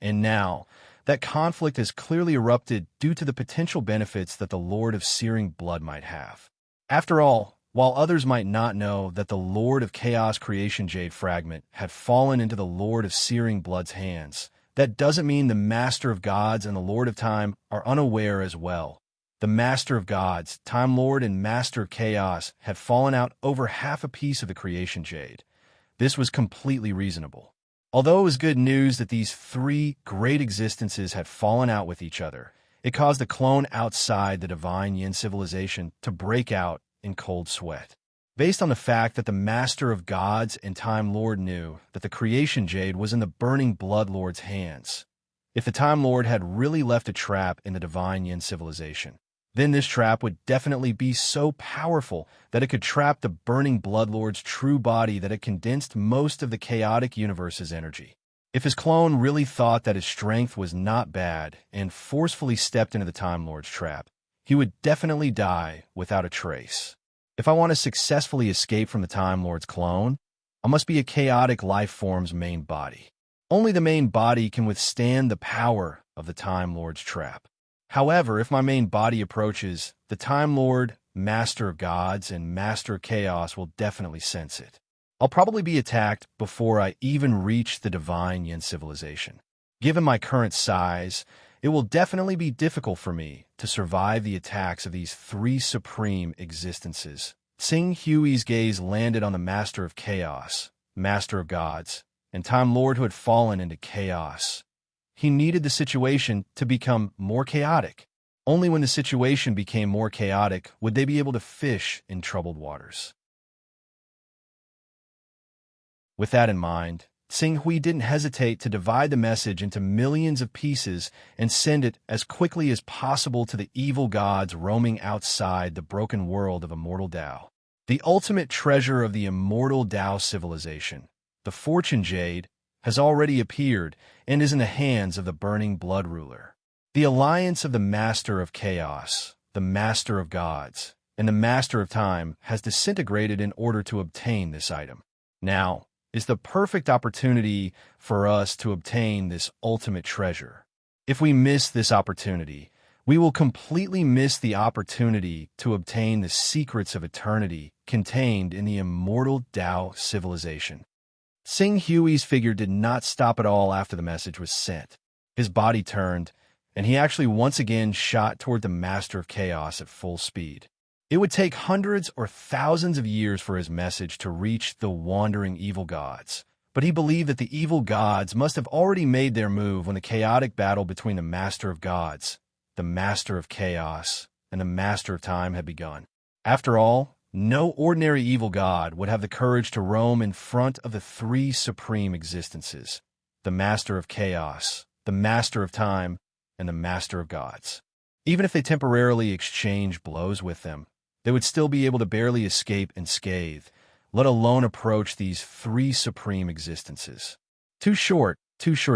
And now, that conflict has clearly erupted due to the potential benefits that the Lord of Searing Blood might have. After all, while others might not know that the Lord of Chaos Creation Jade Fragment had fallen into the Lord of Searing Blood's hands, that doesn't mean the Master of Gods and the Lord of Time are unaware as well. The Master of Gods, Time Lord, and Master of Chaos had fallen out over half a piece of the Creation Jade. This was completely reasonable. Although it was good news that these three great existences had fallen out with each other, it caused the clone outside the Divine Yin civilization to break out in cold sweat. Based on the fact that the Master of Gods and Time Lord knew that the Creation Jade was in the Burning Blood Lord's hands. If the Time Lord had really left a trap in the Divine Yin civilization, then this trap would definitely be so powerful that it could trap the Burning Blood Lord's true body that it condensed most of the chaotic universe's energy. If his clone really thought that his strength was not bad and forcefully stepped into the Time Lord's trap, he would definitely die without a trace. If I want to successfully escape from the Time Lord's clone, I must be a chaotic life form's main body. Only the main body can withstand the power of the Time Lord's trap. However, if my main body approaches, the Time Lord, Master of Gods, and Master of Chaos will definitely sense it. I'll probably be attacked before I even reach the Divine Yin civilization. Given my current size, it will definitely be difficult for me to survive the attacks of these three supreme existences. Seeing Huey's gaze landed on the Master of Chaos, Master of Gods, and Time Lord who had fallen into chaos. He needed the situation to become more chaotic. Only when the situation became more chaotic would they be able to fish in troubled waters. With that in mind, Sing Hui didn't hesitate to divide the message into millions of pieces and send it as quickly as possible to the evil gods roaming outside the broken world of immortal Tao. The ultimate treasure of the immortal Tao civilization, the Fortune Jade, has already appeared and is in the hands of the Burning Blood Ruler. The alliance of the Master of Chaos, the Master of Gods, and the Master of Time has disintegrated in order to obtain this item. Now is the perfect opportunity for us to obtain this ultimate treasure. If we miss this opportunity, we will completely miss the opportunity to obtain the secrets of eternity contained in the immortal Tao civilization. Sing Huey's figure did not stop at all after the message was sent. His body turned, and he actually once again shot toward the Master of Chaos at full speed. It would take hundreds or thousands of years for his message to reach the wandering evil gods, but he believed that the evil gods must have already made their move when the chaotic battle between the Master of Gods, the Master of Chaos, and the Master of Time had begun. After all, no ordinary evil god would have the courage to roam in front of the three supreme existences, the Master of Chaos, the Master of Time, and the Master of Gods. Even if they temporarily exchange blows with them, they would still be able to barely escape unscathed, let alone approach these three supreme existences. Too short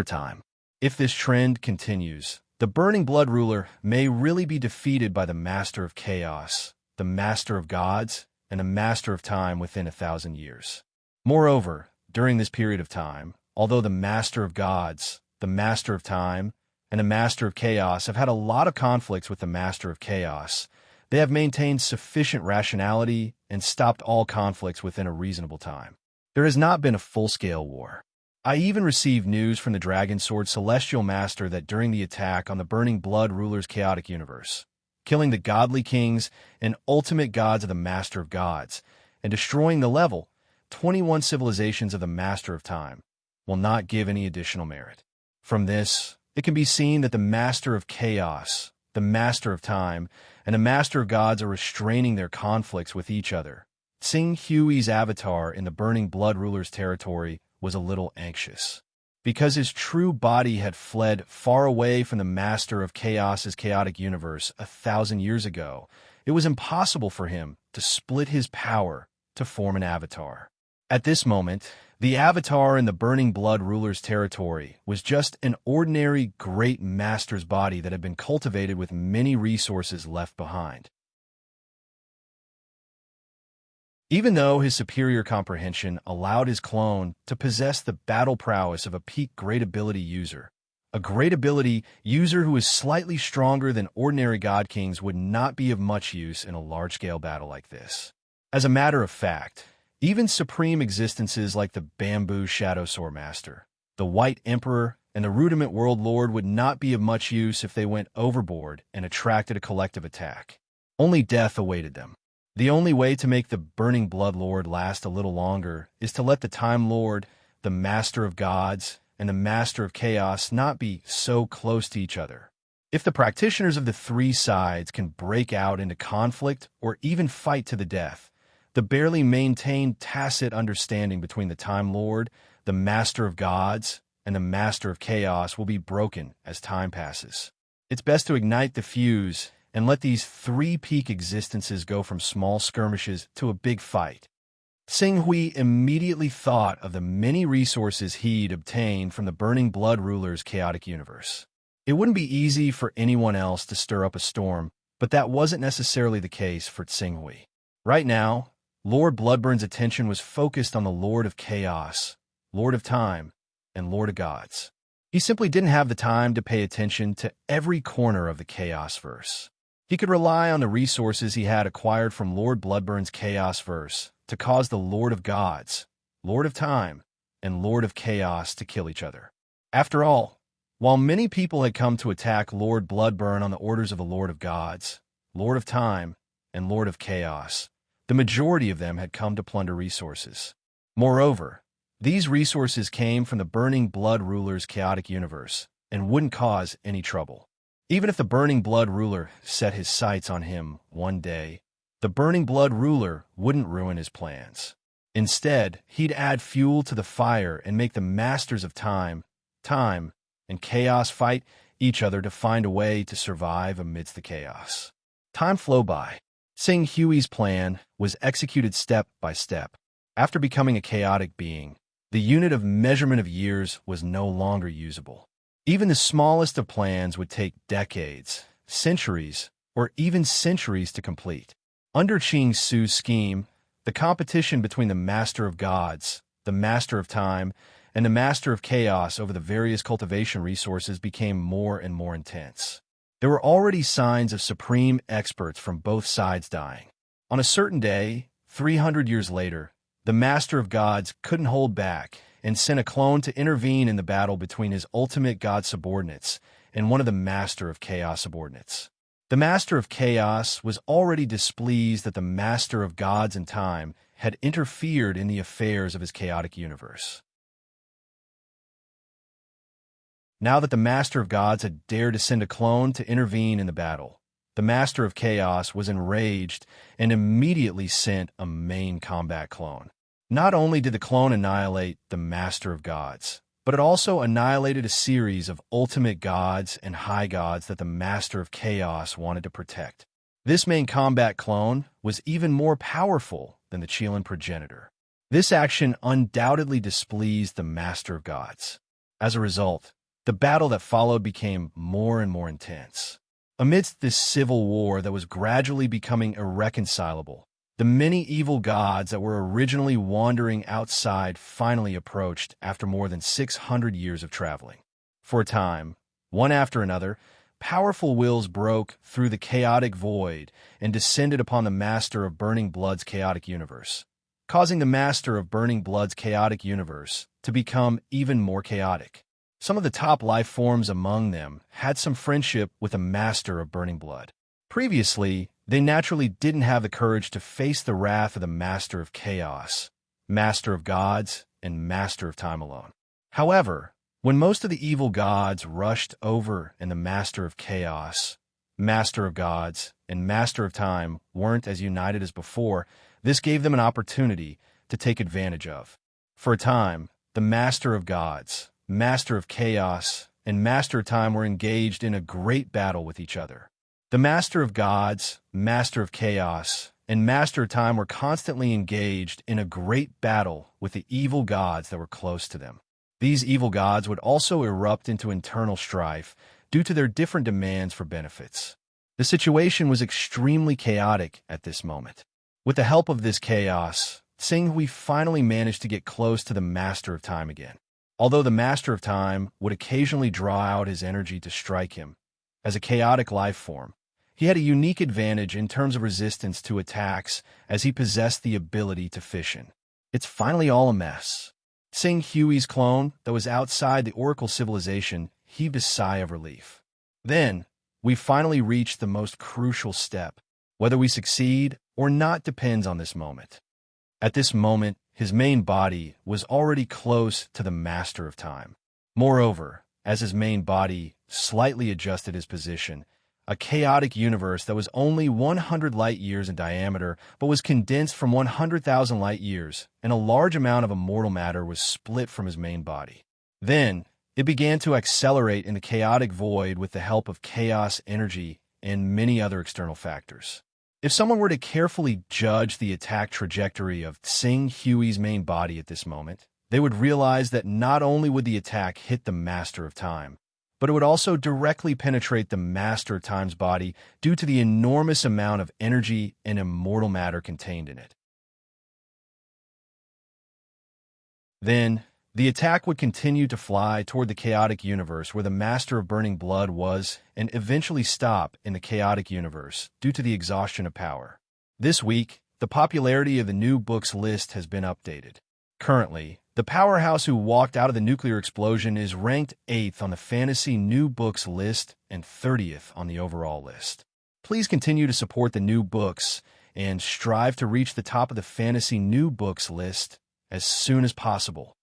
time. If this trend continues, the Burning Blood Ruler may really be defeated by the Master of Chaos, the Master of Gods, and the Master of Time within 1,000 years. Moreover, during this period of time, although the Master of Gods, the Master of Time, and the Master of Chaos have had a lot of conflicts with the Master of Chaos, they have maintained sufficient rationality and stopped all conflicts within a reasonable time. There has not been a full-scale war. I even received news from the Dragon Sword Celestial Master that during the attack on the Burning Blood ruler's chaotic universe, killing the godly kings and ultimate gods of the Master of Gods, and destroying the level 21 civilizations of the Master of Time, will not give any additional merit. From this, it can be seen that the Master of Chaos, the Master of Time, and the Master of Gods are restraining their conflicts with each other. Sing Hui's avatar in the Burning Blood ruler's territory was a little anxious. Because his true body had fled far away from the Master of Chaos's chaotic universe 1,000 years ago, it was impossible for him to split his power to form an avatar. At this moment, the avatar in the Burning Blood ruler's territory was just an ordinary great master's body that had been cultivated with many resources left behind. Even though his superior comprehension allowed his clone to possess the battle prowess of a peak great ability user, a great ability user who is slightly stronger than ordinary god kings would not be of much use in a large-scale battle like this. As a matter of fact, even supreme existences like the Bamboo Shadow Sword Master, the White Emperor, and the Rudiment World Lord would not be of much use if they went overboard and attracted a collective attack. Only death awaited them. The only way to make the Burning Blood Lord last a little longer is to let the Time Lord, the Master of Gods, and the Master of Chaos not be so close to each other. If the practitioners of the three sides can break out into conflict or even fight to the death, the barely maintained tacit understanding between the Time Lord, the Master of Gods, and the Master of Chaos will be broken as time passes. It's best to ignite the fuse and let these three peak existences go from small skirmishes to a big fight. Sing Hui immediately thought of the many resources he'd obtained from the Burning Blood ruler's chaotic universe. It wouldn't be easy for anyone else to stir up a storm, but that wasn't necessarily the case for Sing Hui. Right now, Lord Bloodburn's attention was focused on the Lord of Chaos, Lord of Time, and Lord of Gods. He simply didn't have the time to pay attention to every corner of the Chaos verse. He could rely on the resources he had acquired from Lord Bloodburn's Chaos verse to cause the Lord of Gods, Lord of Time, and Lord of Chaos to kill each other. After all, while many people had come to attack Lord Bloodburn on the orders of the Lord of Gods, Lord of Time, and Lord of Chaos, the majority of them had come to plunder resources. Moreover, these resources came from the Burning Blood ruler's chaotic universe and wouldn't cause any trouble. Even if the Burning Blood ruler set his sights on him one day, the Burning Blood ruler wouldn't ruin his plans. Instead, he'd add fuel to the fire and make the Masters of Time, and Chaos fight each other to find a way to survive amidst the chaos. Time flew by. Sing Hui's plan was executed step by step. After becoming a chaotic being, the unit of measurement of years was no longer usable. Even the smallest of plans would take decades, centuries, or even centuries to complete. Under Ching Su's scheme, the competition between the Master of Gods, the Master of Time, and the Master of Chaos over the various cultivation resources became more and more intense. There were already signs of supreme experts from both sides dying. On a certain day, 300 years later, the Master of Gods couldn't hold back and sent a clone to intervene in the battle between his ultimate god subordinates and one of the Master of Chaos subordinates. The Master of Chaos was already displeased that the Master of Gods and Time had interfered in the affairs of his chaotic universe. Now that the Master of Gods had dared to send a clone to intervene in the battle, the Master of Chaos was enraged and immediately sent a main combat clone. Not only did the clone annihilate the Master of Gods, but it also annihilated a series of ultimate gods and high gods that the Master of Chaos wanted to protect. This main combat clone was even more powerful than the Chilan progenitor. This action undoubtedly displeased the Master of Gods. As a result, the battle that followed became more and more intense. Amidst this civil war that was gradually becoming irreconcilable, the many evil gods that were originally wandering outside finally approached after more than 600 years of traveling. For a time, one after another, powerful wills broke through the chaotic void and descended upon the Master of Burning Blood's chaotic universe. causing the Master of Burning Blood's chaotic universe to become even more chaotic. Some of the top life forms among them had some friendship with a Master of Burning Blood. Previously, they naturally didn't have the courage to face the wrath of the Master of Chaos, Master of Gods, and Master of Time alone. However, when most of the evil gods rushed over and the Master of Chaos, Master of Gods, and Master of Time weren't as united as before, this gave them an opportunity to take advantage of. For a time, the Master of Gods, Master of Chaos, and Master of Time were engaged in a great battle with each other. The Master of Gods, Master of Chaos, and Master of Time were constantly engaged in a great battle with the evil gods that were close to them. These evil gods would also erupt into internal strife due to their different demands for benefits. The situation was extremely chaotic at this moment. With the help of this chaos, Singhui finally managed to get close to the Master of Time again. Although the Master of Time would occasionally draw out his energy to strike him, as a chaotic life form, he had a unique advantage in terms of resistance to attacks as he possessed the ability to fission. It's finally all a mess. Singhui's clone, that was outside the Oracle civilization, heaved a sigh of relief. Then, we finally reached the most crucial step. Whether we succeed or not depends on this moment. At this moment, his main body was already close to the Master of Time. Moreover, as his main body slightly adjusted his position, a chaotic universe that was only 100 light-years in diameter but was condensed from 100,000 light-years, and a large amount of immortal matter was split from his main body. Then, it began to accelerate in the chaotic void with the help of chaos energy and many other external factors. If someone were to carefully judge the attack trajectory of Singhui's main body at this moment, they would realize that not only would the attack hit the Master of Time, but it would also directly penetrate the Master of Time's body due to the enormous amount of energy and immortal matter contained in it. Then, the attack would continue to fly toward the chaotic universe where the Master of Burning Blood was and eventually stop in the chaotic universe due to the exhaustion of power. This week, the popularity of the new books list has been updated. Currently, the powerhouse who walked out of the nuclear explosion is ranked 8th on the fantasy new books list and 30th on the overall list. Please continue to support the new books and strive to reach the top of the fantasy new books list as soon as possible.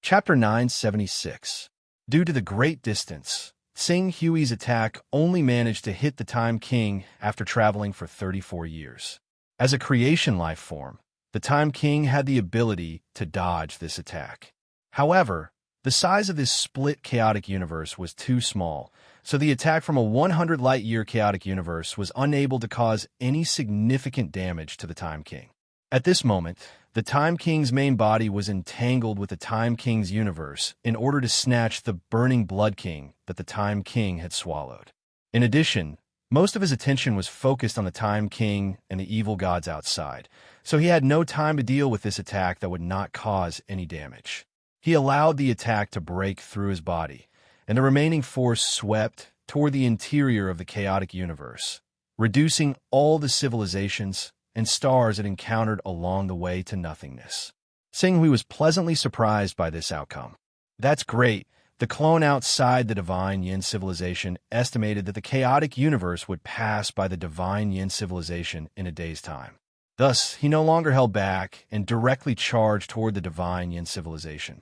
Chapter 976. Due to the great distance, Singhui's attack only managed to hit the Time King after traveling for 34 years. As a creation life form, the Time King had the ability to dodge this attack. However, the size of this split chaotic universe was too small, so the attack from a 100 light-year chaotic universe was unable to cause any significant damage to the Time King. At this moment, the Time King's main body was entangled with the Time King's universe in order to snatch the Burning Blood King that the Time King had swallowed. In addition, most of his attention was focused on the Time King and the evil gods outside, so he had no time to deal with this attack that would not cause any damage. He allowed the attack to break through his body, and the remaining force swept toward the interior of the chaotic universe, reducing all the civilizations and stars it encountered along the way to nothingness. Singhui was pleasantly surprised by this outcome. That's great. The clone outside the Divine Yin civilization estimated that the chaotic universe would pass by the Divine Yin civilization in a day's time. Thus, he no longer held back and directly charged toward the Divine Yin civilization.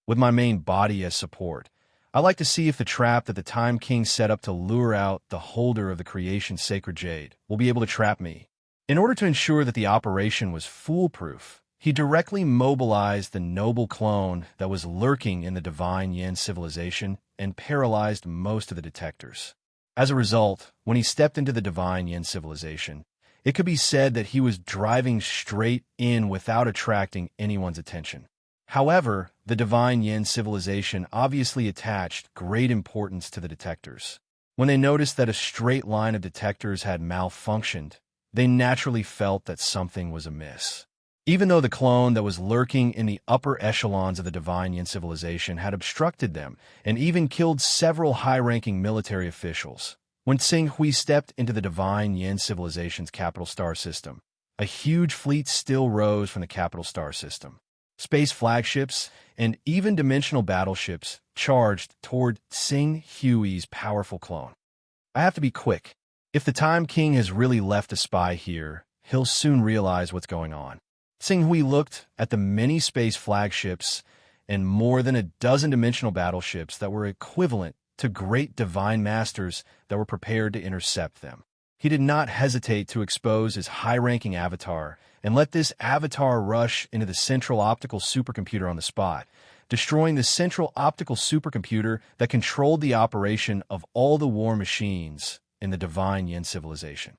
With my main body as support, I like to see if the trap that the Time King set up to lure out the holder of the creation's sacred jade will be able to trap me. In order to ensure that the operation was foolproof, he directly mobilized the noble clone that was lurking in the Divine Yin civilization and paralyzed most of the detectors. As a result, when he stepped into the Divine Yin civilization, it could be said that he was driving straight in without attracting anyone's attention. However, the Divine Yin civilization obviously attached great importance to the detectors. When they noticed that a straight line of detectors had malfunctioned, they naturally felt that something was amiss. Even though the clone that was lurking in the upper echelons of the Divine Yin civilization had obstructed them and even killed several high-ranking military officials, When Tsing Hui stepped into the Divine Yin civilization's capital star system, a huge fleet still rose from the capital star system. Space flagships and even dimensional battleships charged toward Tsing Hui's powerful clone. I have to be quick. If the Time King has really left a spy here, he'll soon realize what's going on. Tsing Hui looked at the many space flagships and more than a dozen dimensional battleships that were equivalent to great divine masters that were prepared to intercept them. He did not hesitate to expose his high-ranking avatar and let this avatar rush into the central optical supercomputer on the spot, destroying the central optical supercomputer that controlled the operation of all the war machines in the Divine Yin civilization.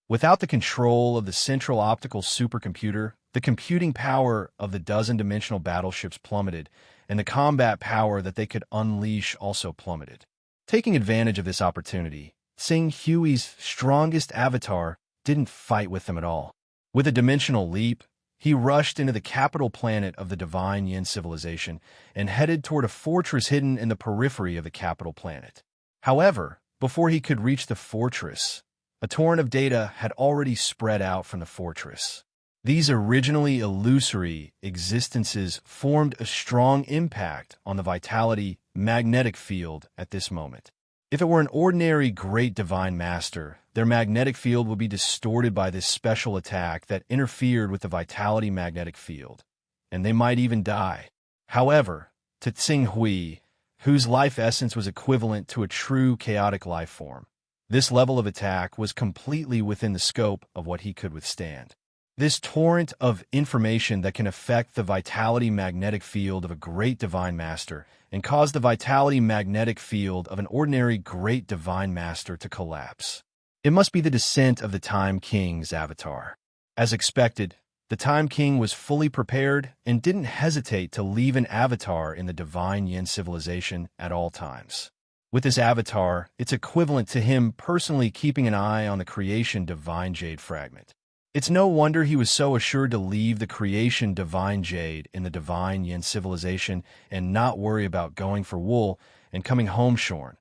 Without the control of the central optical supercomputer, the computing power of the dozen-dimensional battleships plummeted, and the combat power that they could unleash also plummeted. Taking advantage of this opportunity, Tsing Hui's strongest avatar didn't fight with them at all. With a dimensional leap, he rushed into the capital planet of the Divine Yin civilization and headed toward a fortress hidden in the periphery of the capital planet. However, before he could reach the fortress, a torrent of data had already spread out from the fortress. These originally illusory existences formed a strong impact on the vitality magnetic field at this moment. If it were an ordinary great divine master, their magnetic field would be distorted by this special attack that interfered with the vitality magnetic field, and they might even die. However, to Tsing Hui, whose life essence was equivalent to a true chaotic life form, this level of attack was completely within the scope of what he could withstand. This torrent of information that can affect the vitality magnetic field of a great divine master and cause the vitality magnetic field of an ordinary great divine master to collapse. It must be the descent of the Time King's avatar. As expected, the Time King was fully prepared and didn't hesitate to leave an avatar in the Divine Yin civilization at all times. With this avatar, it's equivalent to him personally keeping an eye on the creation Divine Jade fragment. It's no wonder he was so assured to leave the creation Divine Jade in the Divine Yin civilization and not worry about going for wool and coming home shorn.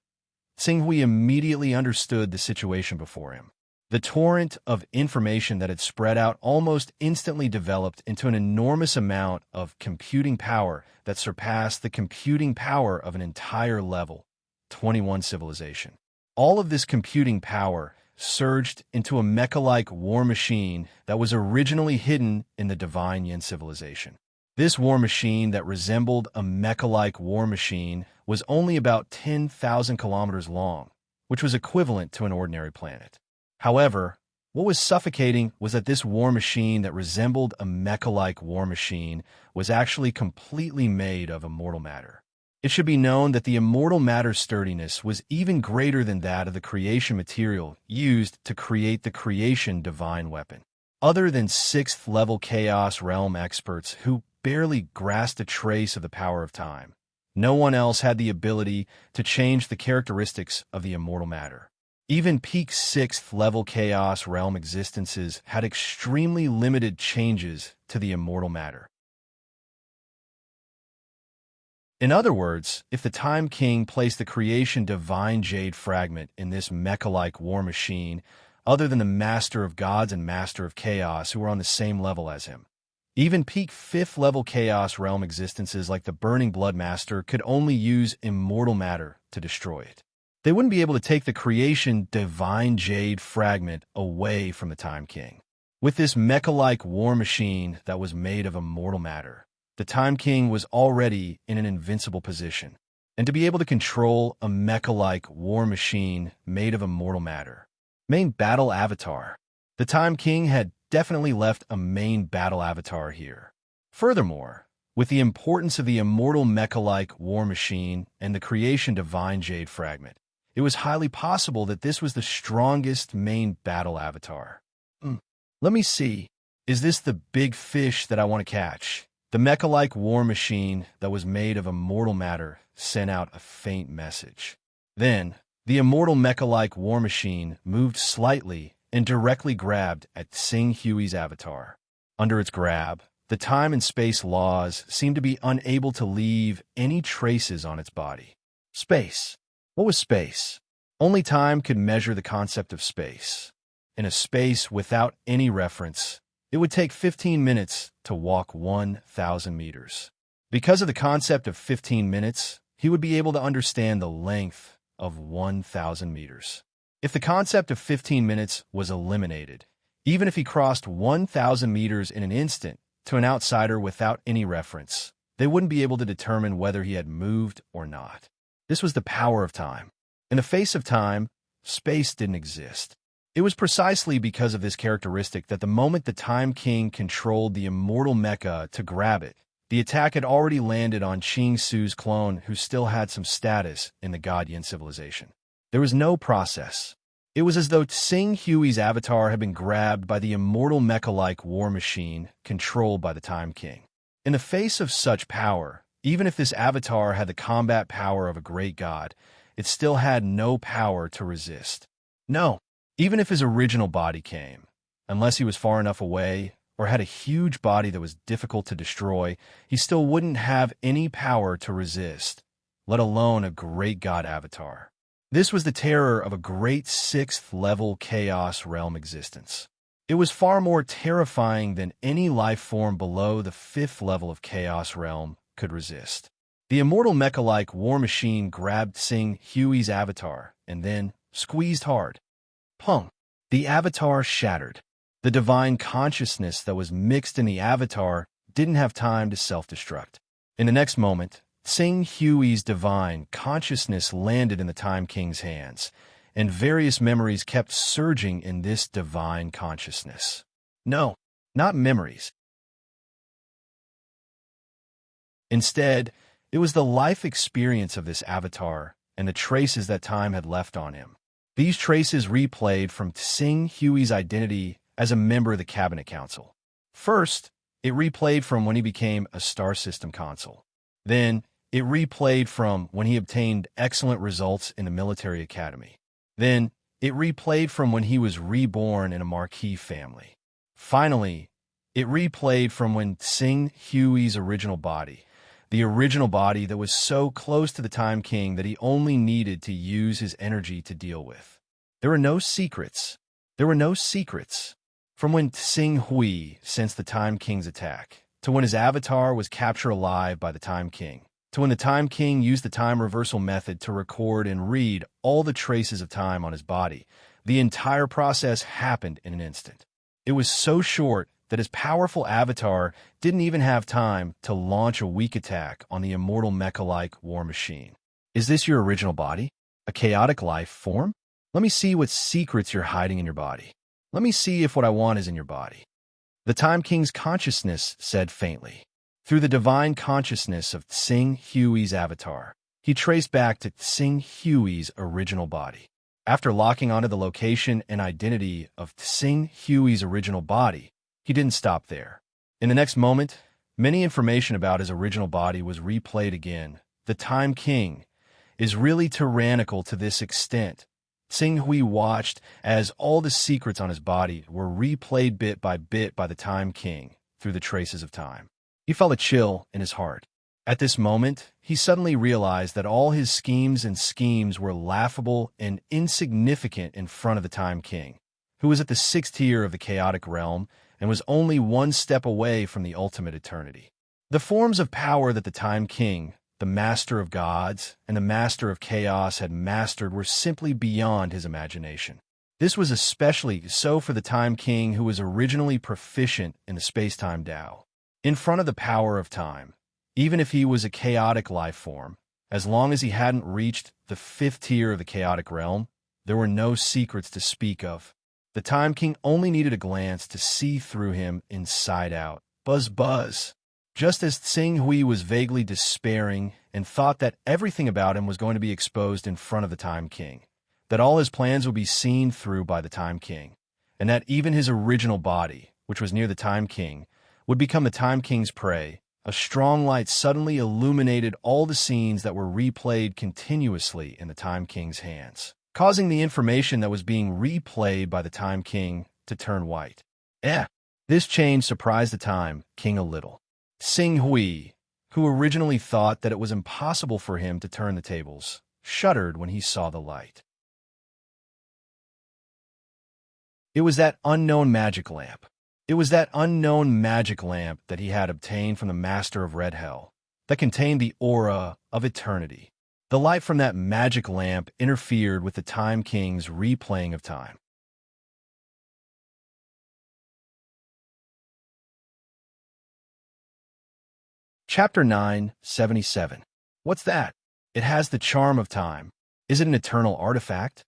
Tsing Hui immediately understood the situation before him. The torrent of information that had spread out almost instantly developed into an enormous amount of computing power that surpassed the computing power of an entire level 21 civilization. All of this computing power surged into a mecha-like war machine that was originally hidden in the Divine Yin civilization. This war machine that resembled a mecha-like war machine was only about 10,000 kilometers long, which was equivalent to an ordinary planet. However, what was suffocating was that this war machine that resembled a mecha-like war machine was actually completely made of immortal matter. It should be known that the immortal matter's sturdiness was even greater than that of the creation material used to create the creation divine weapon. Other than 6th-level Chaos Realm experts who barely grasped a trace of the power of time, no one else had the ability to change the characteristics of the immortal matter. Even peak 6th-level Chaos Realm existences had extremely limited changes to the immortal matter. In other words, if the Time King placed the creation Divine Jade fragment in this mecha-like war machine, other than the Master of Gods and Master of Chaos who were on the same level as him, even peak 5th-level Chaos Realm existences like the Burning Blood Master could only use immortal matter to destroy it. They wouldn't be able to take the creation Divine Jade fragment away from the Time King. With this mecha-like war machine that was made of immortal matter, the Time King was already in an invincible position, and to be able to control a mecha-like war machine made of immortal matter. Main battle avatar. The Time King had definitely left a main battle avatar here. Furthermore, with the importance of the immortal mecha-like war machine and the creation Divine Jade fragment, it was highly possible that this was the strongest main battle avatar. Let me see. Is this the big fish that I want to catch? The mecha-like war machine that was made of immortal matter sent out a faint message. Then, the immortal mecha-like war machine moved slightly and directly grabbed at Tsing Hui's avatar. Under its grab, the time and space laws seemed to be unable to leave any traces on its body. Space. What was space? Only time could measure the concept of space. In a space without any reference, it would take 15 minutes to walk 1,000 meters. Because of the concept of 15 minutes, he would be able to understand the length of 1,000 meters. If the concept of 15 minutes was eliminated, even if he crossed 1,000 meters in an instant to an outsider without any reference, they wouldn't be able to determine whether he had moved or not. This was the power of time. In the face of time, space didn't exist. It was precisely because of this characteristic that the moment the Time King controlled the immortal mecha to grab it, the attack had already landed on Qing Su's clone, who still had some status in the Godyan civilization. There was no process. It was as though Tsing Hui's avatar had been grabbed by the immortal mecha-like war machine controlled by the Time King. In the face of such power, even if this avatar had the combat power of a great god, it still had no power to resist. No, even if his original body came, unless he was far enough away or had a huge body that was difficult to destroy, he still wouldn't have any power to resist, let alone a great god avatar. This was the terror of a great 6th-level Chaos Realm existence. It was far more terrifying than any life form below the 5th level of Chaos Realm could resist. The immortal mecha-like war machine grabbed Tsing Hui's avatar and then squeezed hard. Pung! The avatar shattered. The divine consciousness that was mixed in the avatar didn't have time to self-destruct. In the next moment, Tsing Hui's divine consciousness landed in the Time King's hands, and various memories kept surging in this divine consciousness. No, not memories. Instead, it was the life experience of this avatar and the traces that time had left on him. These traces replayed from Tsing Hui's identity as a member of the Cabinet Council. First, it replayed from when he became a Star System Consul. Then, it replayed from when he obtained excellent results in the military academy. Then, it replayed from when he was reborn in a marquis family. Finally, it replayed from when Tsing Hui's original body, the original body that was so close to the Time King that he only needed to use his energy to deal with. There were no secrets. There were no secrets. From when Tsing Hui sensed the Time King's attack, to when his avatar was captured alive by the Time King, to when the Time King used the time reversal method to record and read all the traces of time on his body, the entire process happened in an instant. It was so short that his powerful avatar didn't even have time to launch a weak attack on the immortal mecha-like war machine. Is this your original body? A chaotic life form? Let me see what secrets you're hiding in your body. Let me see if what I want is in your body. The Time King's consciousness said faintly. Through the divine consciousness of Tsing Hui's avatar, he traced back to Tsing Hui's original body. After locking onto the location and identity of Tsing Hui's original body, he didn't stop there. In the next moment, many information about his original body was replayed again. The Time King is really tyrannical to this extent. Tsing Hui watched as all the secrets on his body were replayed bit by the Time King through the traces of time. He felt a chill in his heart. At this moment, he suddenly realized that all his schemes were laughable and insignificant in front of the Time King, who was at the 6th tier of the chaotic realm and was only one step away from the ultimate eternity. The forms of power that the Time King, the master of gods, and the master of chaos had mastered were simply beyond his imagination. This was especially so for the Time King, who was originally proficient in the space-time Tao. In front of the power of time, even if he was a chaotic life form, as long as he hadn't reached the 5th tier of the chaotic realm, there were no secrets to speak of. The Time King only needed a glance to see through him inside out. Buzz buzz. Just as Tsing Hui was vaguely despairing and thought that everything about him was going to be exposed in front of the Time King, that all his plans would be seen through by the Time King, and that even his original body, which was near the Time King, would become the Time King's prey, a strong light suddenly illuminated all the scenes that were replayed continuously in the Time King's hands, causing the information that was being replayed by the Time King to turn white. This change surprised the Time King a little. Tsing Hui, who originally thought that it was impossible for him to turn the tables, shuddered when he saw the light. It was that unknown magic lamp. It was that unknown magic lamp that he had obtained from the Master of Red Hell, that contained the aura of eternity. The light from that magic lamp interfered with the Time King's replaying of time. Chapter 977. What's that? It has the charm of time. Is it an eternal artifact?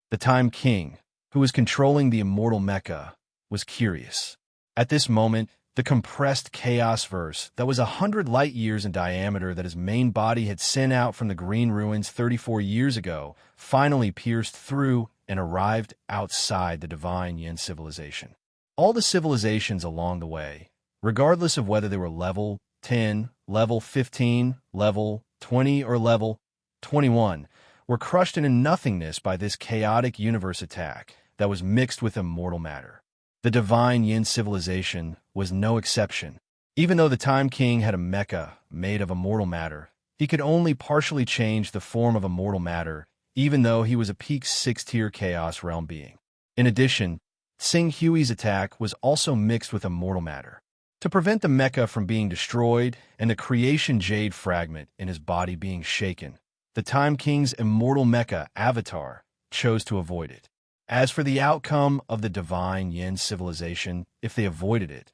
The Time King, who was controlling the immortal Mecha, was curious. At this moment, the compressed chaos verse that was 100 light-years in diameter that his main body had sent out from the Green Ruins 34 years ago finally pierced through and arrived outside the divine Yin civilization. All the civilizations along the way, regardless of whether they were level 10, level 15, level 20, or level 21, were crushed into nothingness by this chaotic universe attack that was mixed with immortal matter. The divine Yin civilization was no exception. Even though the Time King had a mecha made of immortal matter, he could only partially change the form of immortal matter, even though he was a peak 6-tier Chaos Realm being. In addition, Xing Hui's attack was also mixed with immortal matter. To prevent the mecha from being destroyed and the creation jade fragment in his body being shaken, the Time King's immortal mecha avatar chose to avoid it. As for the outcome of the divine Yin civilization, if they avoided it,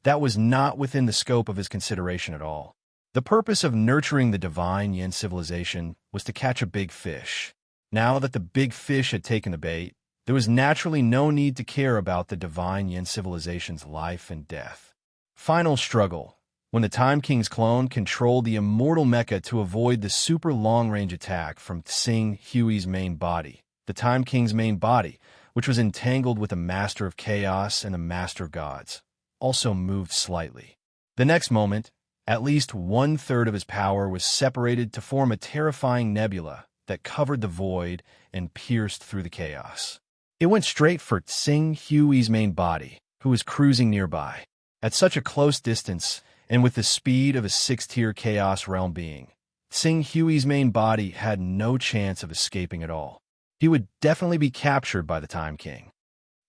that was not within the scope of his consideration at all. The purpose of nurturing the divine Yin civilization was to catch a big fish. Now that the big fish had taken the bait, there was naturally no need to care about the divine Yin civilization's life and death. Final struggle. When the Time King's clone controlled the immortal mecha to avoid the super long-range attack from Xing Hui's main body, the Time King's main body, which was entangled with the Master of Chaos and the Master of Gods, also moved slightly. The next moment, at least 1/3 of his power was separated to form a terrifying nebula that covered the void and pierced through the chaos. It went straight for Xing Hui's main body, who was cruising nearby. At such a close distance, and with the speed of a 6-tier Chaos Realm being, Xing Hui's main body had no chance of escaping at all. He would definitely be captured by the Time King.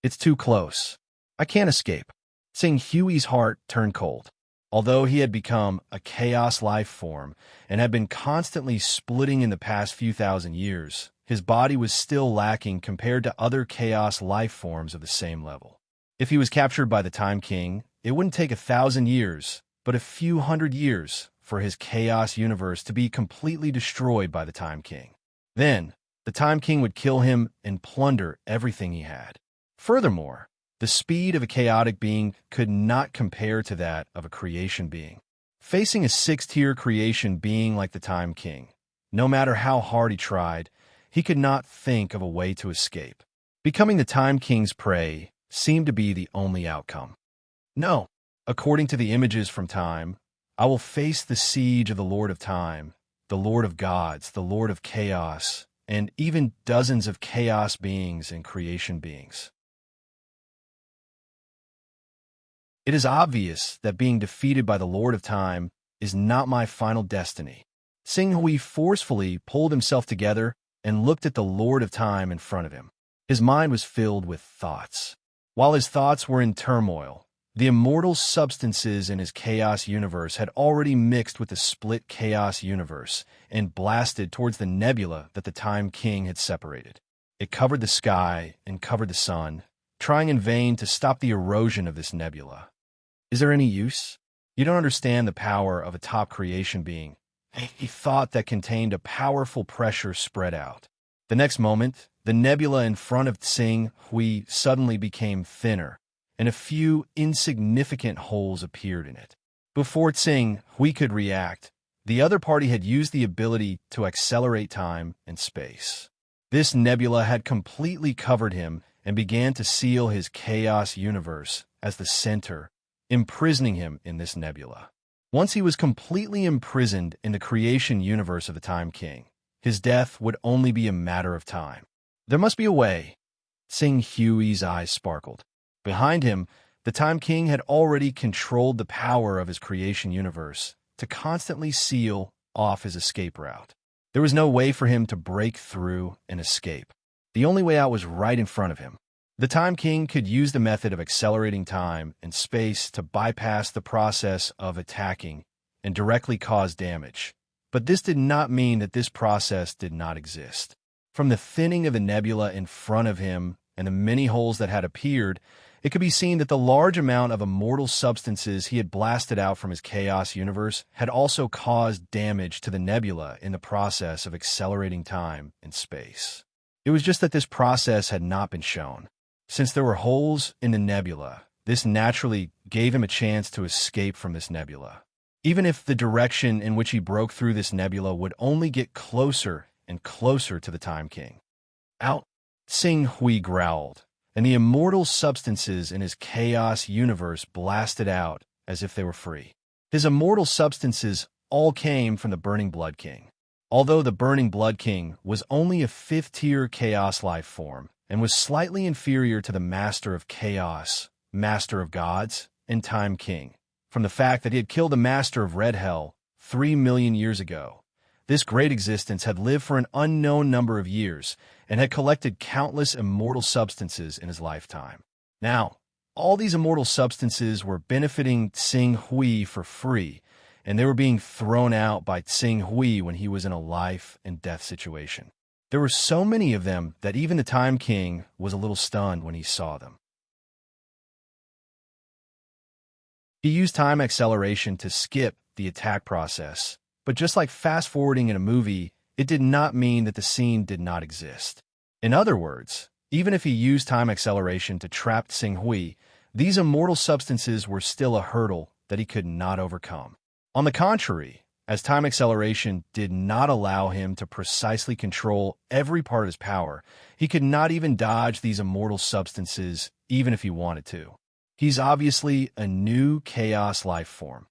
It's too close. I can't escape. Xing Hui's heart turned cold. Although he had become a chaos life form and had been constantly splitting in the past few thousand years, his body was still lacking compared to other chaos life forms of the same level. If he was captured by the Time King, it wouldn't take 1,000 years, but a few hundred years for his chaos universe to be completely destroyed by the Time King. Then, the Time King would kill him and plunder everything he had. Furthermore, the speed of a chaotic being could not compare to that of a creation being. Facing a 6-tier creation being like the Time King, no matter how hard he tried, he could not think of a way to escape. Becoming the Time King's prey seemed to be the only outcome. No, according to the images from time, I will face the siege of the Lord of Time, the Lord of Gods, the Lord of Chaos, and even dozens of chaos beings and creation beings. It is obvious that being defeated by the Lord of Time is not my final destiny. Xing Hui forcefully pulled himself together and looked at the Lord of Time in front of him. His mind was filled with thoughts. While his thoughts were in turmoil, the immortal substances in his chaos universe had already mixed with the split chaos universe and blasted towards the nebula that the Time King had separated. It covered the sky and covered the sun, trying in vain to stop the erosion of this nebula. Is there any use? You don't understand the power of a top creation being. A thought that contained a powerful pressure spread out. The next moment, the nebula in front of Xing Hui suddenly became thinner, and a few insignificant holes appeared in it. Before Xing Hui could react, the other party had used the ability to accelerate time and space. This nebula had completely covered him and began to seal his chaos universe as the center, imprisoning him in this nebula. Once he was completely imprisoned in the creation universe of the Time King, his death would only be a matter of time. There must be a way. Xing Hui's eyes sparkled. Behind him, the Time King had already controlled the power of his creation universe to constantly seal off his escape route. There was no way for him to break through and escape. The only way out was right in front of him. The Time King could use the method of accelerating time and space to bypass the process of attacking and directly cause damage. But this did not mean that this process did not exist. From the thinning of the nebula in front of him and the many holes that had appeared, it could be seen that the large amount of immortal substances he had blasted out from his chaos universe had also caused damage to the nebula in the process of accelerating time and space. It was just that this process had not been shown. Since there were holes in the nebula, this naturally gave him a chance to escape from this nebula. Even if the direction in which he broke through this nebula would only get closer and closer to the Time King. Out, Sing Hui growled, and the immortal substances in his chaos universe blasted out as if they were free. His immortal substances all came from the Burning Blood King. Although the Burning Blood King was only a fifth-tier chaos life form and was slightly inferior to the Master of Chaos, Master of Gods, and Time King, from the fact that he had killed the Master of Red Hell 3 million years ago, this great existence had lived for an unknown number of years and had collected countless immortal substances in his lifetime. Now, all these immortal substances were benefiting Sing Hui for free, and they were being thrown out by Sing Hui when he was in a life and death situation. There were so many of them that even the Time King was a little stunned when he saw them. He used time acceleration to skip the attack process, but just like fast-forwarding in a movie, it did not mean that the scene did not exist. In other words, even if he used time acceleration to trap Sing Hui, these immortal substances were still a hurdle that he could not overcome. On the contrary, as time acceleration did not allow him to precisely control every part of his power, he could not even dodge these immortal substances even if he wanted to. He's obviously a new chaos life form.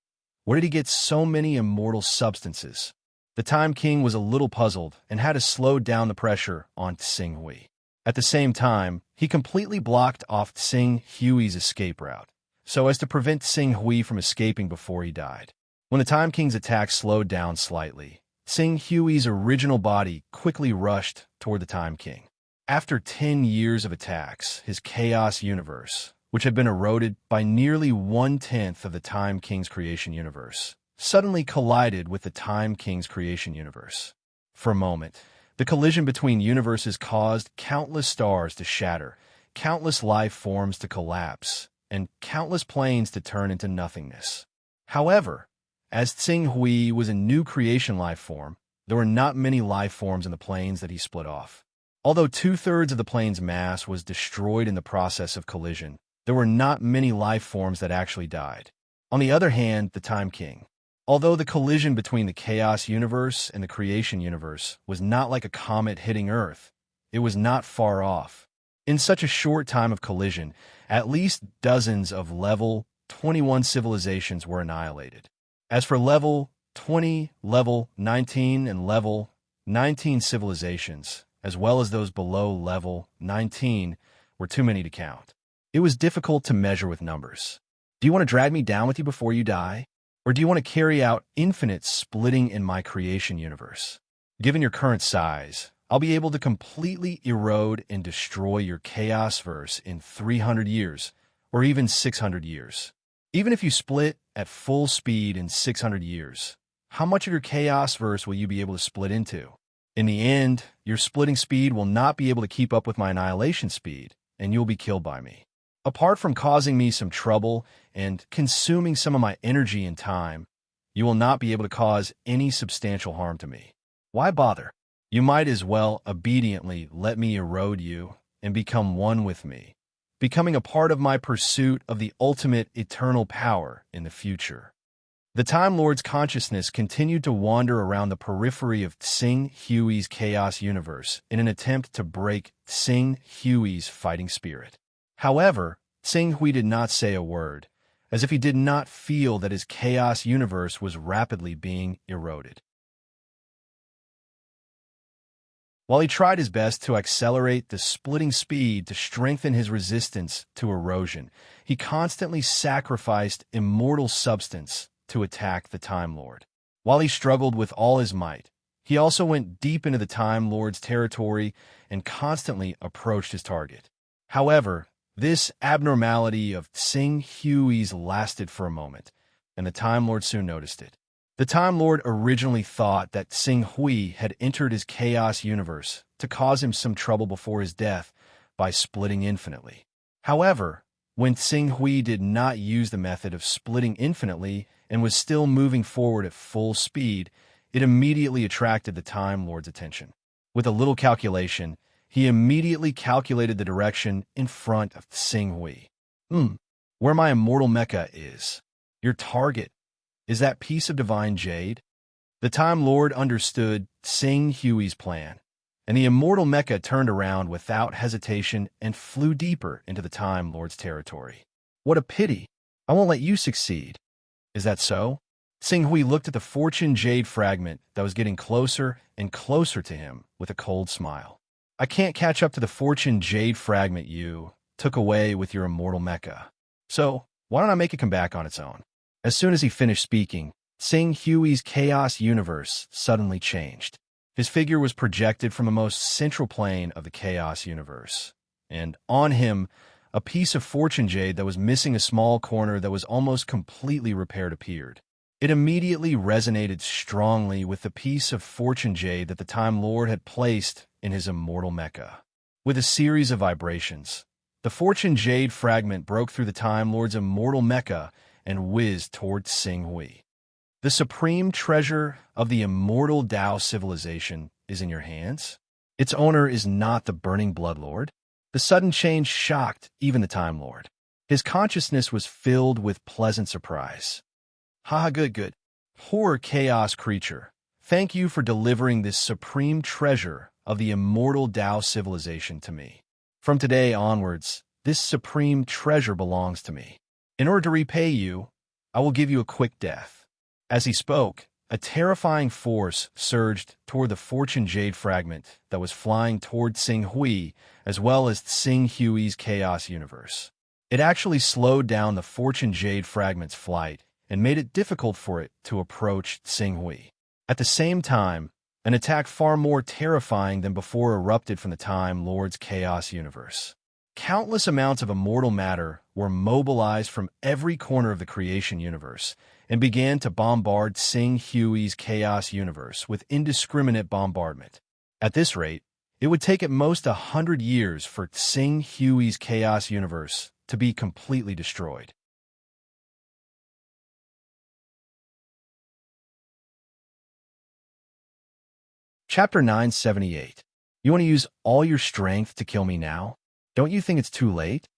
Where did he get so many immortal substances? The Time King was a little puzzled and had to slow down the pressure on Sing Hui. At the same time, he completely blocked off Sing Hui's escape route, so as to prevent Sing Hui from escaping before he died. When the Time King's attack slowed down slightly, Sing Hui's original body quickly rushed toward the Time King. After 10 years of attacks, his chaos universe, which had been eroded by nearly 1/10 of the Time King's creation universe, suddenly collided with the Time King's creation universe. For a moment, the collision between universes caused countless stars to shatter, countless life forms to collapse, and countless planes to turn into nothingness. However, as Sing Hui was a new creation life form, there were not many life forms in the planes that he split off. Although 2/3 of the plane's mass was destroyed in the process of collision, there were not many life forms that actually died. On the other hand, the Time King. Although the collision between the Chaos Universe and the Creation Universe was not like a comet hitting Earth, it was not far off. In such a short time of collision, at least dozens of level 21 civilizations were annihilated. As for level 20, level 19, and level 19 civilizations, as well as those below level 19, were too many to count. It was difficult to measure with numbers. Do you want to drag me down with you before you die? Or do you want to carry out infinite splitting in my creation universe? Given your current size, I'll be able to completely erode and destroy your chaos verse in 300 years, or even 600 years. Even if you split at full speed in 600 years, how much of your chaos verse will you be able to split into? In the end, your splitting speed will not be able to keep up with my annihilation speed, and you'll be killed by me. Apart from causing me some trouble and consuming some of my energy and time, you will not be able to cause any substantial harm to me. Why bother? You might as well obediently let me erode you and become one with me, becoming a part of my pursuit of the ultimate eternal power in the future. The Time Lord's consciousness continued to wander around the periphery of Sing Hui's chaos universe in an attempt to break Sing Hui's fighting spirit. However, Sing Hui did not say a word, as if he did not feel that his chaos universe was rapidly being eroded. While he tried his best to accelerate the splitting speed to strengthen his resistance to erosion, he constantly sacrificed immortal substance to attack the Time Lord. While he struggled with all his might, He also went deep into the Time Lord's territory and constantly approached his target. However, this abnormality of Tsing Hui's lasted for a moment, and the Time Lord soon noticed it. The Time Lord originally thought that Tsing Hui had entered his chaos universe to cause him some trouble before his death by splitting infinitely. However, when Tsing Hui did not use the method of splitting infinitely and was still moving forward at full speed, it immediately attracted the Time Lord's attention. With a little calculation, he immediately calculated the direction in front of Tsing Hui. Where my immortal mecha is. Your target is that piece of divine jade? The Time Lord understood Tsing Hui's plan, and the immortal mecha turned around without hesitation and flew deeper into the Time Lord's territory. What a pity. I won't let you succeed. Is that so? Tsing Hui looked at the fortune jade fragment that was getting closer and closer to him with a cold smile. I can't catch up to the fortune jade fragment you took away with your immortal mecha. So, why don't I make it come back on its own? As soon as he finished speaking, Tsing Hui's chaos universe suddenly changed. His figure was projected from the most central plane of the chaos universe, and on him, a piece of fortune jade that was missing a small corner that was almost completely repaired appeared. It immediately resonated strongly with the piece of fortune jade that the Time Lord had placed in his immortal mecha. With a series of vibrations, the fortune jade fragment broke through the Time Lord's immortal mecha and whizzed toward Tsing Hui. The supreme treasure of the immortal Tao civilization is in your hands. Its owner is not the burning blood lord. The sudden change shocked even the Time Lord. His consciousness was filled with pleasant surprise. Good. Poor chaos creature. Thank you for delivering this supreme treasure of the immortal Tao civilization to me. From today onwards, this supreme treasure belongs to me. In order to repay you, I will give you a quick death. As he spoke, a terrifying force surged toward the fortune jade fragment that was flying toward Tsing Hui as well as Tsing Hui's chaos universe. It actually slowed down the fortune jade fragment's flight and made it difficult for it to approach Tsing Hui. At the same time, an attack far more terrifying than before erupted from the Time Lord's chaos universe. Countless amounts of immortal matter were mobilized from every corner of the creation universe and began to bombard Tsing Hui's chaos universe with indiscriminate bombardment. At this rate, it would take at most 100 years for Tsing Hui's chaos universe to be completely destroyed. Chapter 978. You want to use all your strength to kill me now? Don't you think it's too late?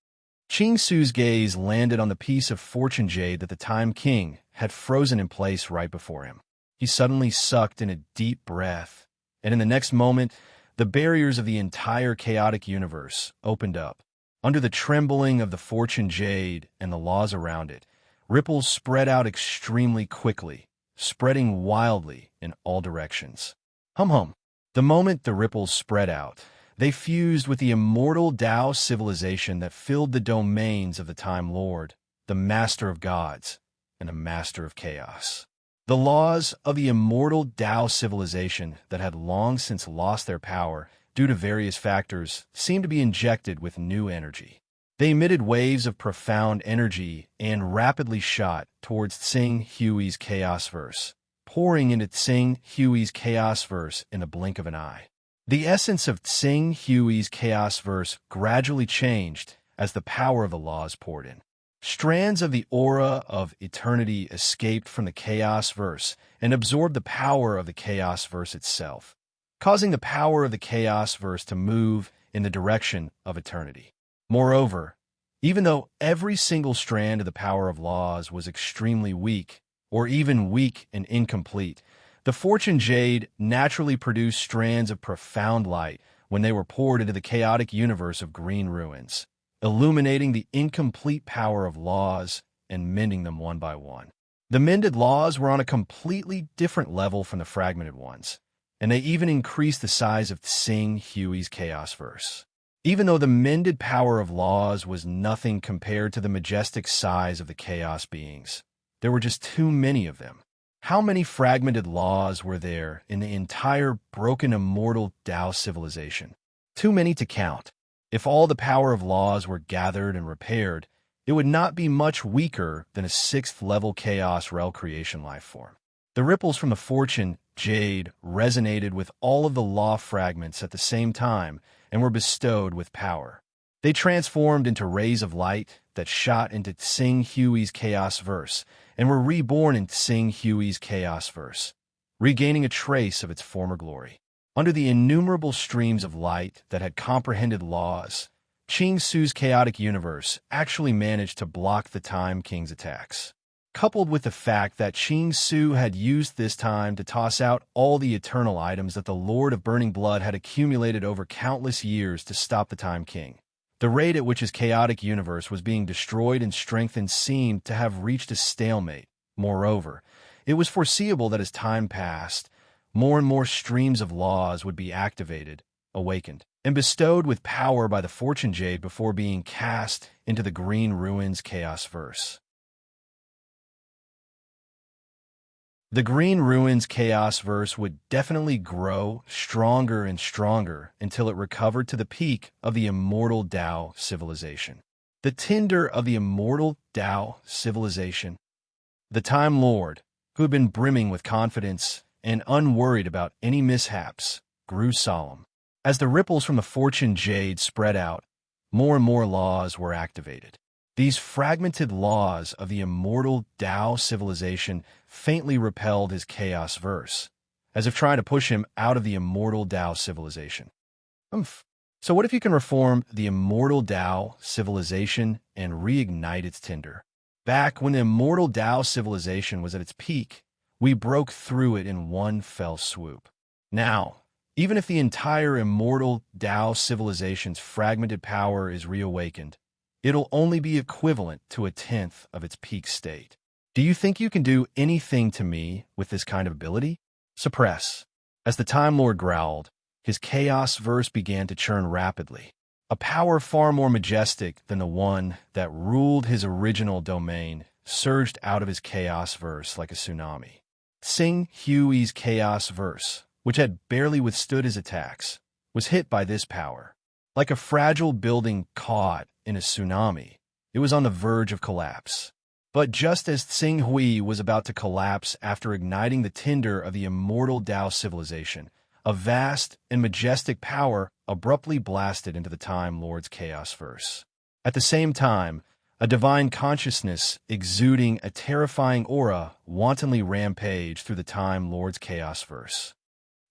Ching Su's gaze landed on the piece of fortune jade that the Time King had frozen in place right before him. He suddenly sucked in a deep breath, and in the next moment, the barriers of the entire chaotic universe opened up. Under the trembling of the fortune jade and the laws around it, ripples spread out extremely quickly, spreading wildly in all directions. Hum. The moment the ripples spread out, they fused with the immortal Tao civilization that filled the domains of the Time Lord, the Master of Gods, and the Master of Chaos. The laws of the immortal Tao civilization that had long since lost their power due to various factors seemed to be injected with new energy. They emitted waves of profound energy and rapidly shot towards Tsing Hui's chaos verse, pouring into Tsing Hui's chaos verse in the blink of an eye. The essence of Tsing Hui's chaos verse gradually changed as the power of the laws poured in. Strands of the aura of eternity escaped from the chaos verse and absorbed the power of the chaos verse itself, causing the power of the chaos verse to move in the direction of eternity. Moreover, even though every single strand of the power of laws was extremely weak, or even weak and incomplete, the fortune jade naturally produced strands of profound light when they were poured into the chaotic universe of green ruins, illuminating the incomplete power of laws and mending them one by one. The mended laws were on a completely different level from the fragmented ones, and they even increased the size of Tsing Hui's chaos verse. Even though the mended power of laws was nothing compared to the majestic size of the chaos beings, there were just too many of them. How many fragmented laws were there in the entire broken immortal Tao civilization? Too many to count. If all the power of laws were gathered and repaired, it would not be much weaker than a sixth-level Chaos Rel creation life form. The ripples from the fortune jade resonated with all of the law fragments at the same time and were bestowed with power. They transformed into rays of light that shot into Tsing Hui's Chaos Verse and were reborn in Tsing Hui's Chaos Verse, regaining a trace of its former glory. Under the innumerable streams of light that had comprehended laws, Qing Su's chaotic universe actually managed to block the Time King's attacks. Coupled with the fact that Qing Su had used this time to toss out all the eternal items that the Lord of Burning Blood had accumulated over countless years to stop the Time King, the rate at which his chaotic universe was being destroyed and strengthened seemed to have reached a stalemate. Moreover, it was foreseeable that as time passed, more and more streams of laws would be activated, awakened, and bestowed with power by the Fortune Jade before being cast into the Green Ruins Chaos Verse. The Green Ruins Chaos Verse would definitely grow stronger and stronger until it recovered to the peak of the immortal Tao civilization. The tinder of the immortal Tao civilization. The Time Lord, who had been brimming with confidence and unworried about any mishaps, grew solemn. As the ripples from the Fortune Jade spread out, more and more laws were activated. These fragmented laws of the immortal Tao civilization faintly repelled his Chaos Verse, as if trying to push him out of the immortal Tao civilization. So what if you can reform the immortal Tao civilization and reignite its tinder? Back when the immortal Tao civilization was at its peak, we broke through it in one fell swoop. Now, even if the entire immortal Tao civilization's fragmented power is reawakened, it'll only be equivalent to a tenth of its peak state. Do you think you can do anything to me with this kind of ability? Suppress. As the Time Lord growled, his Chaos Verse began to churn rapidly. A power far more majestic than the one that ruled his original domain surged out of his Chaos Verse like a tsunami. Tsing Hui's Chaos Verse, which had barely withstood his attacks, was hit by this power. Like a fragile building caught in a tsunami, it was on the verge of collapse. But just as Tsing Hui was about to collapse after igniting the tinder of the immortal Tao civilization, a vast and majestic power abruptly blasted into the Time Lord's Chaos Verse. At the same time, a divine consciousness exuding a terrifying aura wantonly rampaged through the Time Lord's Chaos Verse.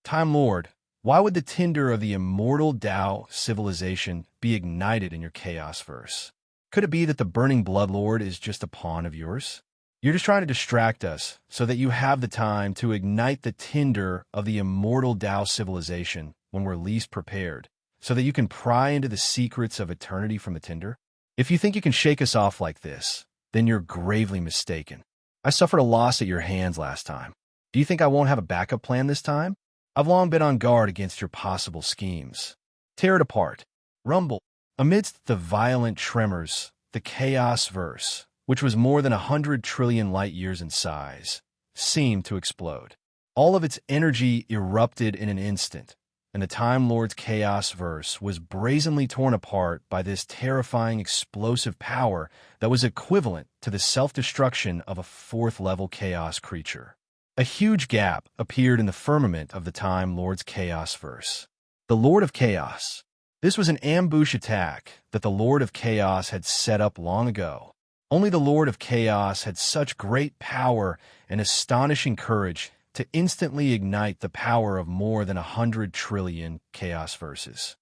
Time Lord, why would the tinder of the immortal Tao civilization be ignited in your Chaos Verse? Could it be that the Burning Blood Lord is just a pawn of yours? You're just trying to distract us so that you have the time to ignite the tinder of the immortal Tao civilization when we're least prepared, so that you can pry into the secrets of eternity from the tinder? If you think you can shake us off like this, then you're gravely mistaken. I suffered a loss at your hands last time. Do you think I won't have a backup plan this time? I've long been on guard against your possible schemes. Tear it apart. Rumble. Amidst the violent tremors, the Chaos Verse, which was more than 100 trillion light-years in size, seemed to explode. All of its energy erupted in an instant, and the Time Lord's Chaos Verse was brazenly torn apart by this terrifying explosive power that was equivalent to the self-destruction of a fourth-level chaos creature. A huge gap appeared in the firmament of the Time Lord's Chaos Verse. The Lord of Chaos. This was an ambush attack that the Lord of Chaos had set up long ago. Only the Lord of Chaos had such great power and astonishing courage to instantly ignite the power of more than 100 trillion Chaos Verses.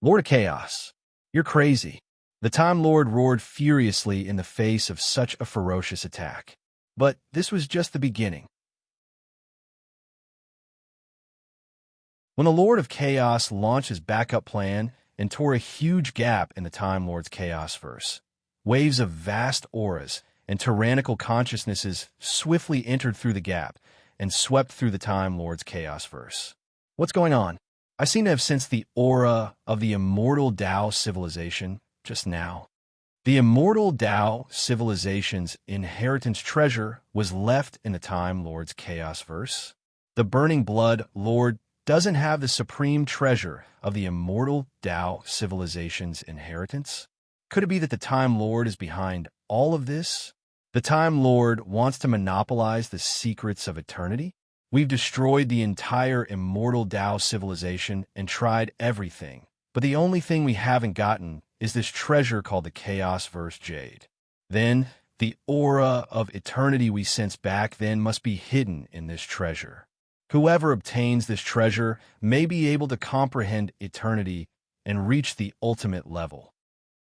Lord of Chaos, you're crazy. The Time Lord roared furiously in the face of such a ferocious attack. But this was just the beginning. When the Lord of Chaos launched his backup plan and tore a huge gap in the Time Lord's Chaos Verse, waves of vast auras and tyrannical consciousnesses swiftly entered through the gap and swept through the Time Lord's Chaos Verse. What's going on? I seem to have sensed the aura of the immortal Tao civilization just now. The immortal Tao civilization's inheritance treasure was left in the Time Lord's Chaos Verse. The Burning Blood Lord doesn't have the supreme treasure of the immortal Tao civilization's inheritance. Could it be that the Time Lord is behind all of this? The Time Lord wants to monopolize the secrets of eternity? We've destroyed the entire immortal Tao civilization and tried everything, but the only thing we haven't gotten is this treasure called the Chaos Verse Jade. Then, the aura of eternity we sense back then must be hidden in this treasure. Whoever obtains this treasure may be able to comprehend eternity and reach the ultimate level.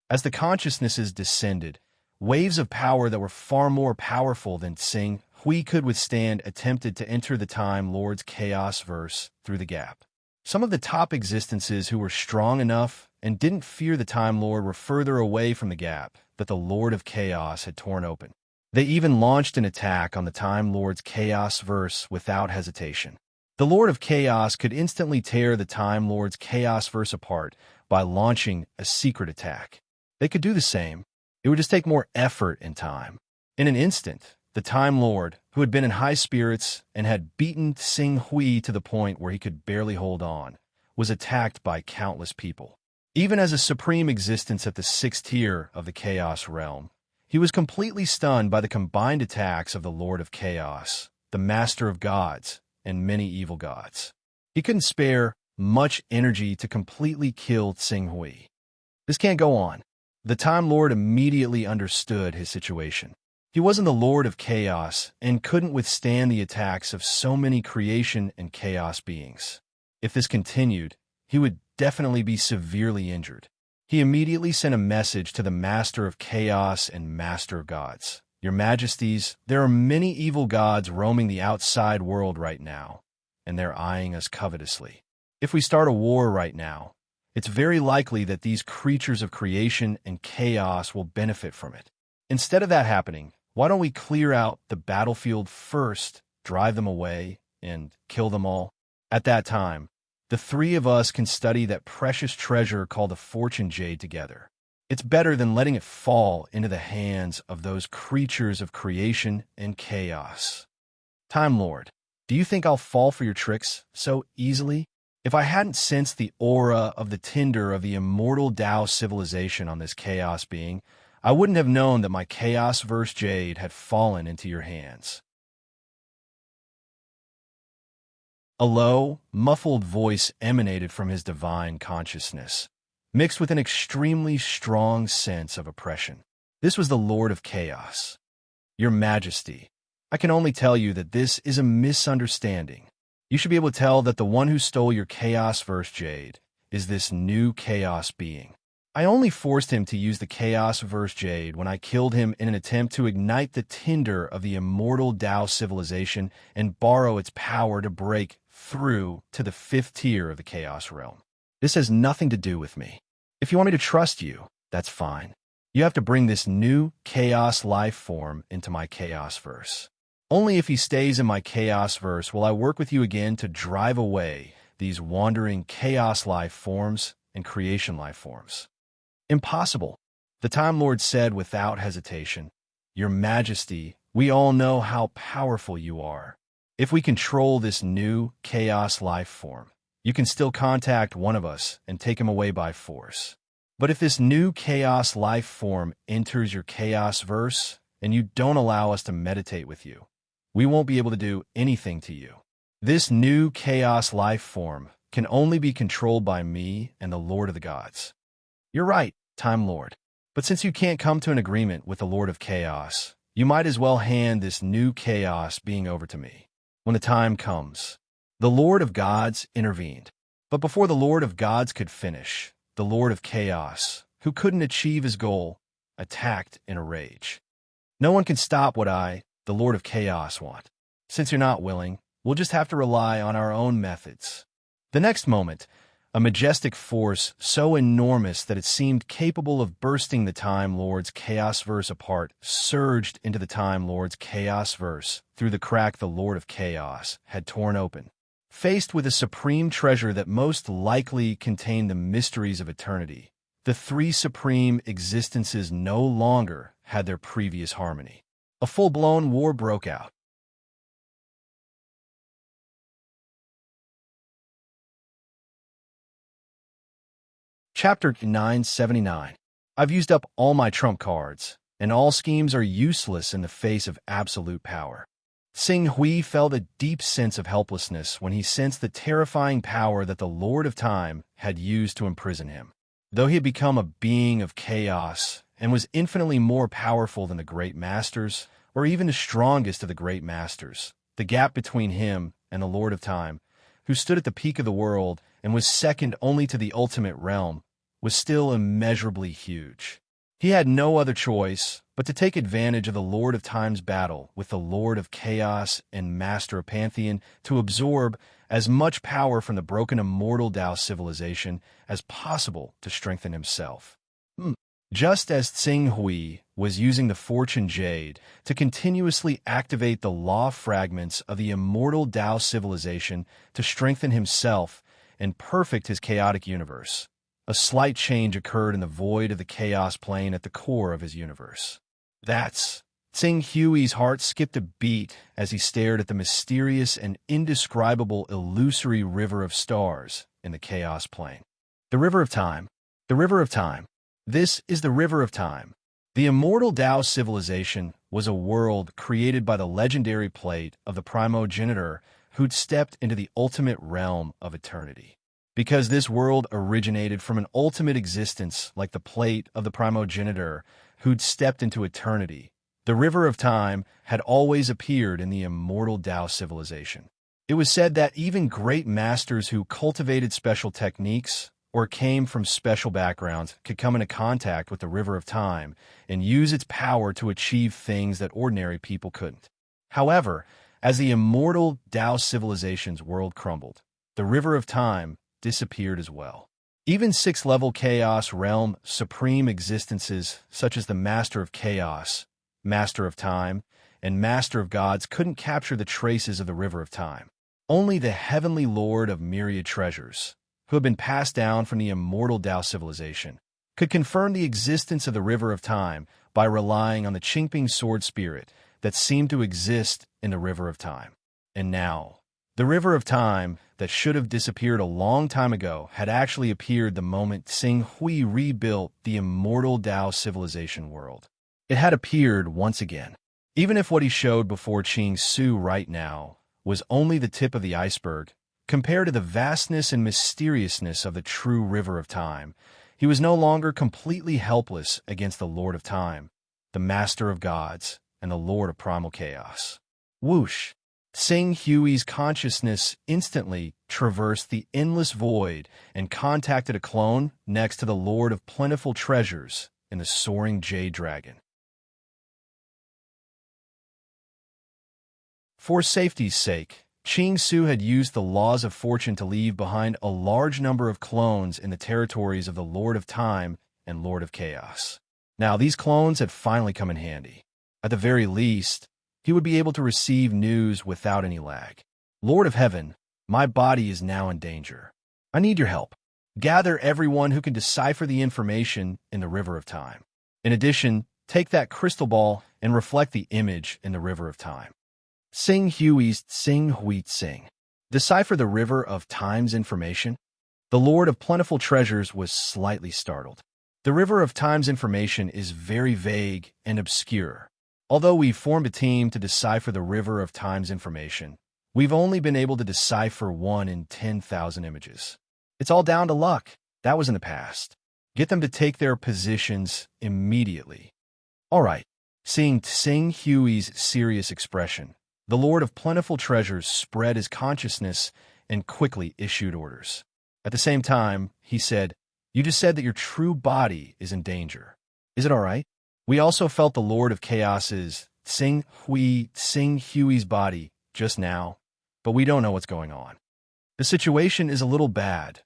As the consciousnesses descended, waves of power that were far more powerful than Tsing Hui could withstand attempted to enter the Time Lord's Chaos Verse through the gap. Some of the top existences who were strong enough and didn't fear the Time Lord were further away from the gap that the Lord of Chaos had torn open. They even launched an attack on the Time Lord's Chaos Verse without hesitation. The Lord of Chaos could instantly tear the Time Lord's Chaos Verse apart by launching a secret attack. They could do the same. It would just take more effort and time. In an instant, the Time Lord, who had been in high spirits and had beaten Tsing Hui to the point where he could barely hold on, was attacked by countless people. Even as a supreme existence at the 6th tier of the Chaos realm, he was completely stunned by the combined attacks of the Lord of Chaos, the Master of Gods, and many evil gods. He couldn't spare much energy to completely kill Tsing Hui. This can't go on. The Time Lord immediately understood his situation. He wasn't the Lord of Chaos and couldn't withstand the attacks of so many creation and chaos beings. If this continued, he would definitely be severely injured. He immediately sent a message to the Master of Chaos and Master of Gods. Your Majesties, there are many evil gods roaming the outside world right now, and they're eyeing us covetously. If we start a war right now, it's very likely that these creatures of creation and chaos will benefit from it. Instead of that happening, why don't we clear out the battlefield first, drive them away, and kill them all? At that time, the three of us can study that precious treasure called the Fortune Jade together. It's better than letting it fall into the hands of those creatures of creation and chaos. Time Lord, do you think I'll fall for your tricks so easily? If I hadn't sensed the aura of the tinder of the immortal Tao civilization on this chaos being, I wouldn't have known that my Chaos Verse Jade had fallen into your hands. A low, muffled voice emanated from his divine consciousness, mixed with an extremely strong sense of oppression. This was the Lord of Chaos. Your Majesty, I can only tell you that this is a misunderstanding. You should be able to tell that the one who stole your Chaos Verse Jade is this new chaos being. I only forced him to use the Chaos Verse Jade when I killed him in an attempt to ignite the tinder of the immortal Tao civilization and borrow its power to break through to the 5th tier of the Chaos realm. This has nothing to do with me. If you want me to trust you, that's fine. You have to bring this new chaos life form into my Chaos Verse. Only if he stays in my Chaos Verse will I work with you again to drive away these wandering chaos life forms and creation life forms. Impossible, the Time Lord said without hesitation. Your Majesty, we all know how powerful you are. If we control this new chaos life form, you can still contact one of us and take him away by force. But if this new chaos life form enters your Chaos Verse and you don't allow us to meditate with you, we won't be able to do anything to you. This new chaos life form can only be controlled by me and the Lord of the Gods. You're right, Time Lord. But since you can't come to an agreement with the Lord of Chaos, you might as well hand this new chaos being over to me. When the time comes, the Lord of Gods intervened. But before the Lord of Gods could finish, the Lord of Chaos, who couldn't achieve his goal, attacked in a rage. No one can stop what I, the Lord of Chaos, want. Since you're not willing, we'll just have to rely on our own methods. The next moment, a majestic force so enormous that it seemed capable of bursting the Time Lord's Chaos Verse apart surged into the Time Lord's Chaos Verse through the crack the Lord of Chaos had torn open. Faced with a supreme treasure that most likely contained the mysteries of eternity, The three supreme existences no longer had their previous harmony. A full-blown war broke out. Chapter 979. I've used up all my trump cards, and all schemes are useless in the face of absolute power. Sing Hui felt a deep sense of helplessness when he sensed the terrifying power that the Lord of Time had used to imprison him. Though he had become a being of chaos and was infinitely more powerful than the great masters, or even the strongest of the great masters, the gap between him and the Lord of Time, who stood at the peak of the world and was second only to the ultimate realm, was still immeasurably huge. He had no other choice but to take advantage of the Lord of Time's battle with the Lord of Chaos and Master of Pantheon to absorb as much power from the broken immortal Tao civilization as possible to strengthen himself. Just as Tsing Hui was using the Fortune Jade to continuously activate the law fragments of the immortal Tao civilization to strengthen himself and perfect his chaotic universe, a slight change occurred in the void of the chaos plane at the core of his universe. Tsing Hui's heart skipped a beat as he stared at the mysterious and indescribable illusory river of stars in the chaos plane. The River of Time. The River of Time. This is the River of Time. The immortal Tao civilization was a world created by the legendary plate of the primogenitor who'd stepped into the ultimate realm of eternity. Because this world originated from an ultimate existence like the plate of the primogenitor who'd stepped into eternity, the River of Time had always appeared in the immortal Tao civilization. It was said that even great masters who cultivated special techniques or came from special backgrounds could come into contact with the River of Time and use its power to achieve things that ordinary people couldn't. However, as the immortal Tao civilization's world crumbled, the River of Time disappeared as well. Even sixth-level Chaos Realm supreme existences such as the Master of Chaos, Master of Time, and Master of Gods couldn't capture the traces of the River of Time. Only the Heavenly Lord of Myriad Treasures, who had been passed down from the immortal Tao civilization, could confirm the existence of the River of Time by relying on the Qingping sword spirit that seemed to exist in the River of Time. And now, the River of Time that should have disappeared a long time ago had actually appeared the moment Tsing Hui rebuilt the immortal Tao civilization world. It had appeared once again. Even if what he showed before Qing Su right now was only the tip of the iceberg, compared to the vastness and mysteriousness of the true River of Time, he was no longer completely helpless against the Lord of Time, the Master of Gods, and the Lord of Primal Chaos. Whoosh! Tsing Hui's consciousness instantly traversed the endless void and contacted a clone next to the Lord of Plentiful Treasures in the soaring Jade Dragon. For safety's sake, Qing Su had used the laws of fortune to leave behind a large number of clones in the territories of the Lord of Time and Lord of Chaos. Now, these clones had finally come in handy. At the very least, he would be able to receive news without any lag. Lord of Heaven, my body is now in danger. I need your help. Gather everyone who can decipher the information in the River of Time. In addition, take that crystal ball and reflect the image in the River of Time. Tsing Hui's Tsing Hui Tsing. Decipher the River of Time's information? The Lord of Plentiful Treasures was slightly startled. The River of Time's information is very vague and obscure. Although we've formed a team to decipher the River of Time's information, we've only been able to decipher 1 in 10,000 images. It's all down to luck. That was in the past. Get them to take their positions immediately. All right. Seeing Tsing Hui's serious expression, the Lord of Plentiful Treasures spread his consciousness and quickly issued orders. At the same time, he said, "You just said that your true body is in danger. Is it all right? We also felt the Lord of Chaos's Tsing Hui's body just now, but we don't know what's going on. The situation is a little bad,"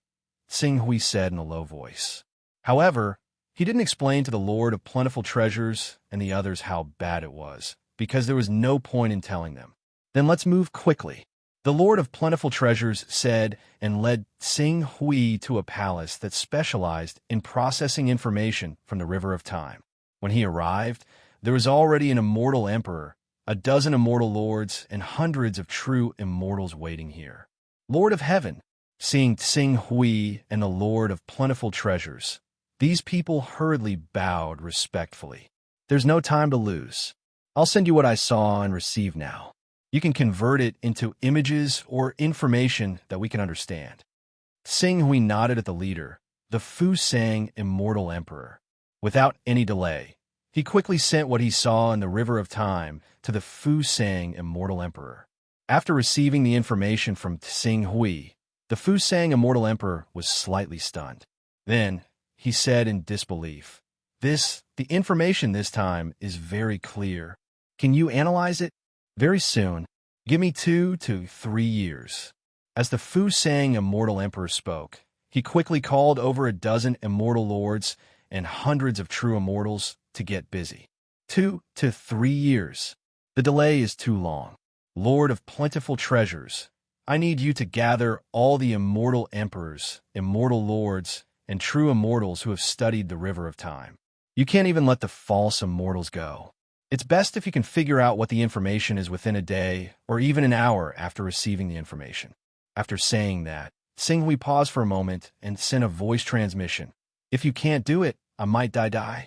Tsing Hui said in a low voice. However, he didn't explain to the Lord of Plentiful Treasures and the others how bad it was, because there was no point in telling them. "Then let's move quickly." The Lord of Plentiful Treasures said and led Tsing Hui to a palace that specialized in processing information from the River of Time. When he arrived, there was already an immortal emperor, a dozen immortal lords, and hundreds of true immortals waiting here. Lord of Heaven, seeing Tsing Hui and the Lord of Plentiful Treasures, these people hurriedly bowed respectfully. There's no time to lose. I'll send you what I saw and receive now. You can convert it into images or information that we can understand. Tsing Hui nodded at the leader, the Fu-Sang Immortal Emperor. Without any delay, he quickly sent what he saw in the River of Time to the Fu-Sang Immortal Emperor. After receiving the information from Tsing Hui, the Fu-Sang Immortal Emperor was slightly stunned. Then, he said in disbelief, The information this time is very clear. Can you analyze it? Very soon. Give me 2 to 3 years. As the Fu-Sang Immortal Emperor spoke, he quickly called over a dozen immortal lords and hundreds of true immortals to get busy. 2 to 3 years. The delay is too long. Lord of Plentiful Treasures, I need you to gather all the immortal emperors, immortal lords, and true immortals who have studied the River of Time. You can't even let the false immortals go. It's best if you can figure out what the information is within a day or even an hour after receiving the information. After saying that, Tsing Hui paused for a moment and sent a voice transmission. If you can't do it, I might die.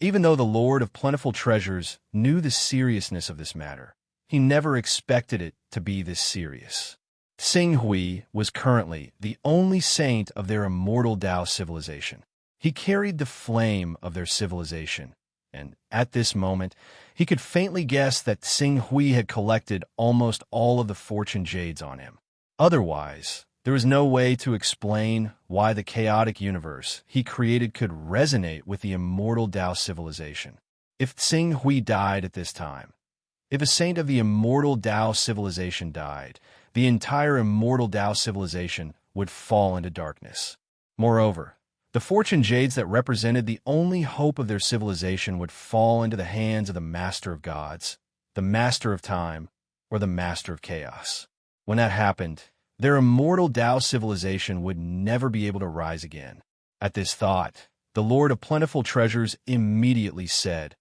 Even though the Lord of Plentiful Treasures knew the seriousness of this matter, he never expected it to be this serious. Tsing Hui was currently the only saint of their immortal Tao civilization. He carried the flame of their civilization, and at this moment, he could faintly guess that Tsing Hui had collected almost all of the fortune jades on him. Otherwise, there was no way to explain why the chaotic universe he created could resonate with the immortal Tao civilization. If Tsing Hui died at this time, if a saint of the immortal Tao civilization died, the entire immortal Tao civilization would fall into darkness. Moreover, the fortune jades that represented the only hope of their civilization would fall into the hands of the Master of Gods, the Master of Time, or the Master of Chaos. When that happened, their immortal Tao civilization would never be able to rise again. At this thought, the Lord of Plentiful Treasures immediately said,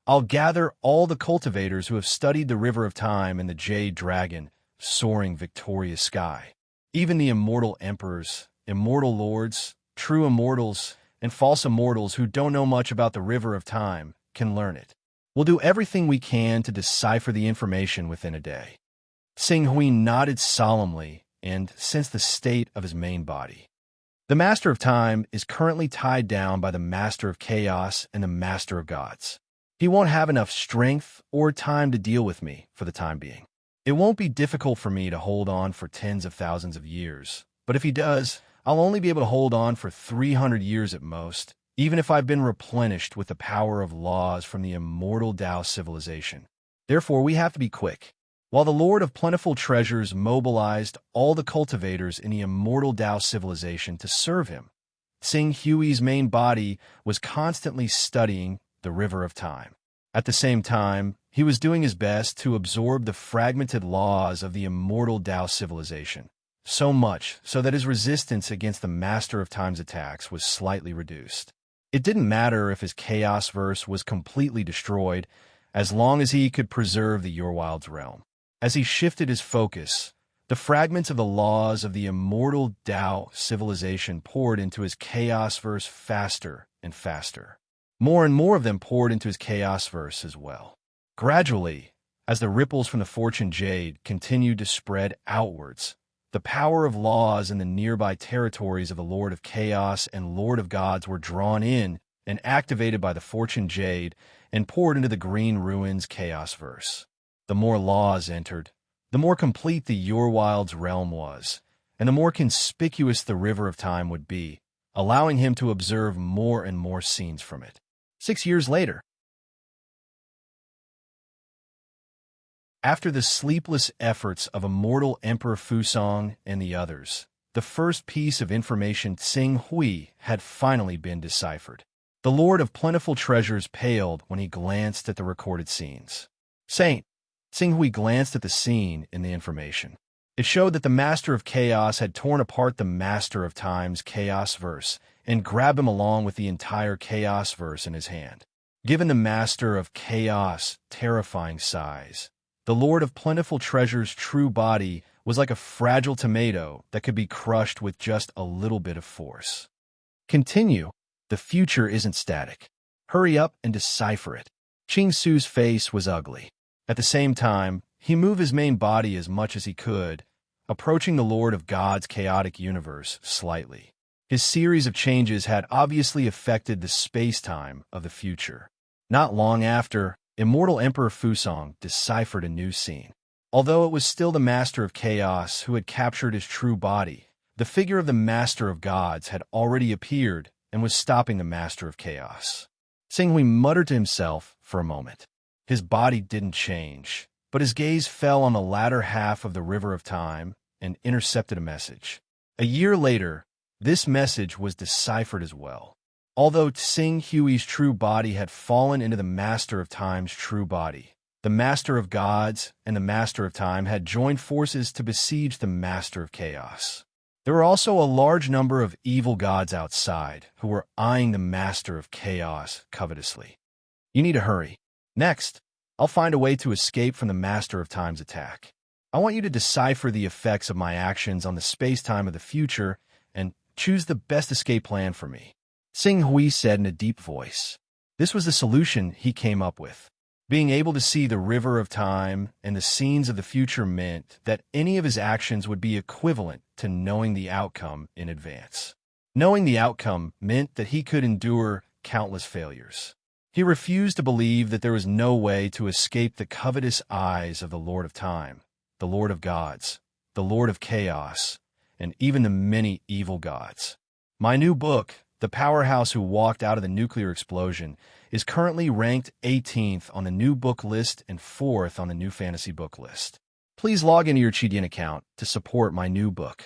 I'll gather all the cultivators who have studied the River of Time and the Jade Dragon, soaring victorious sky. Even the immortal emperors, immortal lords, true immortals, and false immortals who don't know much about the River of Time can learn it. We'll do everything we can to decipher the information within a day. Tsing Hui nodded solemnly and sensed the state of his main body. The Master of Time is currently tied down by the Master of Chaos and the Master of Gods. He won't have enough strength or time to deal with me for the time being. It won't be difficult for me to hold on for tens of thousands of years, but if he does, I'll only be able to hold on for 300 years at most, even if I've been replenished with the power of laws from the immortal Tao civilization. Therefore, we have to be quick. While the Lord of Plentiful Treasures mobilized all the cultivators in the immortal Tao civilization to serve him, Tsing Hui's main body was constantly studying the River of Time. At the same time, he was doing his best to absorb the fragmented laws of the immortal Tao civilization, so much so that his resistance against the Master of Time's attacks was slightly reduced. It didn't matter if his Chaos Verse was completely destroyed, as long as he could preserve the Urwild's realm. As he shifted his focus, the fragments of the laws of the immortal Tao civilization poured into his Chaos Verse faster and faster. More and more of them poured into his Chaos Verse as well. Gradually, as the ripples from the Fortune Jade continued to spread outwards, the power of laws in the nearby territories of the Lord of Chaos and Lord of Gods were drawn in and activated by the Fortune Jade and poured into the Green Ruins Chaos Verse. The more laws entered, the more complete the Urwild's realm was, and the more conspicuous the River of Time would be, allowing him to observe more and more scenes from it. 6 years later, after the sleepless efforts of immortal Emperor Fusang and the others, the first piece of information Tsing Hui had finally been deciphered. The Lord of Plentiful Treasures paled when he glanced at the recorded scenes. Saint, Hui glanced at the scene in the information. It showed that the Master of Chaos had torn apart the Master of Time's Chaos Verse and grabbed him along with the entire Chaos Verse in his hand. Given the Master of Chaos' terrifying size, the Lord of Plentiful Treasure's true body was like a fragile tomato that could be crushed with just a little bit of force. Continue. The future isn't static. Hurry up and decipher it. Ching Su's face was ugly. At the same time, he moved his main body as much as he could, approaching the Lord of God's chaotic universe slightly. His series of changes had obviously affected the space-time of the future. Not long after, immortal Emperor Fusong deciphered a new scene. Although it was still the Master of Chaos who had captured his true body, the figure of the Master of Gods had already appeared and was stopping the Master of Chaos. Hui muttered to himself for a moment. His body didn't change, but his gaze fell on the latter half of the River of Time and intercepted a message. A year later, this message was deciphered as well. Although Hui's true body had fallen into the Master of Time's true body, the Master of Gods and the Master of Time had joined forces to besiege the Master of Chaos. There were also a large number of evil gods outside who were eyeing the Master of Chaos covetously. You need to hurry. Next, I'll find a way to escape from the Master of Time's attack. I want you to decipher the effects of my actions on the space-time of the future and choose the best escape plan for me. Hui said in a deep voice. This was the solution he came up with. Being able to see the River of Time and the scenes of the future meant that any of his actions would be equivalent to knowing the outcome in advance. Knowing the outcome meant that he could endure countless failures. He refused to believe that there was no way to escape the covetous eyes of the Lord of Time, the Lord of Gods, the Lord of Chaos, and even the many evil gods. My new book, The Powerhouse Who Walked Out of the Nuclear Explosion, is currently ranked 18th on the new book list and 4th on the new fantasy book list. Please log into your Chidian account to support my new book.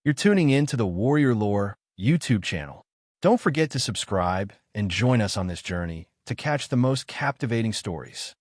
You're tuning in to the Warrior Lore YouTube channel. Don't forget to subscribe and join us on this journey to catch the most captivating stories.